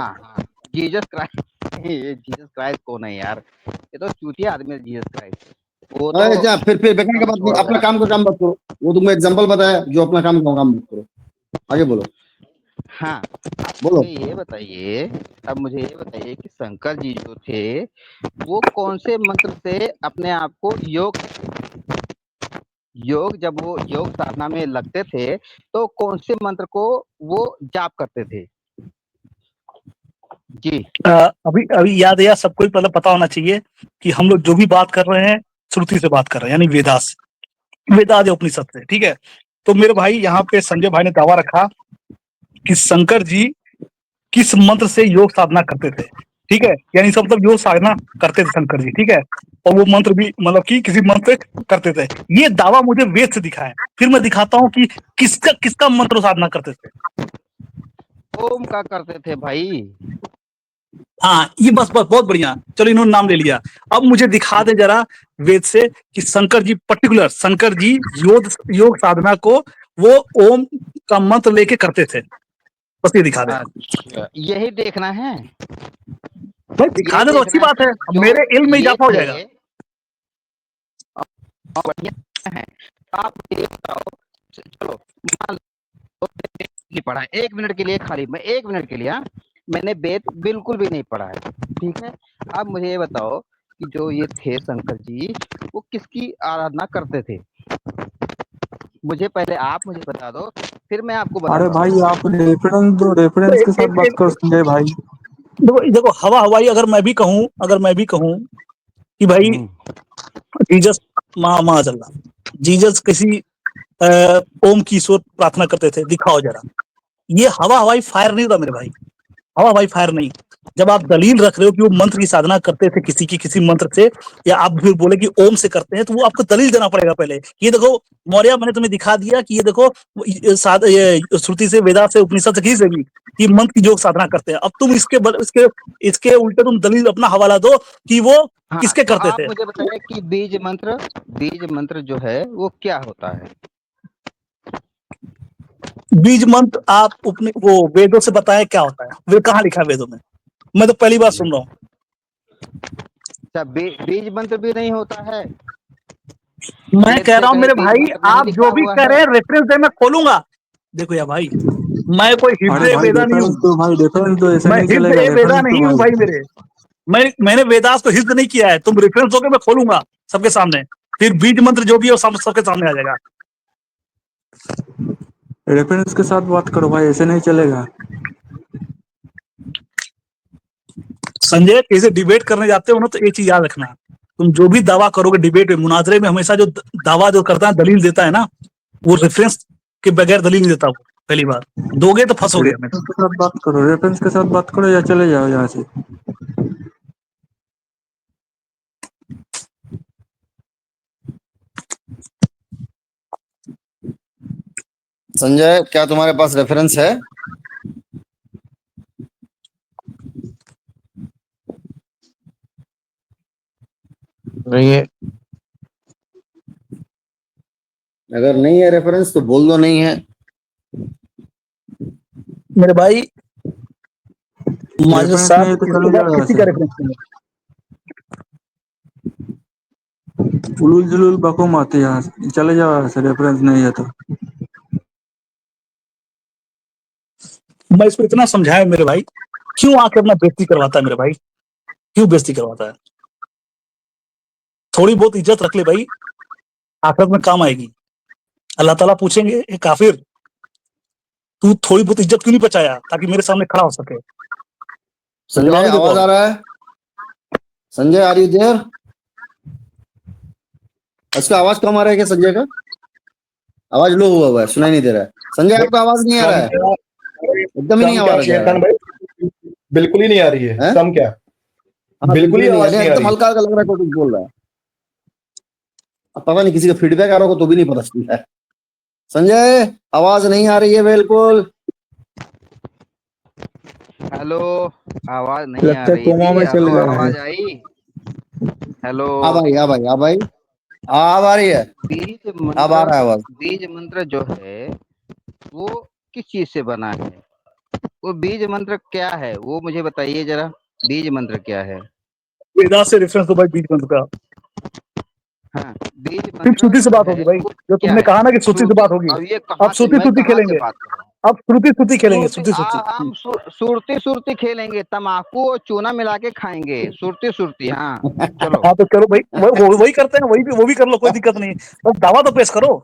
जीसस क्राइस्ट कौन है यार, ये तो चूतिया आदमी है जीसस क्राइस्ट। वो तो फिर बेकार का बात नहीं, अपना काम का काम मत करो। वो तुमको एग्जांपल बताया, जो अपना काम मत करो, आगे बोलो। हाँ बोलो। मुझे ये बताइए कि शंकर जी जो थे वो कौन से मंत्र से अपने आप को जब वो योग साधना में लगते थे तो कौन से मंत्र को वो जाप करते थे जी? अभी याद है, सबको पहले पता होना चाहिए कि हम लोग जो भी बात कर रहे हैं श्रुति से बात कर रहे हैं, यानी वेदास उपनिषद से, ठीक है। तो मेरे भाई यहाँ पे संजय भाई ने दावा रखा कि शंकर जी किस मंत्र से योग साधना करते थे, ठीक है, यानी सब मतलब योग साधना करते थे शंकर जी, ठीक है, और वो मंत्र भी मतलब कि किसी मंत्र करते थे। ये दावा मुझे वेद से दिखा है, फिर मैं दिखाता हूँ कि किसका मंत्र साधना करते थे। ओम का करते थे भाई। हाँ ये बस बहुत बढ़िया, चलो इन्होंने नाम ले लिया। अब मुझे दिखा दे जरा वेद से कि शंकर जी योग साधना को वो ओम का मंत्र लेके करते थे, बस ये दिखा दे। यही देखना है। भाई दिखा ये दे तो अच्छी देखना बात है, कि जो मेरे इल्म में ये इजाफा हो थे जाएगा। बढ़िया है। आप ये बताओ, चलो मान लो नहीं पढ़ा है, 1 मिनट के लिए खाली, मैं 1 मिनट के लिए, हाँ, मैंने वेद बिल्कुल भी नहीं पढ़ा है, ठीक है। अब मुझे ये बताओ कि जो ये थे शंकर जी, वो किसकी आराधना करते थे? मुझे पहले आप मुझे बता दो, फिर मैं आपको अरे बताता हूँ। भाई आप रेफरेंस दो, तो रेफरेंस के साथ बात करो संजय भाई। देखो हवा हवाई अगर मैं भी कहूं कि भाई जीसस माजल्ला जीसस किसी ओम की ईश्वर प्रार्थना करते थे, दिखाओ जरा। ये हवा हवाई फायर नहीं होता मेरे भाई, हवा हवाई फायर नहीं। जब आप दलील रख रहे हो कि वो मंत्र की साधना करते थे किसी मंत्र से, या आप फिर बोले कि ओम से करते हैं, तो वो आपको दलील देना पड़ेगा पहले। ये देखो मौर्य, मैंने तुम्हें दिखा दिया कि ये देखो ये श्रुति से, वेदा से, उपनिषद से, किसी से भी कि मंत्र की जो साधना करते हैं। अब तुम इसके उल्टे तुम दलील अपना हवाला दो कि वो हाँ, किसके तो करते आप थे। मुझे बताइए कि बीज मंत्र जो है वो क्या होता है? बीज मंत्र आप अपने वो वेदों से बताएं क्या होता है, वे कहाँ लिखा है वेदों में? मैं तो पहली बार सुन रहा हूँ। अच्छा, बीज मंत्र भी नहीं होता है? मैं वेद कह में रहा हूँ कहीं मेरे बीज भाई, मंत्र नहीं आप लिखा जो भी हुआ कह है? रहे हैं रेफरेंस दे, मैं खोलूंगा। देखो यार भाई, मैं कोई अरे हिब्दे भाई वेदा नहीं हूँ, रेफरेंस दो, भाई रेफरेंस दो, ऐसे मैं नहीं चलेगा, हिब्दे वेदा रेफरेंस दो नहीं हूँ भाई। भाई मेरे। मैंने वेदास को हिब्द नहीं किया है, तुम रेफरेंस दोगे मैं खोलूंगा सबके सामने, फिर बीज मंत्र जो भी है वो सबके सामने आ जाएगा। रेफरेंस के साथ बात करो भाई, ऐसे नहीं चलेगा। संजय, कैसे डिबेट करने जाते हो ना, तो एक चीज याद रखना, तुम जो भी दावा करोगे डिबेट में, मुनाजरे में, हमेशा जो दावा जो करता है, दलील देता है ना, वो रेफरेंस के बगैर दलील नहीं देता। वो पहली बार दोगे तो फंसोगे हमें। रेफरेंस के साथ बात करो, रेफरेंस के साथ बात करो या चले जाओ यहाँ से। संजय, क्या तुम्हारे पास रेफरेंस है? नहीं है। अगर नहीं है रेफरेंस तो बोल दो नहीं है। मेरे भाई माजिद रेफरेंस नहीं साहब, है तो इसके चले बाद जाओ यहाँ किसी से। का रेफरेंस नहीं है। उलूल जुलूल बको मत यहाँ से, चले जाओ यहाँ से, रेफरेंस नहीं है तो। मैं इसको इतना समझाया मेरे भाई, क्यों आके अपना बेइज्जती करवाता है मेरे भाई, क्यों बेइज्जती करवाता है? थोड़ी बहुत इज्जत रख ले भाई, आखिरत में काम आएगी। अल्लाह ताला पूछेंगे, ए काफिर, तू थोड़ी बहुत इज्जत क्यों नहीं बचाया ताकि मेरे सामने खड़ा हो सके? संजय, जवाब दे आवाज आ रहा है? Sanjay, are you there? इसका आवाज कम आ रहा है क्या संजय का? आवाज लो हुआ है, सुनाई नहीं दे रहा है। संजय, आपका आवाज नहीं आ रहा है, एकदम ही नहीं कम क्या आवाज आ शेर रहा खान भाई, बिल्कुल ही नहीं आ रही है। है। कम क्या, हाँ, बिल्कुल ही नहीं आ आवाज रही, नहीं आ एकदम रही। हल्का हल्का लग रहा है, कोई कुछ बोल रहा है। अब पता नहीं किसी का फीडबैक आ रहा होगा तो भी नहीं पता चल रहा है। संजय, आवाज नहीं आ रही है बिल्कुल। हेलो, आवाज नहीं आ लगता है रही कोमा थी, में चल हेलो, गया है। आवाज आई? हेलो। अब आई, अब आई, अब आई, अब आ रही है, बीज अब आ मंत्र, रहा है आवाज। बीज मंत्र जो है वो किस चीज से बना है? वो बीज मंत्र क्या है, वो मुझे बताइए जरा, बीज मंत्र क्या है? वेदा से रेफरेंस दो भाई बीज मंत्र का, हाँ, बीज फिर मंत्र श्रुति से जो बात होगी है भाई। वो जो क्या तुमने है? कहा ना कि श्रुति से श्रुति, बात होगी, अब ये अब श्रुति मैं श्रुति कहाँ से खेलेंगे, बात कर रहा हूँ? अब श्रुति श्रुति खेलेंगे, सुरती, श्रुति श्रुति। हम सुरती सुरती खेलेंगे, तम्बाकू और चूना मिला के खाएंगे, सुरती सुरती। हाँ, चलो। हाँ तो करो भाई, वही करते हैं, वो भी कर लो, कोई दिक्कत नहीं। बस दावा तो पेश करो,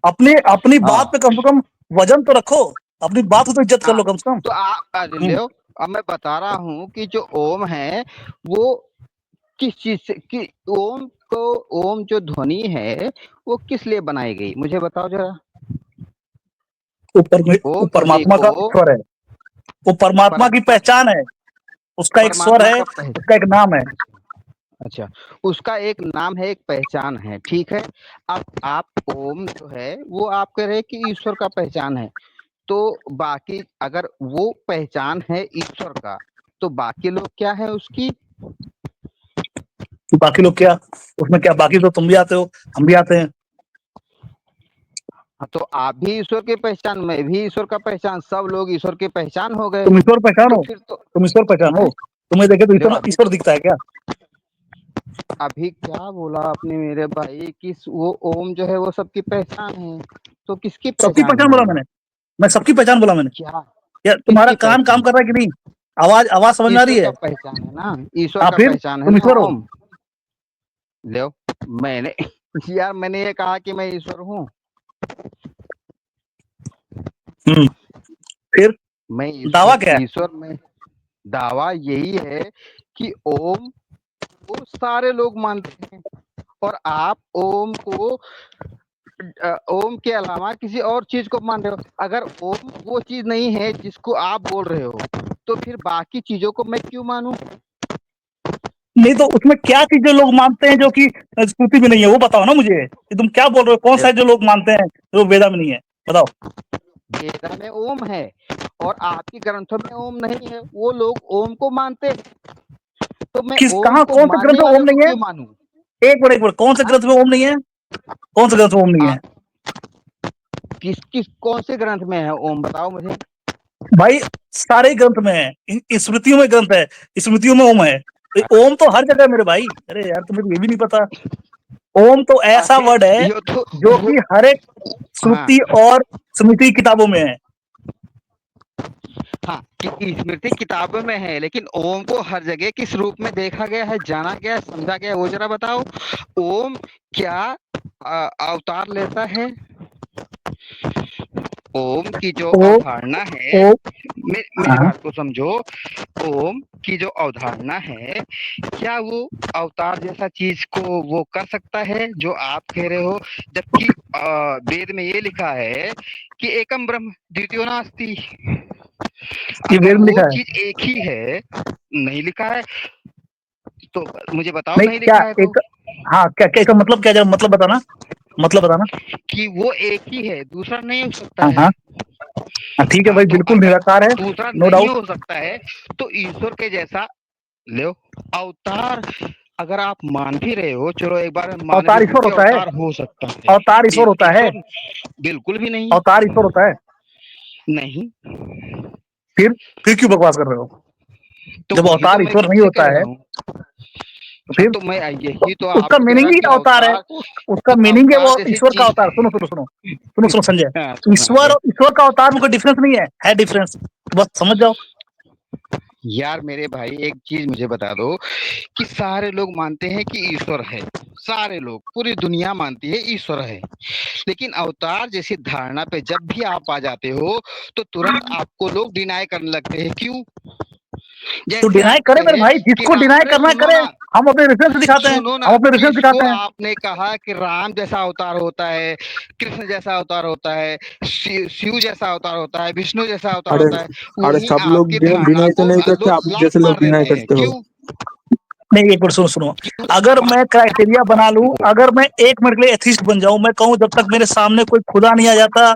अपनी अपनी बात हाँ, पे कम से कम वजन तो रखो, अपनी बात को तो इज्जत कर हाँ, लो कम से कम। तो आप लो, अब मैं बता रहा हूँ कि जो ओम है वो किस चीज से, कि ओम को, ओम जो ध्वनि है वो किस लिए बनाई गई, मुझे बताओ जरा। वो ओम ध्वनि परमात्मा को, का स्वर है, वो परमात्मा की पहचान है, उसका एक स्वर परमात्मा है, का उसका एक नाम है। अच्छा, उसका एक नाम है, एक पहचान है, ठीक है। अब आप ओम जो है वो आप कह रहे हैं कि ईश्वर का पहचान है, तो बाकी अगर वो पहचान है ईश्वर का, तो बाकी लोग क्या है उसकी? तो बाकी लोग क्या, उसमें क्या, बाकी तो तुम भी आते हो, हम भी आते हैं। तो आप भी ईश्वर की पहचान, मैं भी ईश्वर का पहचान, सब लोग ईश्वर की पहचान हो गए। तुम ईश्वर पहचान तो हो, फिर तो तुम ईश्वर पहचान हो, हैं? तुम्हें देखे तो देखो ईश्वर अभी ईश्वर दिखता है क्या? अभी क्या बोला आपने मेरे भाई कि वो ओम जो है वो सबकी पहचान है, तो किसकी सबकी पहचान पहचान बोला है? मैं सबकी पहचान बोला मैंने। क्या यार तुम्हारा किसकी कान काम पहचान? कर रहा है कि नहीं? आवाज आवाज समझ में आ रही ईश्वर है? का पहचान है ना, ईश्वर हाँ का फिर पहचान है तुम ना ईश्वर हो। ओम। लो मैंने यार मैंने ये कहा कि मैं ईश्वर हूँ? फिर मैं दावा क्या है? ईश्वर में दावा यही है कि ओम को सारे लोग मानते हैं और आप ओम को ओम के अलावा किसी और चीज को मान रहे हो। अगर ओम वो चीज नहीं है जिसको आप बोल रहे हो, तो फिर बाकी चीजों को मैं क्यों मानूं? नहीं तो उसमें क्या चीजें लोग मानते हैं जो कि स्मृति में नहीं है, वो बताओ ना मुझे कि तुम क्या बोल रहे हो। कौन सा है जो लोग मानते हैं जो वेदा में नहीं है, बताओ। वेदा में ओम है और आपके ग्रंथों में ओम नहीं है, वो लोग ओम को मानते हैं, तो मैं किस ओम कहाँ को कौन से ग्रंथ मानने में वाले ओम को नहीं है? क्यों मानूं? एक मिनट कौन से ग्रंथ में ओम नहीं है? कौन से ग्रंथ में ओम नहीं है? किस कौन से ग्रंथ में है ओम, बताओ मुझे। भाई सारे ग्रंथ में है, स्मृतियों में ग्रंथ है, स्मृतियों में ओम है। तो ओम तो हर जगह है मेरे भाई। अरे यार तुम्हें ये भी नहीं पता? ओम तो ऐसा वर्ड है ये तो जो कि हर एक हाँ श्रुति और स्मृति किताबों में है। हाँ कि स्मृति किताबों में है, लेकिन ओम को हर जगह किस रूप में देखा गया है, जाना गया है, समझा गया है, वो जरा बताओ। ओम क्या अवतार लेता है? ओम की जो अवधारणा है, मेरी बात को समझो। ओम की जो अवधारणा है, क्या वो अवतार जैसा चीज को वो कर सकता है जो आप कह रहे हो? जबकि वेद में ये लिखा है कि एकम ब्रह्म द्वितीयो नास्ति। अगर वो चीज एक ही है, नहीं लिखा है तो मुझे बताओ, नहीं क्या लिखा है तो? एक हाँ क्या क्या इसका मतलब क्या? मतलब बताना, मतलब बताना। कि वो एक ही है, दूसरा नहीं हो सकता हाँ है। हाँ ठीक है भाई, तो बिल्कुल अगर निराकार है, दूसरा नो नहीं डाउट। हो सकता है तो ईश्वर के जैसा लो अवतार अगर आप मान भी रहे हो, चलो एक बार मान भी अवतार लूं ईश्वर कि होता है? अवतार हो सकता है। अवतार ईश्वर होता है? ईश्वर बिल्कुल भी नहीं। अवतार ईश्वर होता है? नहीं। फिर क्यों बकवास कर रहे हो? तो जब वही तो अवतार मैं ईश्वर नहीं तुमसे होता कह रहा है हूँ। तो फिर तो मैं यही तो उसका आपको कह मीनिंग रहा ही कि अवतार है। उसका मीनिंग है वो जैसी ईश्वर का चीज। अवतार। सुनो सुनो सुनो सुनो सुनो संजय, हाँ, सुना ईश्वर दे। और ईश्वर का अवतार में कोई डिफरेंस नहीं है डिफरेंस, बस समझ जाओ। यार मेरे भाई एक चीज मुझे बता दो कि सारे लोग मानते हैं कि ईश्वर है, सारे लोग, पूरी दुनिया मानती है ईश्वर है, लेकिन अवतार जैसी धारणा पे जब भी आप आ जाते हो तो तुरंत आपको लोग डिनाई करने लगते हैं। क्यों? तो जैसे डिनाई आप करे मेरे कहे भाई, कि जिसको राम, डिनाई अरे करना है सुनो करे। ना, हम अपने रेफरेंस दिखाते हैं, सुनो हम ना, अपने रेफरेंस किसको दिखाते हैं। आपने कहा कि राम जैसा अवतार होता है, कृष्ण जैसा अवतार होता है, शिव जैसा अवतार होता है, विष्णु जैसा अवतार अरे होता है, अरे वहीं सब लोग आपकी धारणा डिनाई तो को नहीं करते, लोग आप लात जैसे लोग मार डिनाई देते हैं। करते हो। क्यों? नहीं एक मिनट सुनो सुनो, अगर मैं क्राइटेरिया बना लूं, अगर मैं 1 मिनट के लिए एथिस्ट बन जाऊं, मैं कहूं जब तक मेरे सामने कोई खुदा नहीं आ जाता,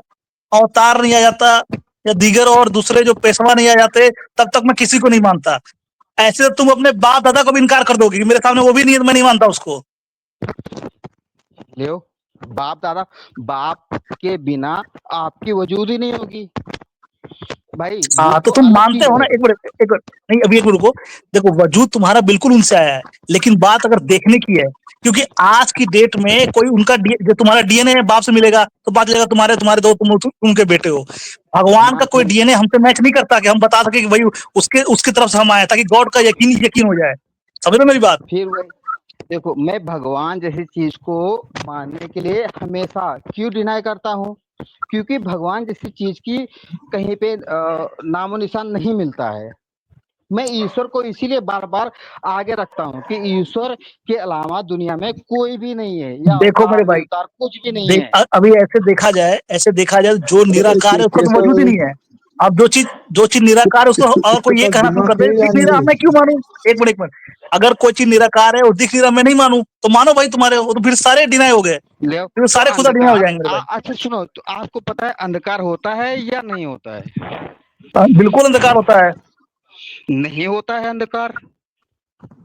अवतार नहीं आ जाता, या दीगर और दूसरे जो पेशवा नहीं आ जाते, तब तक मैं किसी को नहीं मानता। ऐसे तो तुम अपने बाप दादा को भी इनकार कर दोगे कि मेरे सामने वो भी नहीं है, मैं नहीं मानता उसको। ले बाप दादा, बाप के बिना आपकी वजूद ही नहीं होगी भाई, वो हाँ तो तो तुम अलग मानते चीज हो ना। है। एक मिनट नहीं, अभी एक मिनट रुको। देखो वजूद तुम्हारा बिल्कुल उनसे आया है, लेकिन बात अगर देखने की है, क्योंकि आज की डेट में कोई उनका जो तुम्हारा डीएनए बाप से मिलेगा तो बात चलेगा तुम्हारे तुम्हारे दो तुम के बेटे हो। भगवान हाँ का कोई डीएनए हमसे मैच नहीं करता कि हम बता सके कि भाई उसके उसकी तरफ से हम आए, ताकि गॉड का यकीन हो जाए। समझ रहे हो मेरी बात? फिर वही देखो, मैं भगवान जैसी चीज को मानने के लिए हमेशा क्यों डिनाई करता हूँ? क्योंकि भगवान जैसी चीज की कहीं पे नामो निशान नहीं मिलता है। मैं ईश्वर को इसीलिए बार बार आगे रखता हूँ कि ईश्वर के अलावा दुनिया में कोई भी नहीं है, या देखो मेरे अवतार भाई, देवतार कुछ भी नहीं है। अभी ऐसे देखा जाए जो निराकार है उसका तो वजूद ही नहीं है। अब जो चीज निराकार है उसको और कोई ये कहना शुरू कर दे दिख नहीं रहा, मैं क्यों मानूं? एक मिनट, अगर कोई चीज निराकार है और दिख नहीं रहा, मैं नहीं मानूं, तो मानो भाई तुम्हारे, वो तो फिर सारे डिनाई हो गए, ले फिर तो सारे खुदा डिनाई हो अंधकार जाएंगे मेरे भाई। अच्छा सुनो, तो आपको पता है अंधकार होता है या नहीं होता है? बिल्कुल अंधकार होता है। नहीं होता है अंधकार,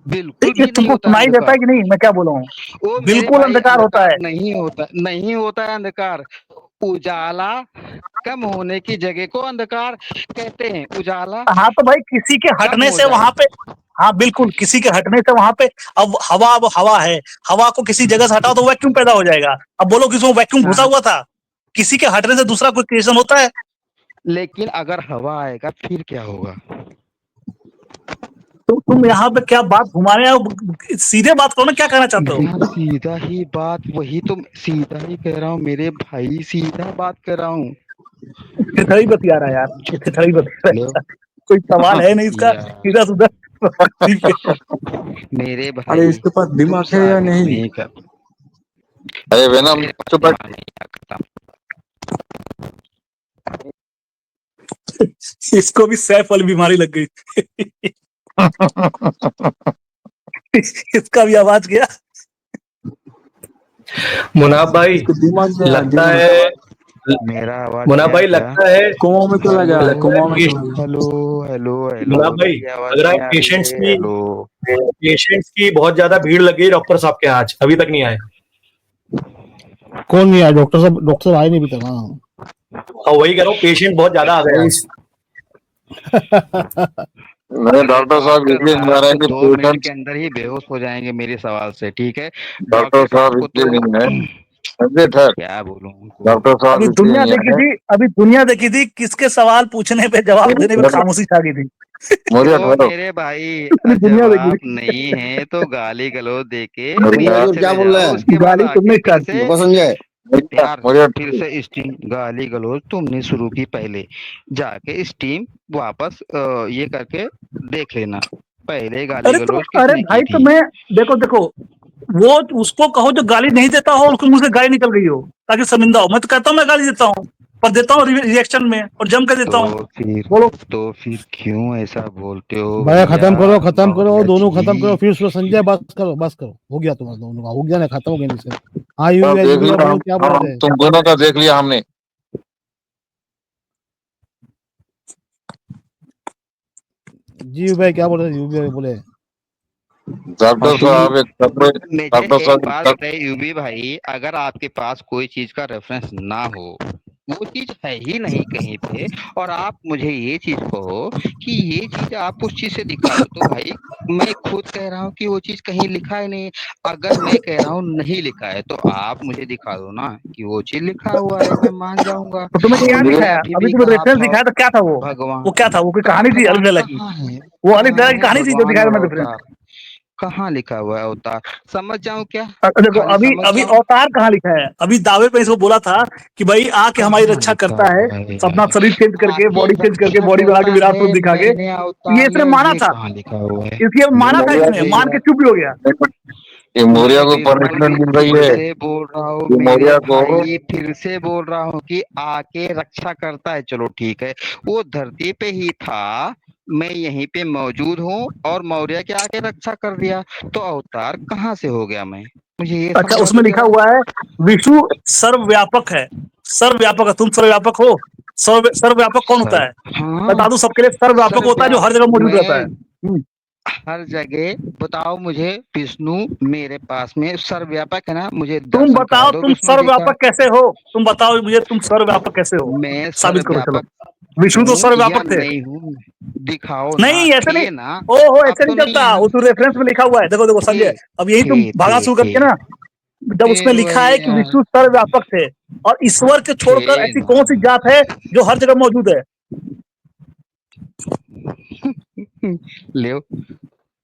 बिल्कुल ये भी नहीं तुमको होता है सुनाई देता अंधकार। है कि नहीं मैं क्या बोला हूँ? ओ मेरे बिल्कुल भाई, अंधकार होता अंधकार है। नहीं होता, नहीं होता है अंधकार। उजाला कम होने की जगह को अंधकार कहते हैं। उजाला हाँ तो भाई किसी के कम हटने हो से जाए, वहां पे हाँ बिल्कुल, किसी के हटने से वहां पे अब हवा है, हवा को किसी जगह से हटाओ तो वैक्यूम पैदा हो जाएगा। अब बोलो कि उसमें वैक्यूम घुसा हाँ, हुआ था, किसी के हटने से दूसरा कोई क्रिएशन होता है? लेकिन अगर हवा आएगा फिर क्या होगा? तो तुम यहाँ पे क्या बात घुमा रहे हो? सीधे बात करो ना, क्या कहना चाहते हो? यार सीधा ही बात, वही तो सीधा ही कह रहा हूँ मेरे भाई, सीधा बात कर रहा हूँ। थोड़ी बतिया रहा है यार, थोड़ी बतिया रहा लो है। कोई सवाल है नहीं इसका, यार सीधा सुधा मेरे अरे भाई, इसके पास तुम दिमाग है या साबित नहीं? नहीं कर, अरे वेनम मेरे पास चुप बैठ। दिमाग नहीं है, खत्म। इसको भी सैफ वाली बीमारी लग गई। इसका भी आवाज गया। मुनाफ भाई इसको दिमाग गया, लगता दिमाग है, मेरा आवाज मुनाफ गया भाई क्या? लगता है, कोमा में चला हेलो गया है, लगता है कोमा में चला गया। हेलो हेलो हेलो, मुनाफ भाई मेरी आवाज अगर नहीं आप आ रही है? हेलो, पेशेंट्स की बहुत ज्यादा भीड़ लग गई डॉक्टर साहब के, आज अभी तक नहीं आए। कौन नहीं आया? डॉक्टर साहब आए नहीं अभी तक। हाँ और वही कह रहा हूँ, पेशेंट बहुत ज्यादा आ गए आज। नहीं डॉक्टर साहब डॉक्टर इसलिए नहीं आ साहब रहे हैं तो कि 2 मिनट के पेशेंट, अंदर ही बेहोश हो जाएंगे मेरे सवाल से, ठीक है? डॉक्टर डॉक्टर साहब साहब को इसलिए तो नहीं है, समझे ठहर। क्या बोलूं उनको। डॉक्टर साहब अभी इसलिए दुनिया नहीं देखी आए। थी, अभी दुनिया देखी थी किसके सवाल पूछने पे जवाब देने में खामोशी छा गई थी। मोरिया ओ ठहरो। मेरे भाई, पूरी दुनिया देखी जवाब थी। नहीं है तो गाली गलौज देके मोरिया वहीं हुजूर क्या चले बोल रहे जाओ, हैं? उसके बाद गाली आके तुमने फिर स्टार्ट से की। रुको संजय। यार मोरिया फिर ठहरो। से स्टीम गाली गलौज तुमने शुरू की, पहले जाके स्टीम वापस ये करके देख लेना, पहले गाली अरे तो गलौज अरे किसने की भाई, तो थी। मैं देखो देखो, वो उसको कहो जो गाली नहीं देता हो, उसको मुंह से गाली निकल गई हो ताकि शर्मिंदा हो। मैं तो कहता हूँ मैं गाली देता हूँ, पर देता हूँ रिएक्शन में और जम कर देता हूँ। तो फिर बोलो। तो फिर क्यों ऐसा बोलते हो भैया भैया? खत्म करो, मौर्य दोनों खत्म करो, जी, फिर उसको संजय बस करो, हो गया तुम्हारा दोनों का, हो गया ना, खत्म हो गया नहीं। हाँ सब देख यूवी लिया बोलो, हम, क्या बोल रहे थे? तुम दोनों का देख लिया हमने। जी भाई क्या बोल रहे थे? यूवी भाई बोले डॉक्टर साहब एक कपड़े, मुझे डॉक्टर एक साहब बात बताइए यूबी भाई, अगर आपके पास कोई चीज का रेफरेंस ना हो, वो चीज है ही नहीं कहीं पे, और आप मुझे ये चीज कहो कि ये चीज आप उस चीज से दिखा दो, तो भाई मैं खुद कह रहा हूँ कि वो चीज कहीं लिखा है नहीं। अगर मैं कह रहा हूँ नहीं लिखा है तो आप मुझे दिखा दो ना कि वो चीज लिखा हुआ है, मैं मान जाऊंगा। तो तुम्हें क्या तुमने दिखाया? अभी अभी भी तुम्हें कहा रेफरेंस दिखाया तो क्या था वो? भगवान, वो क्या था? वो कोई कहानी थी भगवान अलग अलग की? कहाँ है? वो अलग कहाँ अलग की है कहानी थी जो भगवान दिखाया और तुम्हें रेफरेंस? अवतार? कहाँ लिखा हुआ है अवतार? समझ जाऊं क्या? देखो, खाली अभी समझ अभी जाऊं? अवतार कहाँ लिखा है? अभी दावे पे इसको बोला था कि भाई आके हमारी कहाँ रक्षा लिखा करता है, हुआ है अपना यार? शरीर चेंज करके, आके बॉडी चेंज करके, रक्षा बॉडी बना के, करता विराट है, रूप दिखा के। मैंने ये अवतार इसने लिया, माना ये था, कहाँ लिखा हुआ है? इसलिए माना था मोरिया इसने, जी, मान मुझे, के चुप भी हो गया। ये मोरिया मैं को बिल्कुल पनिशमेंट भी मिल रही फिर है। से बोल रहा हूँ ये मेरे मोरिया को, भाई, फिर से बोल रहा हूँ कि आके रक्षा करता है, चलो ठीक है, वो धरती पे ही था, मैं यहीं पे मौजूद हूँ और मौर्य के आके रक्षा कर दिया, तो अवतार कहाँ से हो गया? मैं, मुझे ये अच्छा, समझा दो उसमें लिखा जरा। हुआ है विष्णु सर्वव्यापक है। सर्वव्यापक है, तुम सर्वव्यापक हो? सर्वव्यापक कौन होता सर, है? हाँ, बता दूं सबके लिए, सर्वव्यापक होता है जो हर जगह मौजूद रहता है। मैं हर जगह, बताओ मुझे विष्णु, मेरे पास में सर्वव्यापक है ना, मुझे तुम दर्शन करा बताओ दो तुम विष्णु जी का। सर्वव्यापक कैसे हो? तुम बताओ मुझे तुम सर्वव्यापक कैसे हो? मैं साबित करो चलो। सर्वव्यापक विष्णु तो हूँ या सर्वव्यापक थे। नहीं हूँ? दिखाओ ना, नहीं ऐसे नहीं, थे ना? ओहो अब ऐसे तो नहीं नहीं चलता, है ना? वो तो रेफरेंस में लिखा हुआ है। देखो देखो थे संजय, अब यही तुम थे भागा थे शुरू थे करके ना, जब उसमें फिर लिखा वही है कि यार, विष्णु सर्वव्यापक थे और ईश्वर के छोड़कर थे ऐसी ना। कौन सी जात है जो हर जगह मौजूद है? ले,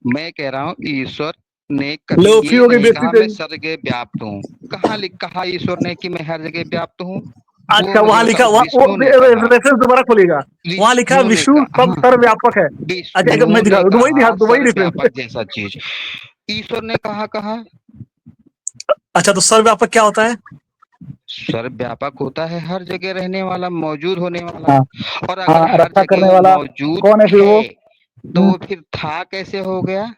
मैं कह रहा हूँ ईश्वर ने कभी लो फिर ये हो गई नहीं बेइज्जती कहा मैं तेरी। सर्व जगह व्याप्त हूँ। कहाँ कहा ईश्वर ने कि मैं हर जगह व्याप्त हूँ? वो अच्छा, मुझे वहां लिखा, बताओ, वहां विष्णु ने कहा, रेफरेंस दोबारा खोलिएगा। वहां लिखा है विष्णु ने विष्णु कहा, सब हाँ, सर्वव्यापक है। अच्छा मैं विष्णु दिखा ने दूं, वही दिखा कहा दो, वही रेफरेंस। सर्वव्यापक जैसा चीज, ईश्वर ने कहा अच्छा तो सर्वव्यापक क्या होता है? सर्वव्यापक होता है हर जगह रहने वाला, मौजूद होने वाला। हाँ और अगर हाँ, हर रक्षा जगह करने वो वाला मौजूद कौन है फिर वो? है तो वो फिर था कैसे हो गया?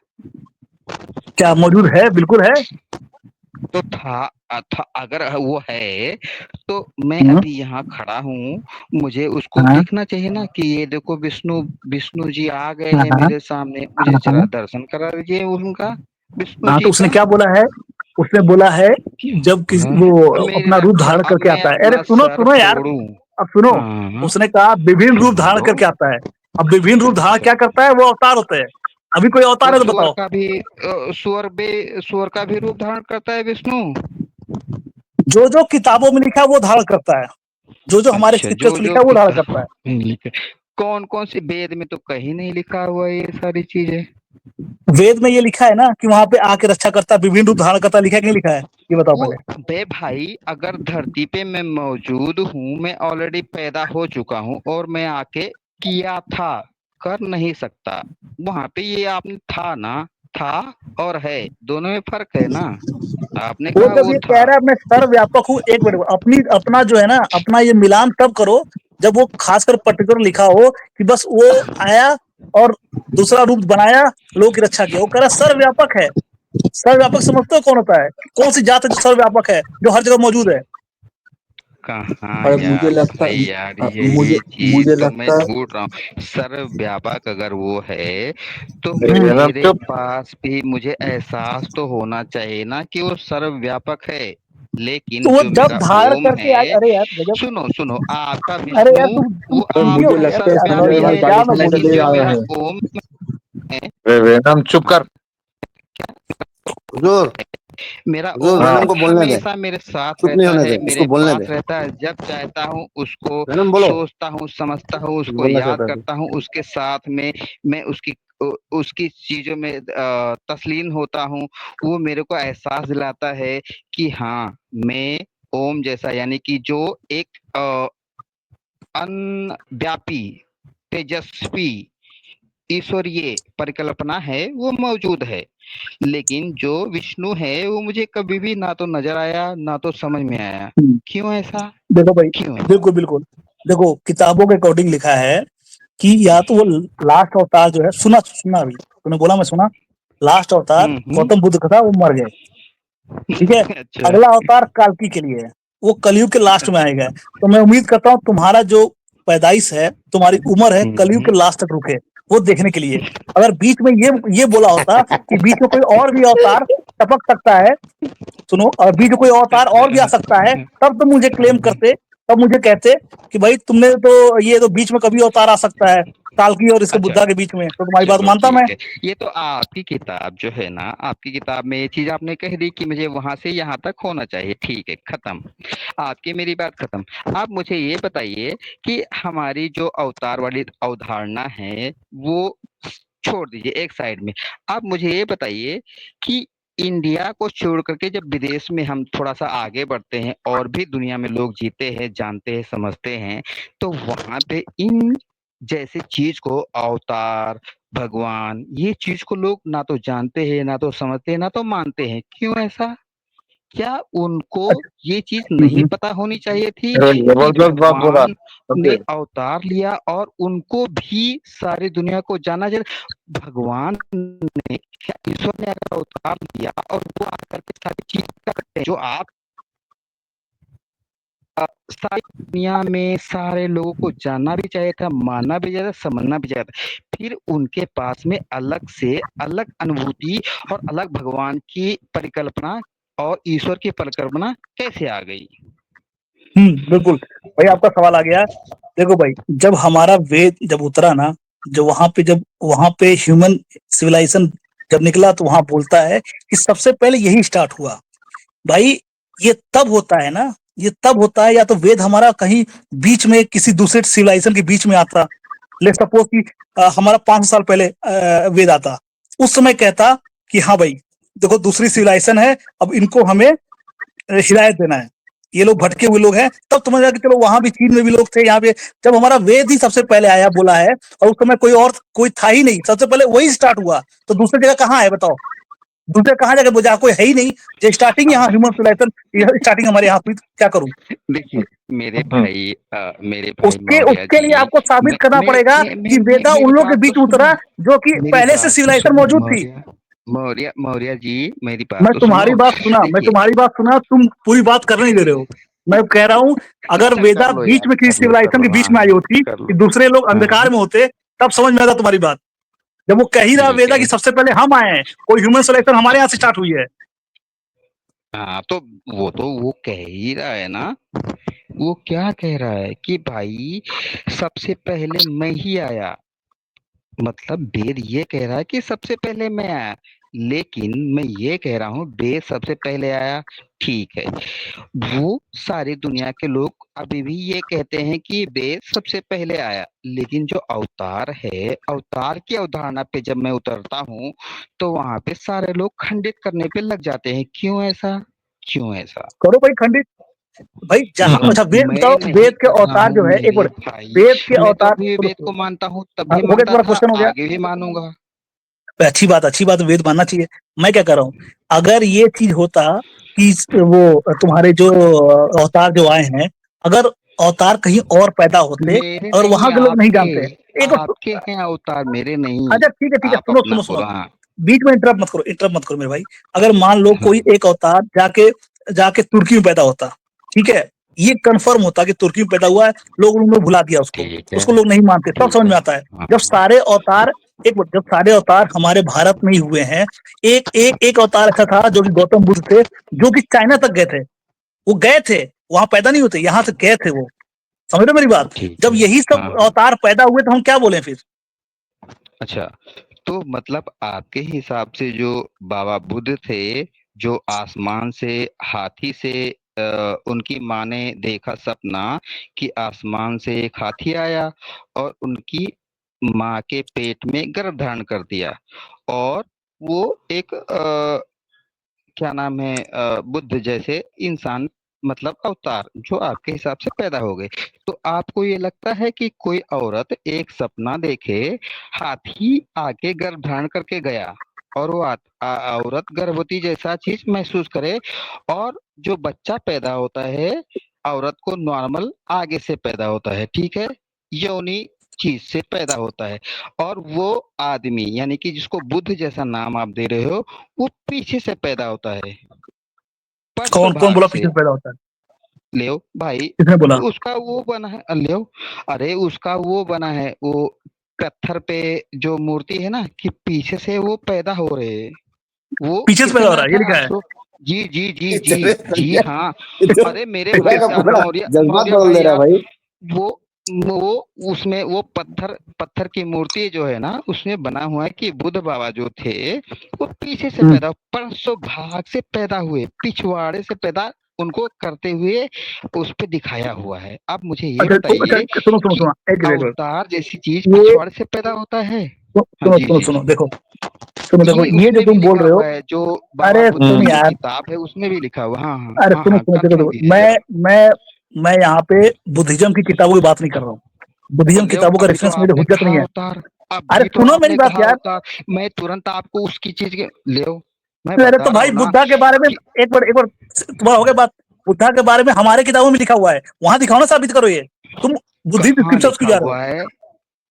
क्या मौजूद है? बिल्कुल है। तो था अगर वो है तो मैं हम्म, अभी यहाँ खड़ा हूँ, मुझे उसको हाँ देखना चाहिए ना कि ये देखो विष्णु, विष्णु जी आ गए हाँ हैं हाँ मेरे सामने, मुझे हाँ जरा दर्शन करा दीजिए उनका, विष्णु हाँ। तो जी उसने का। क्या बोला है? उसने बोला है कि जब किसी हाँ, वो मेरे अपना रूप धारण अब करके मैं आता है, अरे अपना सुनो सर सुनो यार, फोड़ू? अब सुनो। हाँ, उसने कहा विभिन्न रूप धारण बोलो। करके आता है। अब विभिन्न रूप धारण अच्छा, क्या करता है? वो अवतार होता है। अभी कोई अवतार तो है तो बताओ। सुअर का भी रूप धारण करता है विष्णु? जो जो किताबों में लिखा है वो धारण करता है, जो जो हमारे अच्छा, स्क्रिप्चर्स जो में जो लिखा है वो धारण करता है। किताब कौन कौन सी वेद में तो कहीं नहीं लिखा हुआ है ये सारी चीजें। वेद में ये लिखा है ना कि वहां पे आके रक्षा करता, विभिन्न रूप धारण करता, लिखा है कि नहीं लिखा है, ये बताओ वो पहले। बे भाई, अगर धरती पे मैं मौजूद हूँ, मैं ऑलरेडी पैदा हो चुका हूँ और मैं आके किया था, कर नहीं सकता। वहां पे ये आपने था ना, था और है, दोनों में फर्क है ना। आपने वो कहा जब वो ये कह था। रहा है मैं सर्वव्यापक हूँ, एक मिनट, अपनी अपना जो है ना, अपना ये मिलान तब करो जब वो खासकर पर्टिकुलर लिखा हो कि बस वो आया और दूसरा रूप बनाया, लोगों की रक्षा किया। वो कह रहा है सर्वव्यापक है। सर्वव्यापक समझते हो कौन होता है? कौन सी जात है जो सर्वव्यापक है, जो हर जगह मौजूद है? कहाँ और मुझे यार लगता भाई, यार मुझे यही चीज मुझे तो मैं लगता है ढूंढ रहा हूँ। सर्वव्यापक अगर वो है तो वेनम मेरे चुप। पास भी मुझे एहसास तो होना चाहिए ना कि वो सर्वव्यापक है। तो लेकिन वो जो जब मेरा धारण ओम करके है, अरे यार गजब। सुनो सुनो, आपका अरे यार विष्णु तुम वो सुनते हो मुझे आपका क्या लगता है यार? संजय सर्वव्यापी भाई सॉरी है, क्या गाड़ी मैं साइड बोलूं लेकिन ले इसमें। जो आया मेरा है। ओम है, वेनम चुप कर। हुजूर, मेरा हुजूर ओम हाँ वेनम को बोलने दे, हमेशा मेरे साथ चुप नहीं रहता होने है, दे, मेरे उसको बोलने पास दे। रहता है। जब चाहता हूँ उसको वेनम बोलो, सोचता हूँ, समझता हूँ, कुछ उसको बोलना याद चाहता है तो। करता हूँ, उसके साथ में मैं उसकी चीजों में तस्लीन होता हूँ। वो मेरे को एहसास दिलाता है कि हाँ, मैं ओम जैसा, यानी कि जो एक अनव्यापी, तेजस्वी, ईश्वरीय परिकल्पना है, वो मौजूद है। लेकिन जो विष्णु है वो मुझे कभी भी ना तो नजर आया, ना तो समझ में आया। क्यों ऐसा? देखो भाई, क्यों ऐसा? बिल्कुल बिल्कुल। देखो किताबों के अकॉर्डिंग लिखा है कि या तो वो लास्ट अवतार जो है, सुना सुना, अभी तूने बोला मैं सुना, लास्ट अवतार हम्म। गौतम बुद्ध का था, वो मर गए। ठीक है। अच्छा। अगला अवतार काल्की के लिए है, वो कलयुग के लास्ट में आएगा। तो मैं उम्मीद करता हूँ तुम्हारा जो पैदाइश है, तुम्हारी उम्र है, कलयुग के लास्ट तक रुके, वो देखने के लिए। अगर बीच में ये बोला होता कि बीच में कोई और भी अवतार टपक सकता है, सुनो, और बीच में कोई अवतार और भी आ सकता है, तब तुम मुझे क्लेम करते, तब मुझे कहते कि भाई तुमने तो ये तो बीच में कभी अवतार आ सकता है, काल्की और इसके अच्छा, बुद्धा के बीच में, तो तुम्हारी बात चलो मानता मैं। ठीक है। ये तो आपकी किताब जो है ना, आपकी किताब में ये चीज आपने कह दी कि मुझे वहां से यहाँ तक होना चाहिए, ठीक है, खत्म। आपकी मेरी बात खत्म। आप मुझे ये बताइए कि हमारी जो अवतार वाली अवधारणा है वो छोड़ दीजिए एक साइड में। आप मुझे ये बताइए कि इंडिया को छोड़ करके जब विदेश में हम थोड़ा सा आगे बढ़ते हैं और भी दुनिया में लोग जीते हैं, जानते हैं, समझते हैं, तो वहां पे इन जैसे चीज को, अवतार, भगवान, ये चीज को लोग ना तो जानते हैं, ना तो समझते हैं, ना तो मानते हैं। क्यों ऐसा? क्या उनको ये चीज नहीं पता होनी चाहिए थी कि जबरदस्त बात बोला भगवान ने समझे। अवतार लिया और उनको भी सारी दुनिया को जाना जाए? भगवान ने, क्या ईश्वर ने अगर अवतार लिया और वो आकर के सारी चीज करते हैं जो आप सारी दुनिया में सारे लोगों को जानना भी चाहिए था, मानना भी चाहिए था, समझना भी चाहिए था। फिर उनके पास में अलग से अलग अनुभूति और अलग भगवान की परिकल्पना और ईश्वर की परिकल्पना कैसे आ गई? बिल्कुल भाई, आपका सवाल आ गया। देखो भाई, जब हमारा वेद जब उतरा ना, जब वहां पे ह्यूमन सिविलाइजेशन जब निकला, तो वहां बोलता है कि सबसे पहले यही स्टार्ट हुआ। भाई ये तब होता है ना, ये तब होता है या तो वेद हमारा कहीं बीच में किसी दूसरे सिविलाइजेशन के बीच में आता। लेट सपोज कि हमारा 500 साल पहले वेद आता, उस समय कहता कि हाँ भाई देखो दूसरी सिविलाइजेशन है, अब इनको हमें हिदायत देना है, ये लोग भटके हुए लोग हैं। तब समझ आया कि चलो वहां भी चीन में भी लोग थे, यहाँ पे जब हमारा वेद ही सबसे पहले आया बोला है, और उस समय कोई था ही नहीं, सबसे पहले वही स्टार्ट हुआ, तो दूसरी जगह कहाँ है बताओ? दूसरे कहाँ जाके जहाँ कोई है ही नहीं, जो स्टार्टिंग यहाँ ह्यूमन सिविलाइजेशन स्टार्टिंग हमारे यहाँ हुई, क्या करूं? देखिए मेरे भाई उसके मौर्य उसके लिए जी, आपको साबित करना पड़ेगा कि वेदा उन मेरी लोग के बात तो बीच में सुनो, उतरा जो कि मेरी पहले से बात तो सिविलाइजेशन सुनो मौजूद थी। मौर्य, मौर्य जी, मेरी बात तो मैं देखिए। तुम्हारी बात सुना, तुम पूरी बात कर नहीं दे रहे हो। मैं कह रहा हूँ अगर अच्छा वेदा कर लो बीच यार, में किसी कर सिविलाइजेशन लो, के बीच हाँ में आई हाँ, होती कर कि लो, दूसरे लोग हाँ, अंधकार में होते, तब समझ में आता तुम्हारी बात। जब वो कह ही रहा ठीक वेदा है। कि सबसे पहले हम आए हैं, कोई ह्यूमन सिलेक्शन हमारे यहाँ से स्टार्ट हुई है। हाँ, तो वो कह ही रहा है ना, वो क्या कह रहा है कि भाई सबसे पहले मैं ही आया, मतलब वेद ये कह रहा है कि सबसे पहले मैं आया, लेकिन मैं ये कह रहा हूँ वेद सबसे पहले आया, ठीक है। वो सारी दुनिया के लोग अभी भी ये कहते हैं कि वेद सबसे पहले आया, लेकिन जो अवतार है, अवतार की अवधारणा पे जब मैं उतरता हूँ तो वहां पे सारे लोग खंडित करने पे लग जाते हैं। क्यों ऐसा, क्यों ऐसा? करो भाई खंडित। भाई जहां अच्छा वेद मैं बताओ, नहीं वेद के कर रहा अवतार हूँ जो है, एक मेरे मिनट, भाई। वेद के मैं तो अवतार अभी भी सुनो वेद को सुनो। मानता हूँ, तब हाँ, भी हो गया मानता तुम्हारा था, क्वेश्चन, हो गया। आगे भी मानूंगा। अच्छी बात है, वेद मानना चाहिए। मैं क्या कर रहा हूँ, अगर ये चीज होता कि वो तुम्हारे जो अवतार जो आए हैं, अगर अवतार कहीं और पैदा होते मेरे और नहीं, वहां के लोग नहीं आपके। जानते, एक आपके हैं अवतार, मेरे नहीं। अच्छा ठीक है, आप सुनो अपना सुनो सुनो, पूरा, हाँ। बीच में इंटरप्ट मत करो मेरे भाई। अगर मान लो हाँ, कोई एक अवतार जाके जाके तुर्की में पैदा होता, ठीक है, ये कंफर्म होता कि तुर्की में पैदा हुआ है, लोगों ने भुला दिया उसको, ठीक है, उसको लोग नहीं मानते, तब ठीक समझ है। में आता है। हाँ, जब सारे अवतार एक मिनट, जब सारे अवतार हमारे भारत में ही हुए हैं, एक अवतार ऐसा था जो कि गौतम बुद्ध थे, जो कि चाइना तक गए थे, वो गए थे, वहां पैदा नहीं होते, यहाँ से गए थे वो। समझ रहे हो मेरी बात? ठीक जब है। यही हाँ, सब हाँ। अवतार पैदा हुए तो हम क्या बोले फिर? अच्छा, तो मतलब आपके हिसाब से जो बाबा बुद्ध थे, जो आसमान से हाथी से उनकी माँ ने देखा सपना कि आसमान से एक हाथी आया और उनकी माँ के पेट में गर्भ धारण कर दिया, और वो एक क्या नाम है, बुद्ध जैसे इंसान, मतलब अवतार जो आपके हिसाब से पैदा हो गए। तो आपको ये लगता है कि कोई औरत एक सपना देखे, हाथी आके गर्भ धारण करके गया, और वो औरत गर्भवती जैसा चीज महसूस करे, और जो बच्चा पैदा होता है औरत को नॉर्मल आगे से पैदा होता है, ठीक है, योनि चीज से पैदा होता है, और वो आदमी यानी कि जिसको बुद्ध जैसा नाम आप दे रहे हो, वो पीछे से पैदा होता है, पार्श्व कौन कौन भाग बोला से। पीछे से पैदा होता है? ले भाई, किसने बोला? उसका वो बना है, ले, अरे उसका वो बना है, वो पत्थर पे जो मूर्ति है ना, कि पीछे से वो पैदा हो रहे हैं। वो पीछे से किसने पैदा हो बनाया रहा है, ये था, लिखा है। अशोक जी जी जी जी चले जी, संजय, हाँ। ये तो अरे मेरे पूरा भाई का साहब, पूरा मौर्य जज्बात मौर्य बदल भाई दे रहा है आप, भाई। वो उसमें वो पत्थर पत्थर की मूर्ति जो है ना, उसमें बना हुआ है कि बुद्ध बाबा जो थे वो पीछे से पैदा, परसों भाग से पैदा हुए, पिछवाड़े से पैदा उनको करते हुए उस पे दिखाया हुआ है। अब मुझे ये अच्छा बताइए सुनो सुनो कि सुनो, एक मिनट, अवतार जैसी चीज ये पिछवाड़े से पैदा होता है? हाँ सुनो जी सुनो जी सुनो, जी। देखो ये ये जो उसमें भी तुम बोल लिखा रहे हो, हुआ है, जो बाबा अरे बुद्ध सुन की जो यार, किताब है उसमें भी लिखा हुआ है। हाँ हाँ अरे हाँ सुनो हाँ, सुनो, कंफर्म देखो कीजिए जरा। मैं यहाँ पे बुद्धिज्म की किताबों की बात नहीं कर रहा हूँ, बुद्धिज्म ले, किताबों का अभी तो रेफरेंस मेरे आपने हुज्जत कहा नहीं है। अवतार, अरे अभी तो सुनो मेरी आपने बात कहा यार। अवतार, मैं तुरंत आपको उसकी चीज के ले, मैं अरे बता तो रहा भाई हूँ ना बुद्धा के बारे में कि एक बार तुम्हारा हो गया बात, बुद्धा के बारे में हमारे किताबों में लिखा हुआ है, वहां दिखाओ ना, साबित करो ये। तुम बुद्धिस्ट कहाँ स्क्रिप्चर्स क्यों लिखा जा रहे हो? हुआ है?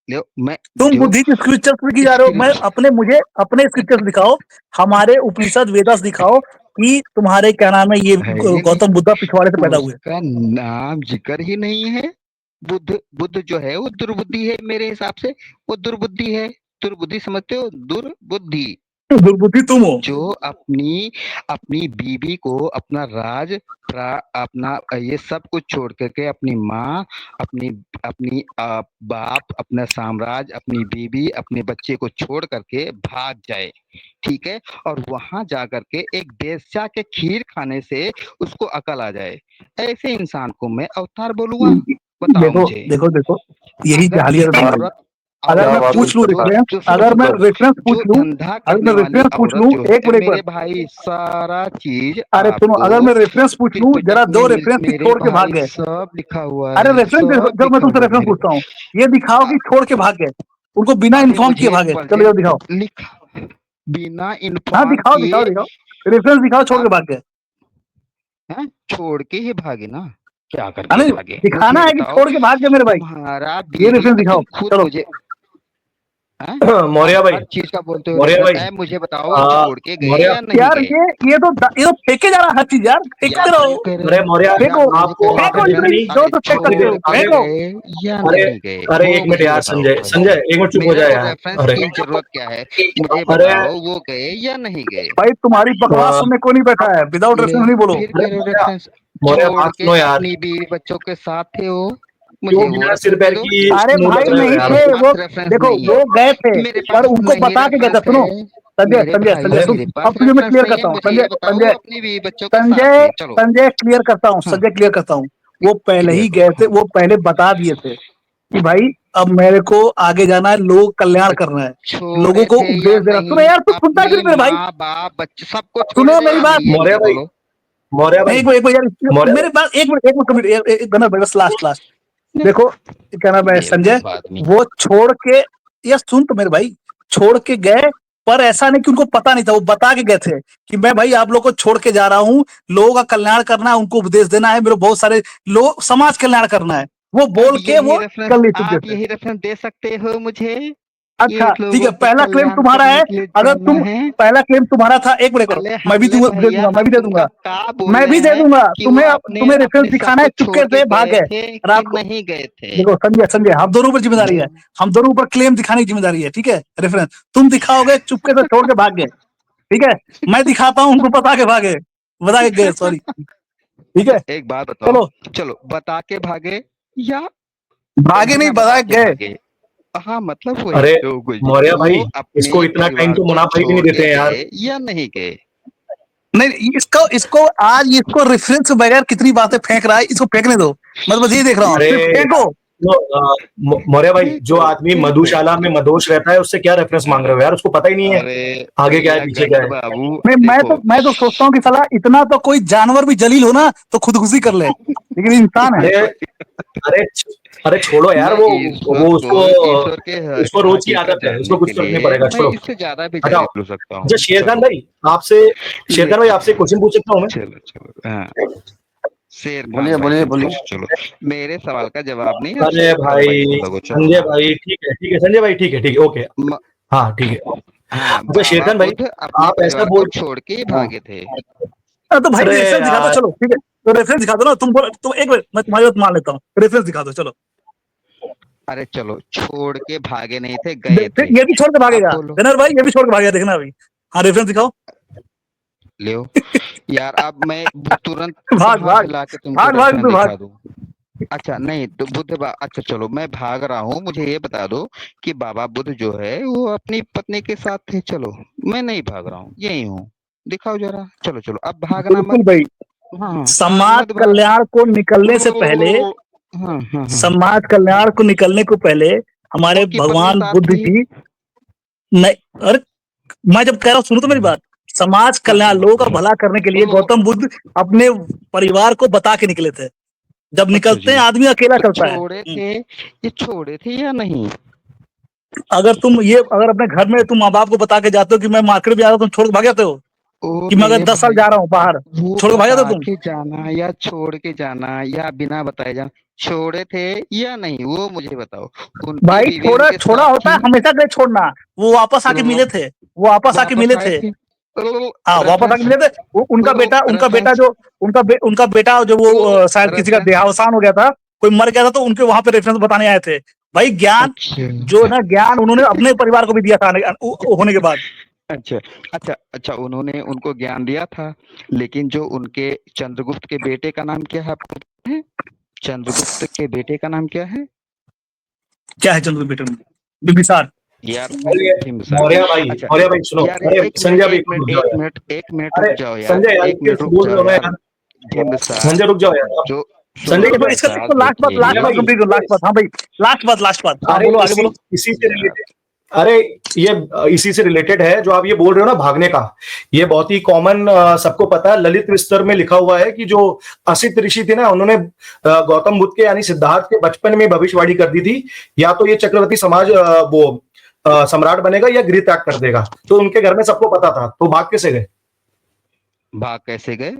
ले, मैं तुम जो बुद्धिस्ट स्क्रिप्चर्स में क्यों जा रहे हो? मैं स्क्रिप्ट, मुझे अपने स्क्रिप्चर्स दिखाओ, हमारे उपनिषद वेदास दिखाओ कि तुम्हारे क्या नाम है, ये है ही नहीं, गौतम बुद्धा पिछवाड़े से पैदा हुए। उसका नाम जिक्र ही नहीं है। बुद्ध बुद्ध जो है वो दुर्बुद्धि है मेरे हिसाब से, वो दुर्बुद्धि है। दुर्बुद्धि समझते हो, दुर्बुद्धि, दुर्बुद्धि तुम हो। जो अपनी अपनी बीवी को अपना अपना ये सब कुछ छोड़ करके, अपनी माँ, अपनी अपनी बाप, अपना साम्राज्य, अपनी बीवी, अपने बच्चे को छोड़ करके भाग जाए, ठीक है, और वहां जा करके एक बेश्या के खीर खाने से उसको अकल आ जाए, ऐसे इंसान को मैं अवतार बोलूंगा? बताओ देखो मुझे। देखो देखो, यही अगर जहालियत ये है तुम्हारी। औरत अगर क्या मैं औरत बात जो है पूछ लूं सर भाई? रेफरेंस, जो सुनो अगर मैं सुनो, रेफरेंस पूछ जो लूं, धंधा अगर करने मैं वाली रेफरेंस पूछ औरत लूं, जो है, एक मेरे बार, भाई सारा चीज अरे सुनो, आपको अगर मैं रेफरेंस पूछ लूं, जरा पिटक में दो मिल, रेफरेंस की मेरे छोड़ के भाग भाई गए। सब लिखा हुआ अरे है, रेफरेंस देखो, सब जब मैं लिखा तुमसे हुआ है रेफरेंस मेरे। पूछता हूँ, ये दिखाओ कि छोड़ के भाग गए, उनको बिना अभी इन्फॉर्म किए मुझे भागे, चलो प्रेजेंट जरा दिखाओ। लिखा, बिना हाँ इन्फॉर्म दिखाओ दिखाओ किए दिखाओ, रेफरेंस दिखाओ, छोड़ के आप भाग गए। हैं, छोड़ के ही भागे ना, क्या हाँ करके नहीं, भागे दिखाना मुझे है कि बताओ। छोड़ के भाग गए मेरे भाई, तुम्हारा ये बीवी, रेफरेंस दिखाओ, तुम खुद चलो। मुझे, हैं? मौर्य आप भाई, हर चीज का बोलते हो मौर्य रेफरेंस, भाई, मुझे बताओ आ, छोड़ के गए मौर्य, या नहीं यार गए? ये तो फेंके जा रहा है हर चीज यार, फेंकते याद नहीं रहो। कर अरे रहे, मौर्य, याद फेंको नहीं आपको कर आपने फेंको, देखा रहे, इतनी नहीं? जो अरे तो फेंक अरे सकते हो, छोड़ अरे फेंको। गए या अरे नहीं गए, अरे वो एक मिनट मुझे यार, बताओ संजय भाई। संजय एक मिनट चुप हो मेरे जाए को यार। रेफरेंस अरे की जरूरत क्या है, मुझे अरे बताओ वो गए या नहीं गए? भाई तुम्हारी बकवास आ, सुनने को नहीं बैठा है, विदाउट ले, रेफरेंस नहीं बोलो। फिर अरे कह रहे हो मौर्य, रेफरेंस, मौर्य छोड़ बात के सुनो यार। अपनी बीवी बच्चों के साथ थे वो। मुझे जो वो बिना रेफरेंस सिर दे पैर दो। की अरे मुंह भाई बच रहे हो नहीं यार। थे मेरे वो, पास रेफरेंस देखो नहीं वो है, गए थे मेरे पर पास उनको नहीं बता के गए थे। रेफरेंस सुनो है, संजय मेरे संजय भाई संजय साहब सुन, मेरे अब पास तुझे मैं रेफरेंस क्लियर नहीं है, करता हूँ। मुझे संजय ये बताओ संजय अपनी बीवी बच्चों के साथ संजय थे, चलो संजय क्लियर करता हूँ, हाँ संजय क्लियर करता हूँ। वो पहले क्लियर ही करो गए थे, हाँ। वो पहले बता दिए थे कि भाई अब मेरे को आगे जाना है, लोग कल्याण करना है, लोगों छोड़े को थे या उपदेश देना। सुनो नहीं यार, तू सुनता है कि अपनी नहीं मेरे भाई? माँ बाप बच्चे सबको छोड़े सुनो थे मेरी या बात। नहीं, ये मौर्य मुझे भाई, बोलो। मौर्य भाई, एक मिनट यार, मौर्य मेरे बात एक मिनट कंप्लीट, गनर भाई बस लास्ट लास्ट। देखो क्या नाम है संजय, बेवकूफ आदमी। वो छोड़ के, या सुन तो मेरे भाई, छोड़ के गए पर ऐसा नहीं कि उनको पता नहीं था, वो बता के गए थे कि मैं भाई आप लोग को छोड़ के जा रहा हूँ, लोगों का कल्याण करना है, उनको उपदेश देना है, मेरे बहुत सारे लोग समाज कल्याण करना है, वो बोल के वो कर ले चुके आप थे। यही रेफरेंस दे सकते हो मुझे कि अच्छा ठीक लोगों है, को पहला क्लेम कल्याण तुम्हारा करने है। के लिए अगर जाना तुम, है। पहला क्लेम तुम्हारा था, एक मिनट करो, अले मैं भी हले दे भैया दूंगा, मैं हम भी दे तुमका दूंगा, का मैं बोले भी दे हैं दूंगा कि वो तुम्हें। अपने तुम्हें रेफरेंस अपने दिखाना है, सबको चुपके छोड़ के से भाग गए गए थे कि रात को। नहीं गए थे। देखो संजय संजय, हम दोनों पर जिम्मेदारी है, हम दोनों ऊपर क्लेम दिखाने की जिम्मेदारी है, ठीक है? रेफरेंस तुम दिखाओगे, चुपके से छोड़ के भाग गए, ठीक है? मैं दिखाता हूँ, उनको बता के भागे, बता के गए, सॉरी, ठीक अच्छा है? एक बात बताओ, चलो, चलो बता के भागे या भागे नहीं, बिना बता बता के के गए। भागे। हाँ मतलब वही अरे जो मौर्य वो भाई, इसको अपने इतना टाइम परिवार तो को मुनाफ भाई भी नहीं छोड़ देते के हैं यार। गए या नहीं गए। नहीं, इसको इसको आज इसको रेफरेंस बगैर कितनी बातें फेंक रहा है, इसको फेंकने दो, मैं तो बस यही देख रहा हूँ, अरे सिर्फ फेंको। मौर्य भाई, जो फेंको आदमी फेंको। मधुशाला में मदोश रहता है उससे क्या रेफरेंस मांग रहे हो यार? उसको पता ही नहीं है अरे आगे क्या है भैया पीछे क्या गनर है। बाबू मैं मैं देखो तो मैं तो सोचता हूँ कि साला इतना तो कोई जानवर भी जलील हो ना तो खुदकुशी कर ले, लेकिन इंसान है। अरे अरे अरे छोड़ो यार, मैं ईश्वर वो को उसको ईश्वर के उसको रोज की हकीकत आदत है, उसको जानने कुछ के फर्क नहीं लिए पड़ेगा, मैं छोड़ो, इससे ज्यादा भी हटाओ। जलील हो सकता अच्छा हूँ। शेरखान चलो भाई, आपसे ले शेरखान भाई आपसे क्वेश्चन पूछ सकता हूँ मैं? चलो चलो हाँ शेर बोलिए खान भाई बोलिए से बोलिए। पूछो। चलो मेरे सवाल का जवाब नहीं, अब अरे शेर खान भाई से भाई लगो। चलो संजय हाँ भाई, ठीक है संजय भाई, ठीक है ओके। म, हाँ ठीक है। हाँ अच्छा बाबा शेरखान भाई, बुद्ध अपने आप ऐसा परिवार को बोल, छोड़ के हाँ, भागे थे। तो भाई अरे रेफरेंस दिखा दो, यार, चलो ठीक है, तो रेफरेंस दिखा दो ना, तुम बोलो, तुम एक मिनट, मैं तुम्हारी बात मान लेता हूँ, रेफरेंस दिखा दो चलो। अरे चलो छोड़ के भागे नहीं थे, गए फिर थे। ये भी छोड़ के अब भागेगा बोलो जनर भाई, ये भी छोड़ के भागेगा, देखना अभी। हाँ रेफरेंस दिखाओ। लियो यार, अब मैं तुरंत भाग कहाँ से भाग लाके तुमको भाग भाग रेफरेंस तू भाग। दिखा दूं। अच्छा नहीं तो अच्छा चलो मैं भाग रहा हूँ, मुझे ये बता दो कि बाबा बुद्ध जो है वो अपनी पत्नी के साथ थे। चलो मैं नहीं भाग रहा हूँ, यही हूँ, दिखाओ जरा। चलो चलो अब भागना बिल्कुल मत। भाई, हाँ हाँ समाज मत भागना। कल्याण को निकलने से पहले, हाँ हाँ हाँ समाज कल्याण को निकलने को पहले हमारे उनकी पत्नी भगवान साथ बुद्ध थी। जी, नहीं, अरे मैं जब कह रहा हूँ सुनो तो मेरी बात, समाज हाँ कल्याण, बोलो लोगों का बोलो। भला करने के लिए गौतम बुद्ध अपने परिवार को बता के निकले थे। जब अच्छा निकलते जी, हैं आदमी अकेला तो चलता है। छोड़े थे, ये छोड़े थे या नहीं। अगर तुम ये, अगर अपने घर में तुम माँ बाप को बता के जाते हो कि मैं मार्केट भी आ रहा हूँ, तुम छोड़ के भाग जाते हो ओ कि मैं अगर मेरे 10 साल भाई जा रहा हूँ बाहर, वो छोड़ के भाग जाते हो बता तुम? के जाना या छोड़ के जाना या बिना बताए जाना, छोड़े थे या नहीं वो मुझे बताओ। उनकी भाई बीवी छोड़ा उनके छोड़ा साथ होता थी। है हमेशा नहीं छोड़ना, वो वापस आके मिले थे, वो वापस आके वापस मिले आए थे। थे। हाँ वापस आके रेफरेंस मिले थे। उनका बेटा रेफरेंस जो, उनका बेटा जो वो शायद किसी का रेफरेंस। देहावसान हो गया था, कोई मर गया था, तो उनके वहां पे रेफरेंस बताने आए थे। भाई ज्ञान, जो अच्छा ना ज्ञान उन्होंने अपने परिवार को भी दिया था होने के बाद। अच्छा अच्छा अच्छा उन्होंने उनको ज्ञान दिया था, लेकिन जो उनके चंद्रगुप्त के बेटे का नाम क्या है आपको पता है। चंद्रगुप्त के बेटे का नाम क्या है। क्या है चंद्र बेटे में? बिंबिसार। यार अरे भीमसार। अच्छा मौर्य भाई सुनो, यार अरे एक मिनट संजय भाई एक रुक मिनट जाओ एक यार। मिनट एक मिनट रुक अरे जाओ यार, संजय यार, एक मिनट रुक बोल रहे जाओ हो ना यार। यार, भीमसार संजय रुक जाओ यार, जो संजय सुनो रुक जाओ। भीमसार इसका लास्ट बात, मौर्य लास्ट बात भाई, कंप्लीट करो, लास्ट बात। हाँ भाई, लास्ट बात, हाँ अरे बोलो, आगे बोलो। इसी से यार रिलेटेड, अरे ये इसी से रिलेटेड है जो आप ये बोल रहे हो ना भागने का। ये बहुत ही कॉमन, सबको पता है, ललित विस्तर में लिखा हुआ है कि जो असित ऋषि थे ना, उन्होंने गौतम बुद्ध के यानी सिद्धार्थ के बचपन में भविष्यवाणी कर दी थी, या तो ये चक्रवर्ती समाज सम्राट बनेगा या गृह त्याग कर देगा। तो उनके घर में सबको पता था, तो भाग कैसे गए? भाग कैसे गए।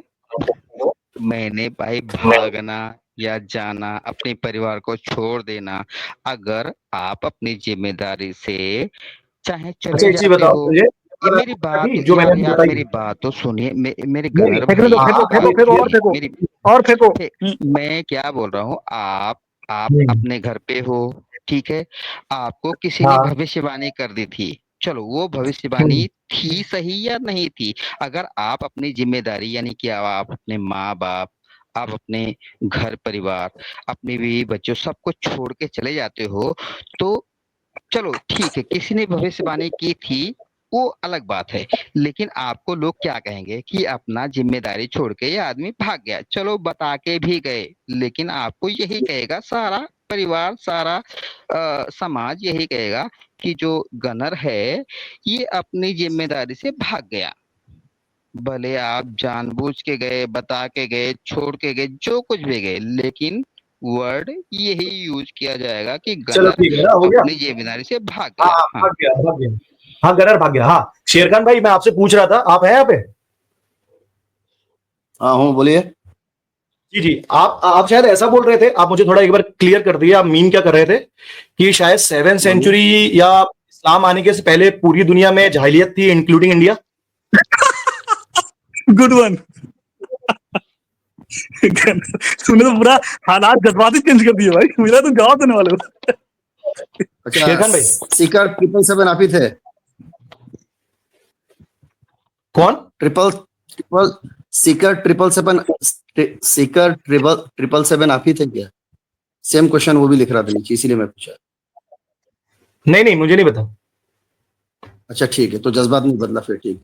मैंने भाई भागना या जाना, अपने परिवार को छोड़ देना, अगर आप अपनी जिम्मेदारी से चाहे अच्छा चले एक चीज जाते बताओ हो। मुझे, ये मेरी बात, जो मैंने यार अभी यार बताई। मेरी बात तो सुनिए, मेरे नहीं नहीं, गनर फेंकने दो, भाई फेंको आप फेंको एक फेंको, और ये, फेंको, मेरी और फेंको। मैं क्या बोल रहा हूँ, आप अपने घर पे हो, ठीक है। आपको किसी ने हाँ, भविष्यवाणी कर दी थी। चलो वो भविष्यवाणी थी सही या नहीं थी, अगर आप अपनी जिम्मेदारी यानी कि आप अपने माँ बाप आप अपने घर परिवार, अपने बीवी बच्चों सबको छोड़ के चले जाते हो, तो चलो ठीक है, किसी ने भविष्यवाणी की थी वो अलग बात है, लेकिन आपको लोग क्या कहेंगे कि अपना जिम्मेदारी छोड़ के ये आदमी भाग गया। चलो बता के भी गए, लेकिन आपको यही कहेगा सारा परिवार, सारा समाज यही कहेगा कि जो गनर है ये अपनी जिम्मेदारी से भाग गया। भले आप जानबूझ के गए, बता के गए, छोड़ के गए, जो कुछ भी गए, लेकिन वर्ड यही यूज किया जाएगा कि चलो गनर ठीक है ना, हो गया। अपनी जिम्मेदारी से भाग हाँ गया। हाँ, हाँ भाग गया भाग गया। हाँ गनर भाग गया। हाँ शेरखान भाई, मैं आपसे पूछ रहा था, आप हैं यहाँ पे? हाँ हूँ, बोलिए। जी जी, आप शायद ऐसा बोल रहे थे, आप मुझे थोड़ा एक बार क्लियर कर दिए, आप मीन क्या कर रहे थे कि शायद 7th सेंचुरी या इस्लाम आने के से पहले पूरी दुनिया में जाहिलियत थी, इंक्लूडिंग इंडिया। Good one. तूने तो पूरा हालात जज्बाती चेंज कर दिए भाई, मेरा तो जवाब देने वाले हो। अच्छा, शेरखान भाई सीकर 777 आप ही थे? कौन? ट्रिपल सीकर 777 आप ही थे क्या? सेम क्वेश्चन वो भी लिख रहा था नीचे, इसीलिए मैं पूछा। नहीं नहीं, मुझे नहीं पता। अच्छा ठीक है, तो जज्बात नहीं बदला फिर, ठीक।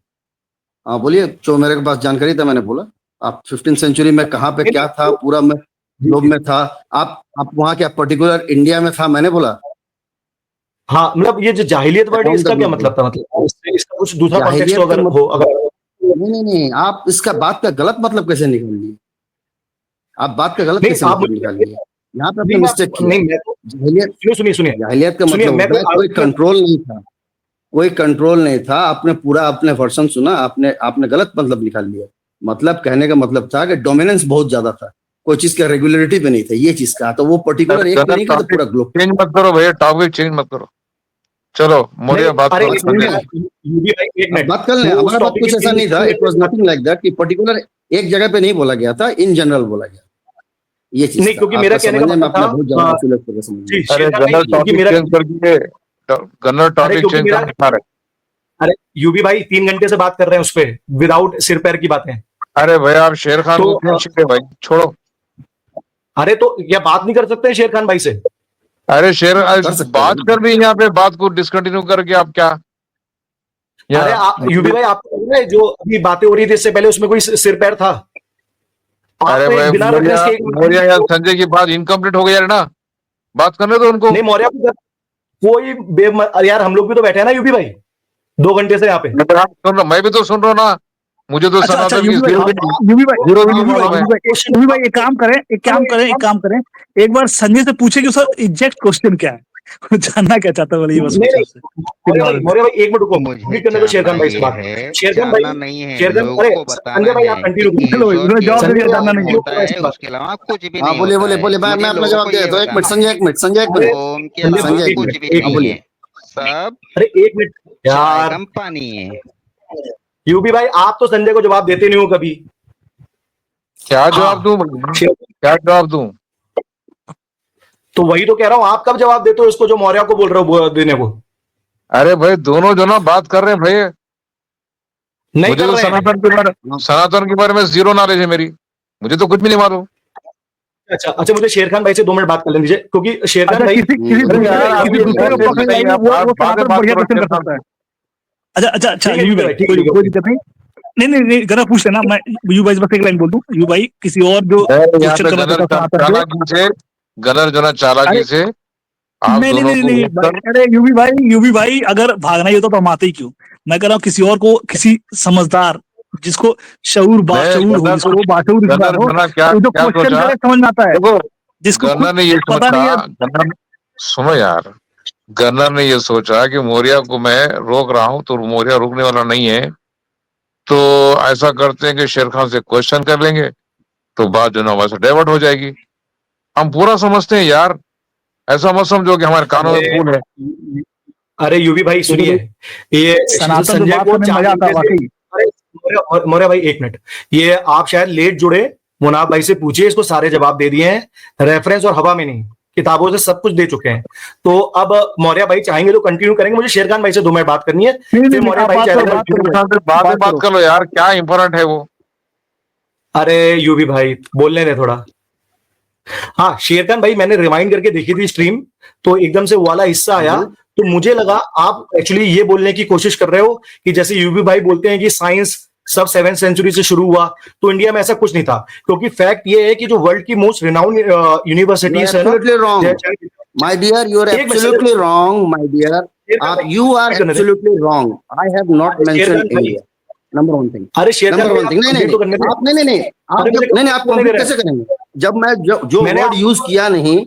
हाँ बोलिए, जो मेरे पास जानकारी था मैंने बोला। आप 15th सेंचुरी में कहाँ पे क्या था, पूरा में ग्लोब में था। आप वहाँ क्या पर्टिकुलर इंडिया में था, मैंने बोला। हाँ मतलब ये जो जाहिलियत वर्ड है इसका क्या मतलब था, मतलब इसका कुछ दूसरा कॉन्टेक्स्ट अगर हो, अगर नहीं, आप इसका बात का गलत मतलब कैसे निकाल लिए? आप बात का गलत कैसे मतलब निकाल लिए? यहाँ पे आपने मिस्टेक किया। जाहिलियत का मतलब कोई कंट्रोल नहीं था, कोई कंट्रोल नहीं था। आपने पूरा अपने वर्षन सुना, आपने गलत मतलब निकाल लिया। मतलब कहने का मतलब था कि डोमिनेंस बहुत ज्यादा था, कोई चीज का रेगुलरिटी पे नहीं था, ये चीज का। तो वो पर्टिकुलर एक पे नहीं था, पूरा ग्लोब। चेंज मत करो भैया, टॉपिक चेंज मत करो। चलो मौर्य बात करो। बात कर लें, हमारा बात कुछ ऐसा नहीं था। It was nothing like that कि पर्टिकुलर एक जगह पे नहीं बोला गया था, इन जनरल बोला गया। ये चीज नहीं, क्योंकि मेरा कहने का मतलब था, अरे गन्नर टॉपिक चेंज करके, गन्नर टॉपिक चेंज कर दिखा रहे। अरे यूबी भाई 3 घंटे से बात कर रहे हैं उस पे, विदाउट सिर पैर की बातें। अरे भैया आप शेर खान को क्यों छीटे भाई, छोड़ो। अरे तो क्या बात नहीं कर सकते शेर खान भाई से? अरे शेर बात कर रही है यहाँ पे, बात को डिसकंटिन्यू करके आप क्या? अरे यूबी भाई, आपको जो अभी बातें हो रही थी इससे पहले, उसमें कोई सिर पैर था? अरे भाई मौर्य या संजय की बात इनकम्प्लीट हो गई यार ना, बात करने दो उनको। नहीं मौर्य कोई यार, हम लोग भी तो बैठे हैं ना यूबी भाई 2 घंटे से यहाँ पे। मैं भी तो सुन रहा हूँ ना, मुझे तो अच्छा, यूबी भाई एक काम करें, एक बार संजय से पूछे कि उसका एग्जैक्ट क्वेश्चन क्या है, जानना क्या चाहता है। मौर्य भाई 1 मिनट रुको, मुझे करने दो शेरखान भाई से बात। शेरखान भाई नहीं है, अरे संजय भाई आप कंटिन्यू जानना नहीं है, उसके अलावा कुछ भी नहीं। बोलिए मैं अपना जवाब दे देता हूँ। 1 minute Sanjay, 1 minute Sanjay, 1 minute कुछ भी नहीं है सब। अरे 1 मिनट यार, कंपनी है। यूबी भाई आप तो संजय को जवाब देते नहीं हो कभी। क्या जवाब दूं, क्या जवाब दूं? तो वही तो कह रहा हूँ, आप कब जवाब देते हो इसको जो मौर्य को बोल रहे हो देने को? अरे भाई दोनों जो ना बात कर रहे हैं भाई, नहीं मुझे तो सनातन के बारे में जीरो नॉलेज है मेरी, मुझे तो कुछ भी नहीं मालूम। अच्छा, मुझे शेरखान भाई से 2 मिनट बात कर लेने दीजिए, क्योंकि शेरखान भाई अच्छा कोई दिक्कत नहीं, गरा पूछ लेना। मैं यू भाई बस एक लाइन बोल दूं, यू भाई किसी और जो गनर जो ना चालाकी से नहीं, अरे यूबी भाई अगर भागना ही होता तो हम आते ही क्यों? मैं कह रहा हूँ किसी और को, किसी समझदार जिसको शऊर बाशऊर हो, जिसको बाशऊर हो, जो क्वेश्चन करे समझ में आता है, जिसको गनर ने ये पता नहीं है। सुनो यार, गनर ने ये सोचा कि मौर्य को मैं रोक रहा हूं तो मौर्य रुकने वाला नहीं है, तो ऐसा करते हैं कि शेर खान से क्वेश्चन कर लेंगे तो बात जो ना वैसे डाइवर्ट हो जाएगी। हम पूरा समझते हैं यार, ऐसा मत समझो कि हमारे कानों में फूल है। अरे यूबी भाई सुनिए, ये संजय को मौर्य भाई 1 मिनट, ये आप शायद लेट जुड़े, मुनाफ भाई से पूछिए, इसको सारे जवाब दे दिए हैं, रेफरेंस और हवा में नहीं, किताबों से सब कुछ दे चुके हैं। तो अब मौर्य भाई चाहेंगे तो कंटिन्यू करेंगे, मुझे शेरखान भाई से 2 मिनट बात करनी है, फिर मौर्य भाई बात कर लो यार, क्या इंपॉर्टेंट है वो? अरे यूबी भाई बोलने दे थोड़ा। हाँ शेरखान भाई, मैंने रिमाइंड करके देखी थी स्ट्रीम, तो एकदम से वो वाला हिस्सा आया, तो मुझे लगा आप एक्चुअली ये बोलने की कोशिश कर रहे हो कि जैसे यूबी भाई बोलते हैं कि साइंस सब 7th सेंचुरी से शुरू हुआ, तो इंडिया में ऐसा कुछ नहीं था, क्योंकि फैक्ट ये है कि जो वर्ल्ड की मोस्ट रिनाउंड यूनिवर्सिटीज है ना, my dear, you are absolutely wrong, my dear, you are absolutely wrong, I have not mentioned India, number one thing. अरे शेरखान नंबर वन थिंग, नहीं आप नहीं आप कंप्लीट कैसे करेंगे जब मैं जो वर्ड यूज किया नहीं,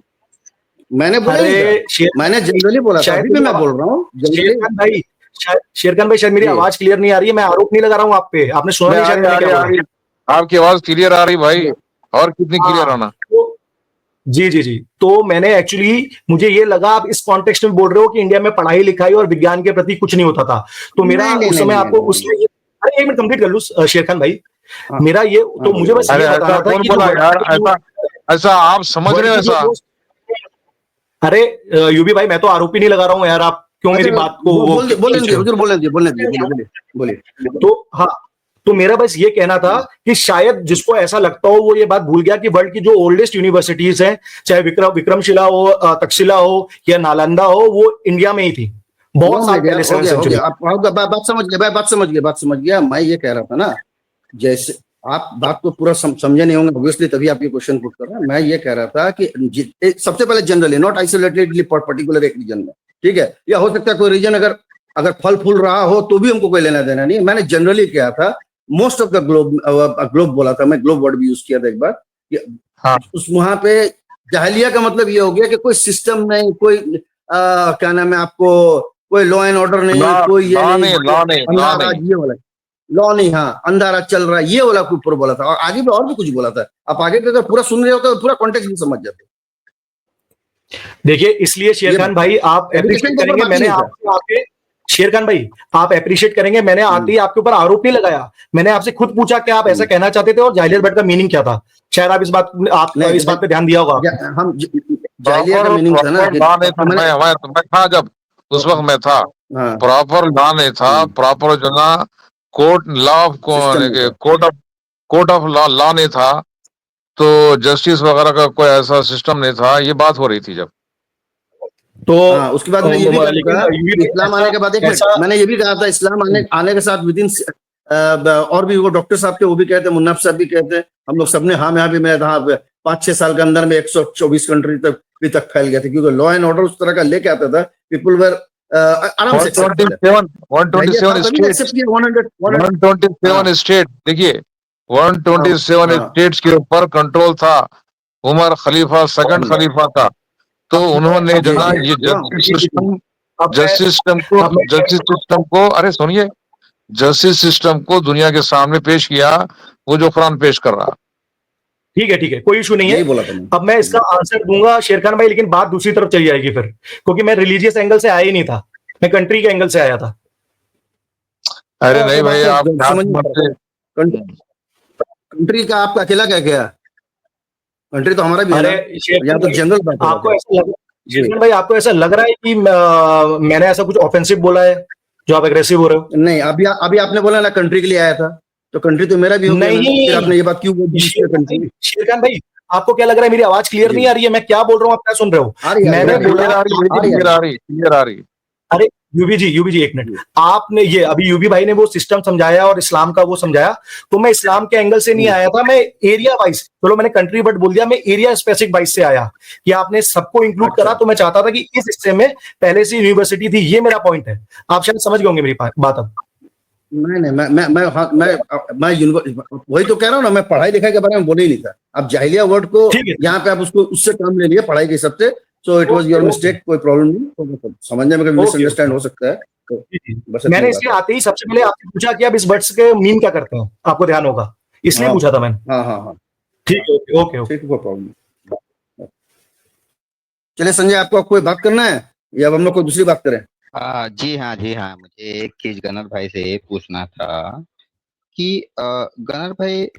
मैंने बोला मैंने जनरली बोला था, अभी भी मैं बोल रहा हूँ। शेरखान भाई शायद मेरी आवाज क्लियर नहीं आ रही है, मैं आरोप नहीं लगा रहा हूँ आप पे, आपने सुना नहीं शायद। आपकी आवाज क्लियर आ रही भाई, और कितनी क्लियर आना। जी, तो मैंने एक्चुअली, मुझे ये लगा आप इस कॉन्टेक्स्ट में बोल रहे हो कि इंडिया में पढ़ाई लिखाई और विज्ञान के प्रति कुछ नहीं होता था, तो मेरा उस समय आपको उसमें, अरे एक मिनट कंप्लीट कर लूं शेरखान भाई, मेरा ये तो मुझे बस ये बताना था कि ऐसा आप समझ रहे हो ऐसा। अरे यूबी भाई मैं तो आरोपी नहीं लगा रहा हूँ यार, आप क्यों मेरी बात को बोले। तो हाँ, तो मेरा बस ये कहना था कि शायद जिसको ऐसा लगता हो वो ये बात भूल गया कि वर्ल्ड की जो ओल्डेस्ट यूनिवर्सिटीज हैं, चाहे विक्रमशिला हो, तक्षशिला हो या नालंदा हो, वो इंडिया में ही थी बहुत साल पहले। बात समझ गया। मैं ये कह रहा था ना, जैसे आप बात को पूरा समझे नहीं होंगे ऑब्वियसली, तभी आप ये क्वेश्चन पुट कर रहे हैं। मैं ये कह रहा था कि सबसे पहले जनरली, नॉट आइसोलेटेडली पर्टिकुलर एक रीजन में, ठीक है, या हो सकता है कोई रीजन अगर फल फूल रहा हो तो भी हमको कोई लेना देना नहीं। मैंने जनरली किया था, मोस्ट ऑफ द ग्लोब बोला था मैं, ग्लोब वर्ड भी यूज किया था एक बार। हाँ। उस वहां पे जाहिलिया का मतलब ये हो गया कि कोई सिस्टम नहीं, कोई क्या नाम है आपको, कोई लॉ एंड ऑर्डर नहीं, कोई ये नहीं, लॉ नहीं, हाँ अंधारा चल रहा है, ये वाला ऊपर बोला था। और आगे भी और भी कुछ बोला था, आप आगे अगर पूरा सुन रहे होते तो पूरा कॉन्टेक्स्ट भी समझ जाते। देखिए इसलिए शेरखान भाई आप एप्रिशिएट करेंगे, मैंने आपके शेरखान भाई आप एप्रिशिएट करेंगे, मैंने आते ही आपके ऊपर आरोप नहीं लगाया, मैंने आपसे खुद पूछा कि आप ऐसा कहना चाहते थे और जाहिलियत बट का मीनिंग क्या था। शायद आप इस बात पे ध्यान दिया होगा। हम जाहिलिया का मीनिंग था ना, मैं था जब उस वक्त मैं था, प्रॉपर लॉ नहीं था, प्रॉपर जो ना कोर्ट ऑफ लॉ नहीं था, तो जस्टिस वगैरह का कोई ऐसा सिस्टम नहीं था, ये बात हो रही थी जब। तो उसके बाद मैं ये भी कहा, इस्लाम आने के बाद मैंने ये भी कहा था, इस्लाम आने के साथ विदिन, और भी वो डॉक्टर साहब थे वो भी कहते, मुन्नाफ साहब भी कहते, हम लोग सबने हाँ में हाँ भी, मैं 5-6 साल के अंदर में 124 कंट्री तक फैल गया था, क्योंकि लॉ एंड ऑर्डर उस तरह का लेके आता था, पीपल वेर आराम से 127 स्टेट, देखिए 127 स्टेट्स के ऊपर कंट्रोल था उमर खलीफा, सेकंड खलीफा का, तो उन्होंने जो ना ये जस्टिस सिस्टम को अरे सुनिए, जस्टिस सिस्टम को दुनिया के सामने पेश किया, वो जो कुरान पेश कर रहा। ठीक है, कोई इशू नहीं है। अब मैं इसका आंसर दूंगा शेरखान भाई, लेकिन बात दूसरी तरफ चली जाएगी फिर, क्योंकि मैं रिलीजियस एंगल से आया ही नहीं था, मैं कंट्री के एंगल से आया था। अरे नहीं भाई, आप कंट्री का आपका अकेला क्या कंट्री तो हमारा भी है, या तो जनरल बात। आपको ऐसा लग शेरखान भाई, आपको ऐसा लग रहा है कि मैंने ऐसा कुछ ऑफेंसिव बोला है जो आप एग्रेसिव हो रहे हो? नहीं, अभी आपने बोला ना कंट्री के लिए आया था, तो कंट्री तो मेरा भी हो गया। नहीं, आपने ये बात क्यों बोली? शेरखान भाई आपको क्या लग रहा है, मेरी आवाज क्लियर नहीं आ रही है? मैं क्या बोल रहा हूँ, आप क्या सुन रहे हो? मैंने क्लियर आ रही। अरे यूबी जी एक मिनट, आपने ये अभी यूबी भाई ने वो सिस्टम समझाया और इस्लाम का वो समझाया, तो मैं इस्लाम के एंगल से नहीं आया था, मैं एरिया वाइज, चलो मैंने कंट्री बट बोल दिया, मैं एरिया स्पेसिफिक वाइज से आया कि आपने सबको इंक्लूड करा, तो मैं चाहता था कि इस हिस्से में पहले से यूनिवर्सिटी थी, ये मेरा पॉइंट है। आप शायद समझ गए होंगे मेरी बात अब। नहीं, मैं वही तो कह रहा हूँ ना, मैं पढ़ाई लिखाई के बारे में बोले ही नहीं था। अब जाहिलिया वर्ड को यहाँ पे आप उसको उससे काम ले लिए पढ़ाई के हिसाब से, so it was your mistake, कोई प्रॉब्लम नहीं, तो समझने में कभी मिसअंडरस्टैंड हो सकता है। तो मैंने इसलिए आते ही सबसे पहले आपसे पूछा कि आप इस वर्ड्स के मीन क्या करते हैं, आपको ध्यान होगा, इसलिए पूछा था मैंने। हाँ, ठीक है, ओके, कोई प्रॉब्लम। चलिए संजय, आपको कोई बात करना है या हम लोग कोई दूसरी बात करें? जी हाँ, मुझे एक चीज गनर भाई से पूछना था कि गनर भाई,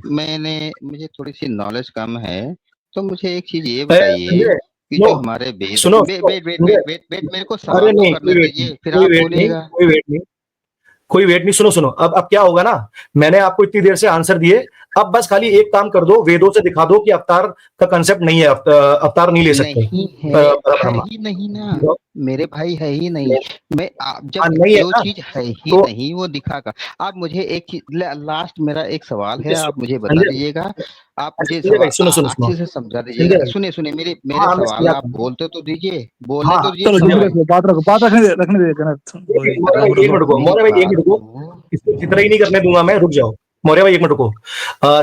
मुझे थोड़ी सी नॉलेज कम है, तो मुझे एक चीज ये बताइए कि जो हमारे वेट मेरे को सवाल तो करने दीजिए, फिर आप बोलिएगा। कोई वेट नहीं, सुनो। अब क्या होगा ना, मैंने आपको इतनी देर से आंसर दिए, अब बस खाली एक काम कर दो, वेदों से दिखा दो कि अवतार का कंसेप्ट नहीं है, अवतार नहीं ले सकते नहीं है, है ही नहीं ना मेरे भाई, है ही नहीं। मैं जब नहीं है जो ना, चीज है ही तो नहीं वो दिखागा। आप मुझे एक चीज लास्ट, मेरा एक सवाल है, आप मुझे बता संजय दीजिएगा। आप मुझे संजय भाई, सुनो सवाल सुनो सुनो, अच्छे से समझा संजय दीजिएगा। भाई, सुनिए सुनिए, मेरे हाँ मेरे मैं सवाल समझा आप था। बोलते तो दीजिए, बोलने हाँ तो हाँ, दीजिए चलो संजय जल्दी भाई। रखो, बात रखने दे गणत। मौर्य भाई एक मिनट रुको, मौर्य भाई एक मिनट रुको, इसको चित्र ही नहीं करने दूंगा मैं, रुक जाओ मौर्य भाई एक मिनट रुको।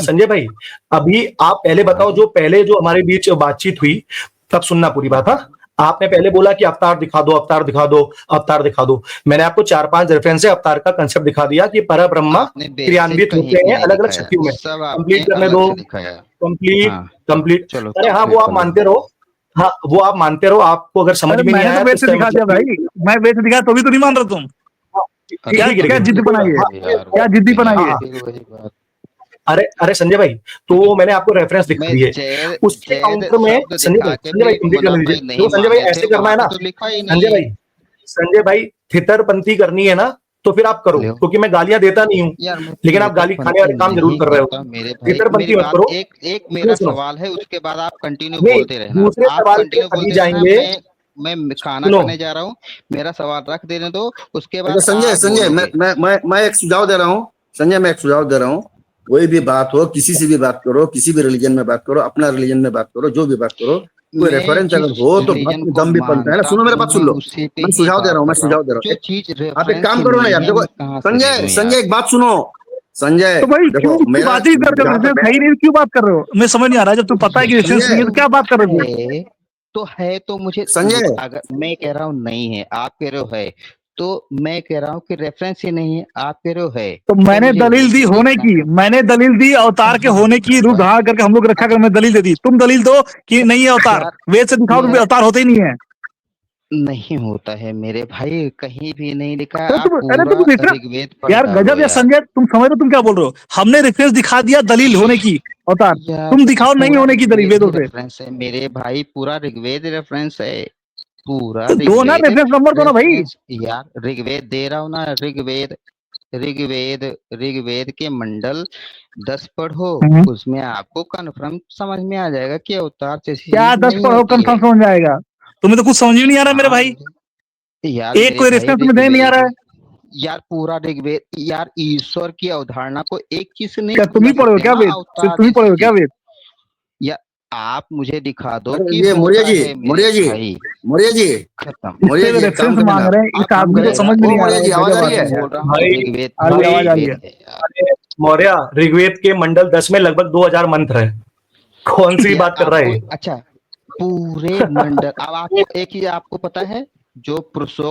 संजय भाई, अभी आप पहले बताओ, जो पहले जो हमारे बीच बातचीत हुई तब सुनना पूरी बात। हाँ, आपने पहले बोला कि अवतार दिखा दो, अवतार दिखा दो, अवतार दिखा दो। मैंने आपको 4-5 रेफरेंस से अवतार का कंसेप्ट दिखा दिया कि पर ब्रह्मा आपने बेसिक क्रियान्वित कहीं होते भी हैं नहीं अलग अलग दिखाया, शक्तियों में। सब आपने कंप्लीट करने अलग दो, से दिखाया। कंप्लीट हाँ कंप्लीट। चलो अरे हाँ, वो कंप्लीट आप कर लो। मानते रहो, हाँ वो आप मानते रहो, आपको अगर समझ अरे में नहीं मैंने तो आया तो वेद से इसका दिखा दिया मतलब भाई, मैं वेद से दिखाया तो भी तो नहीं मान रहा तुम। अरे क्या ठीक है, क्या ठीक है, जिद्द बनाई है, हाँ, यार क्या जिद्दी बनाई हाँ, है। हाँ। फिर वही बात। अरे अरे संजय भाई, तो मैंने आपको रेफरेंस दिखा मैं दिए, जैद उसके जैद काउंटर में शब्द संजय दिखा के भाई भी कंप्लीट करने मुन्ना दीजिए। भाई नहीं देखो संजय भाई माने थे, ऐसे करना वहां है पे ना, तो लिखा ही संजय नहीं। भाई, संजय भाई थितरपंती करनी है ना, तो फिर आप करो, लो क्योंकि मैं गालियां देता नहीं हूँ, यार, मैं लेकिन आप गाली खाने तेतरपंती वाले काम जरूर नहीं कर रहे हो। करता मेरे भाई। मेरी थितरपंती मत बात करो। एक एक सुनो मेरा सुनो, सवाल है, उसके बाद आप कंटिन्यू नहीं, बोलते रहना। दूसरे आप सवाल पे कंटिन्यू अभी बोलते रहना। जाएंगे। मैं खाना सुनो, खाने जा रहा हूँ, मेरा सवाल रख देने दो, उसके अच्छा बाद संजय, आप संजय बोलोगे। मैं एक सुझाव दे रहा हूँ। संजय मैं एक सुझाव दे रहा हूँ, कोई भी बात हो, किसी से भी बात करो, किसी भी रिलीजन में बात करो, अपना रिलीजन में बात करो, जो भी बात करो, कोई मैं रेफरेंस जिस अगर हो तो बात रिलीजन में को दम भी पलता है ना। मानता सुनो मेरे हूँ बात सुन मैं लो, उसी पे मैं ही सुझाव दे रहा बात हूँ, मैं कर रहा हूँ। सुझाव दे रहा जो हूँ। चीज आप एक रेफरेंस काम ही करो ना नहीं यार, है, देखो मैं कहाँ से ले संजय, लूँ संजय यार। एक बात सुनो। संजय तो भाई क्यों देखो उसकी मेरा बात ही करते हो, जहाँ तक रेफरेंस है ही नहीं, क्यों बात कर रहे हो, मैं समझ नहीं आ रहा है। जब तुम पता है कि रेफरेंस नहीं है तो क्या बात कर रहे हो। है तो मुझे संजय, अगर मैं कह रहा हूँ नहीं है, आप कह रहे हो है, तो मैं कह रहा हूँ कि रेफरेंस ही नहीं है, आप कह रहे हो है, तो तो मैंने मुझे वो दलील दी चीज होने देखना की, है। मैंने दलील दी अवतार के होने की, रूप धारण करके हम लोग रखा कर, मैं दलील दे दी, तुम दलील दो कि नहीं है अवतार, यार वेद से दिखाओ तो यार अवतार होते ही नहीं है। नहीं होता है मेरे भाई, कहीं भी नहीं लिखा है। अरे आप तुम पूरा रेफरेंस, ऋग्वेद पढ़ यार डालो गजब या यार। संजय, तुम समझ रहे हो तुम क्या बोल रहे हो। हमने रेफरेंस दिखा दिया दलील होने की अवतार, यार तुम दिखाओ नहीं पूरा होने की दलील ऋग्वेद ही वेदों से। रेफरेंस है मेरे भाई, पूरा ऋग्वेद रेफरेंस है, पूरा तो दो ना ऋग्वेद रेफरेंस नंबर, दो ना भाई। रेफरेंस। यार ऋग्वेद दे रहा हूँ ना, ऋग्वेद ऋग्वेद ऋग्वेद के मंडल 10 पढ़ो, उसमें आपको कन्फर्म समझ में आ जाएगा कि अवतार जैसी क्या चीज 10 नहीं पढ़ो होती है। कंफर्म समझ जाएगा, तुम्हें तो कुछ समझ ही नहीं आ रहा मेरे हाँ भाई। यार एक मेरे कोई भाई रेफरेंस तुम्हें दे नहीं आ रहा ऋग्वेद, है। यार पूरा ऋग्वेद, यार ईश्वर की अवधारणा को एक चीज से नहीं क्या तुम ही लग पढ़े हो सकते क्या ना, वेद, सिर्फ अवतार तुम ही पढ़े जैसी हो क्या चीज। वेद। या आप मुझे दिखा दो अरे कि ये मौर्य होता जी, है मेरे मौर्य जी, भाई। मौर्य जी, खत्म। मौर्य इससे जी, एक रेफरेंस काम करें मांग ना, रहे हैं, इस आप आदमी को मेरा समझ में ओ नहीं आ रहा मौर्य है, जी आवाज गजब आ रही मैं है? आदमी है यार। बोल रहा हूँ भाई ऋग्वेद आ रही पूरा है, आवाज आ भाई, रही है। ऋग्वेद है यार। अरे मौर्य, ऋग्वेद के मंडल 10 में लगभग 2000 मंत्र है, कौन सी यार बात कर रहा आपको है। अच्छा, पूरे मंडल, अब आपको एक चीज आपको पता है, जो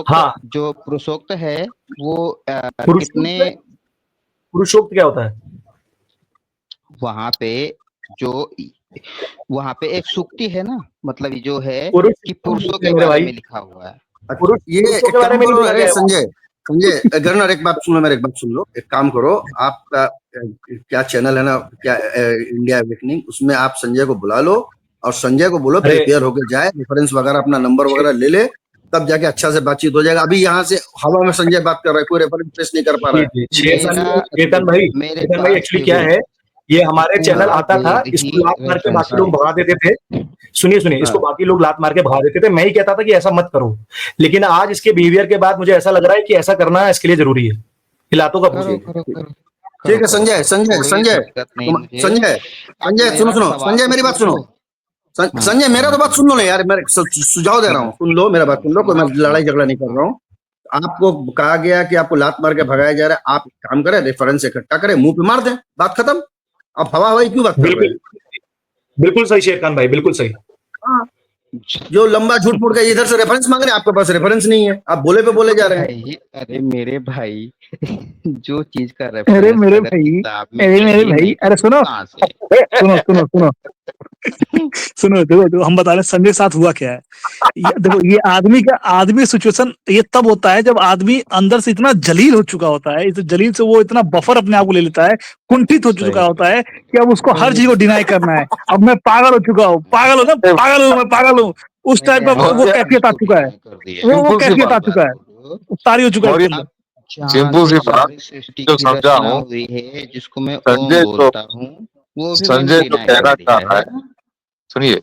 हाँ, पुरुषोक्त है वो कितने, पुरुषोक्त, पुरुषोक्त क्या होता है। वहां पे जो वहां पे एक सूक्ति है ना, मतलब ये जो है पुरुष कि कम पुरुषों बोलते के हैं मेरे बारे भाई, में लिखा हुआ है। पुरुष ये पुरुषों एक के बारे काम में नहीं करो, बोला अरे गया है वहाँ। संजय, संजय गवर्नर एक बात सुनो, मेरे एक बात सुन लो, एक काम करो, आपका क्या चैनल है ना, क्या इंडिया अवेकनिंग, उसमें आप संजय को बुला लो और संजय को बोलो अरे प्रिपेयर होके जाए, रेफरेंस वगैरह अपना नंबर वगैरह ले ले, तब जाके अच्छा से बातचीत हो जाएगा। अभी यहाँ से हवा में संजय बात कर रहा है, कोई रेफरेंस पेश नहीं कर पा रहा जी है। जी, मेरा मेरे चेतन भाई पास एक्चुअली क्या देखो है, ये हमारे चैनल पूरा आता था, वेद ही इसको लात मार के रेफरेंस बाकी है। लोग भगा देते थे। सुनिए सुनिए, इसको बाकी लोग लात मार के भगा देते थे, मैं ही कहता था कि ऐसा मत करो, लेकिन आज इसके बिहेवियर के बाद मुझे ऐसा लग रहा है कि ऐसा करना इसके लिए जरूरी है, लातों का करो भूत। करो करो ठीक है करो संजय, करो, संजय, कोई संजय, दिक्कत नहीं मुझे। संजय, आप संजय सुनो मेरा सुनो, सवाल संजय तो मेरी बात पूछ सुनो, लो। हाँ संजय मेरा तो बात सुन लो ना यार, मेरे सुझाव दे रहा हूँ, सुन लो मेरा बात, सुन लो, कोई मैं सुनाओ लड़ाई सुनाओ झगड़ा नहीं कर सुनाओ। रहा हूँ। आपको कहा गया कि आपको लात मार के भगाया जा रहा है, आप एक काम करें, रेफरेंस इकट्ठा करें, मुंह पे मार दें, बात खत्म। आप हवा हवाई क्यों बात कर रहे बिल्कुल, हैं? बिल्कुल सही शेरखान भाई, बिल्कुल सही। हाँ, जो लंबा झूठ मूठ के इधर से रेफरेंस मांग रहे हैं, आपके पास रेफरेंस नहीं है, आप बोले पे बोले जा रहे हैं। भाई अरे मेरे भाई जो चीज का अरे रेफरेंस मेरे अगर भाई, किताब में अरे है मेरे ही भाई, नहीं तो अरे सुनो कहाँ से। सुनो सुनो सुनो सुनो, देखो हम बता रहे हैं संजय के साथ हुआ क्या है। देखो ये आदमी सिचुएशन ये तब होता है जब आदमी अंदर से इतना जलील हो चुका होता है, इस जलील से वो इतना बफर अपने आप को ले लेता है, कुंठित हो चुका सही होता है कि अब उसको हर सही चीज को डिनाई करना है। अब मैं पागल हो चुका हूँ, पागल हो ना, पागल हूँ मैं, पागल हूँ, उस टाइप मैंने का हर वो चीज कैफियत आ को चुका है, डिनाई कर दिया वो है। कैफियत आ एक बात चुका है, बोलो, तारी हो चुका है उसके अब अंदर। जहाँ सिंपल सी से बात सारी सृष्टि जो की समझा रचना हूँ, हुई है, जिसको मैं ओम संजय जो बोलता हूँ, वो भी मैंने संजय जो डिनाई कहना कर चाह दिया रहा है। है, सुनिए,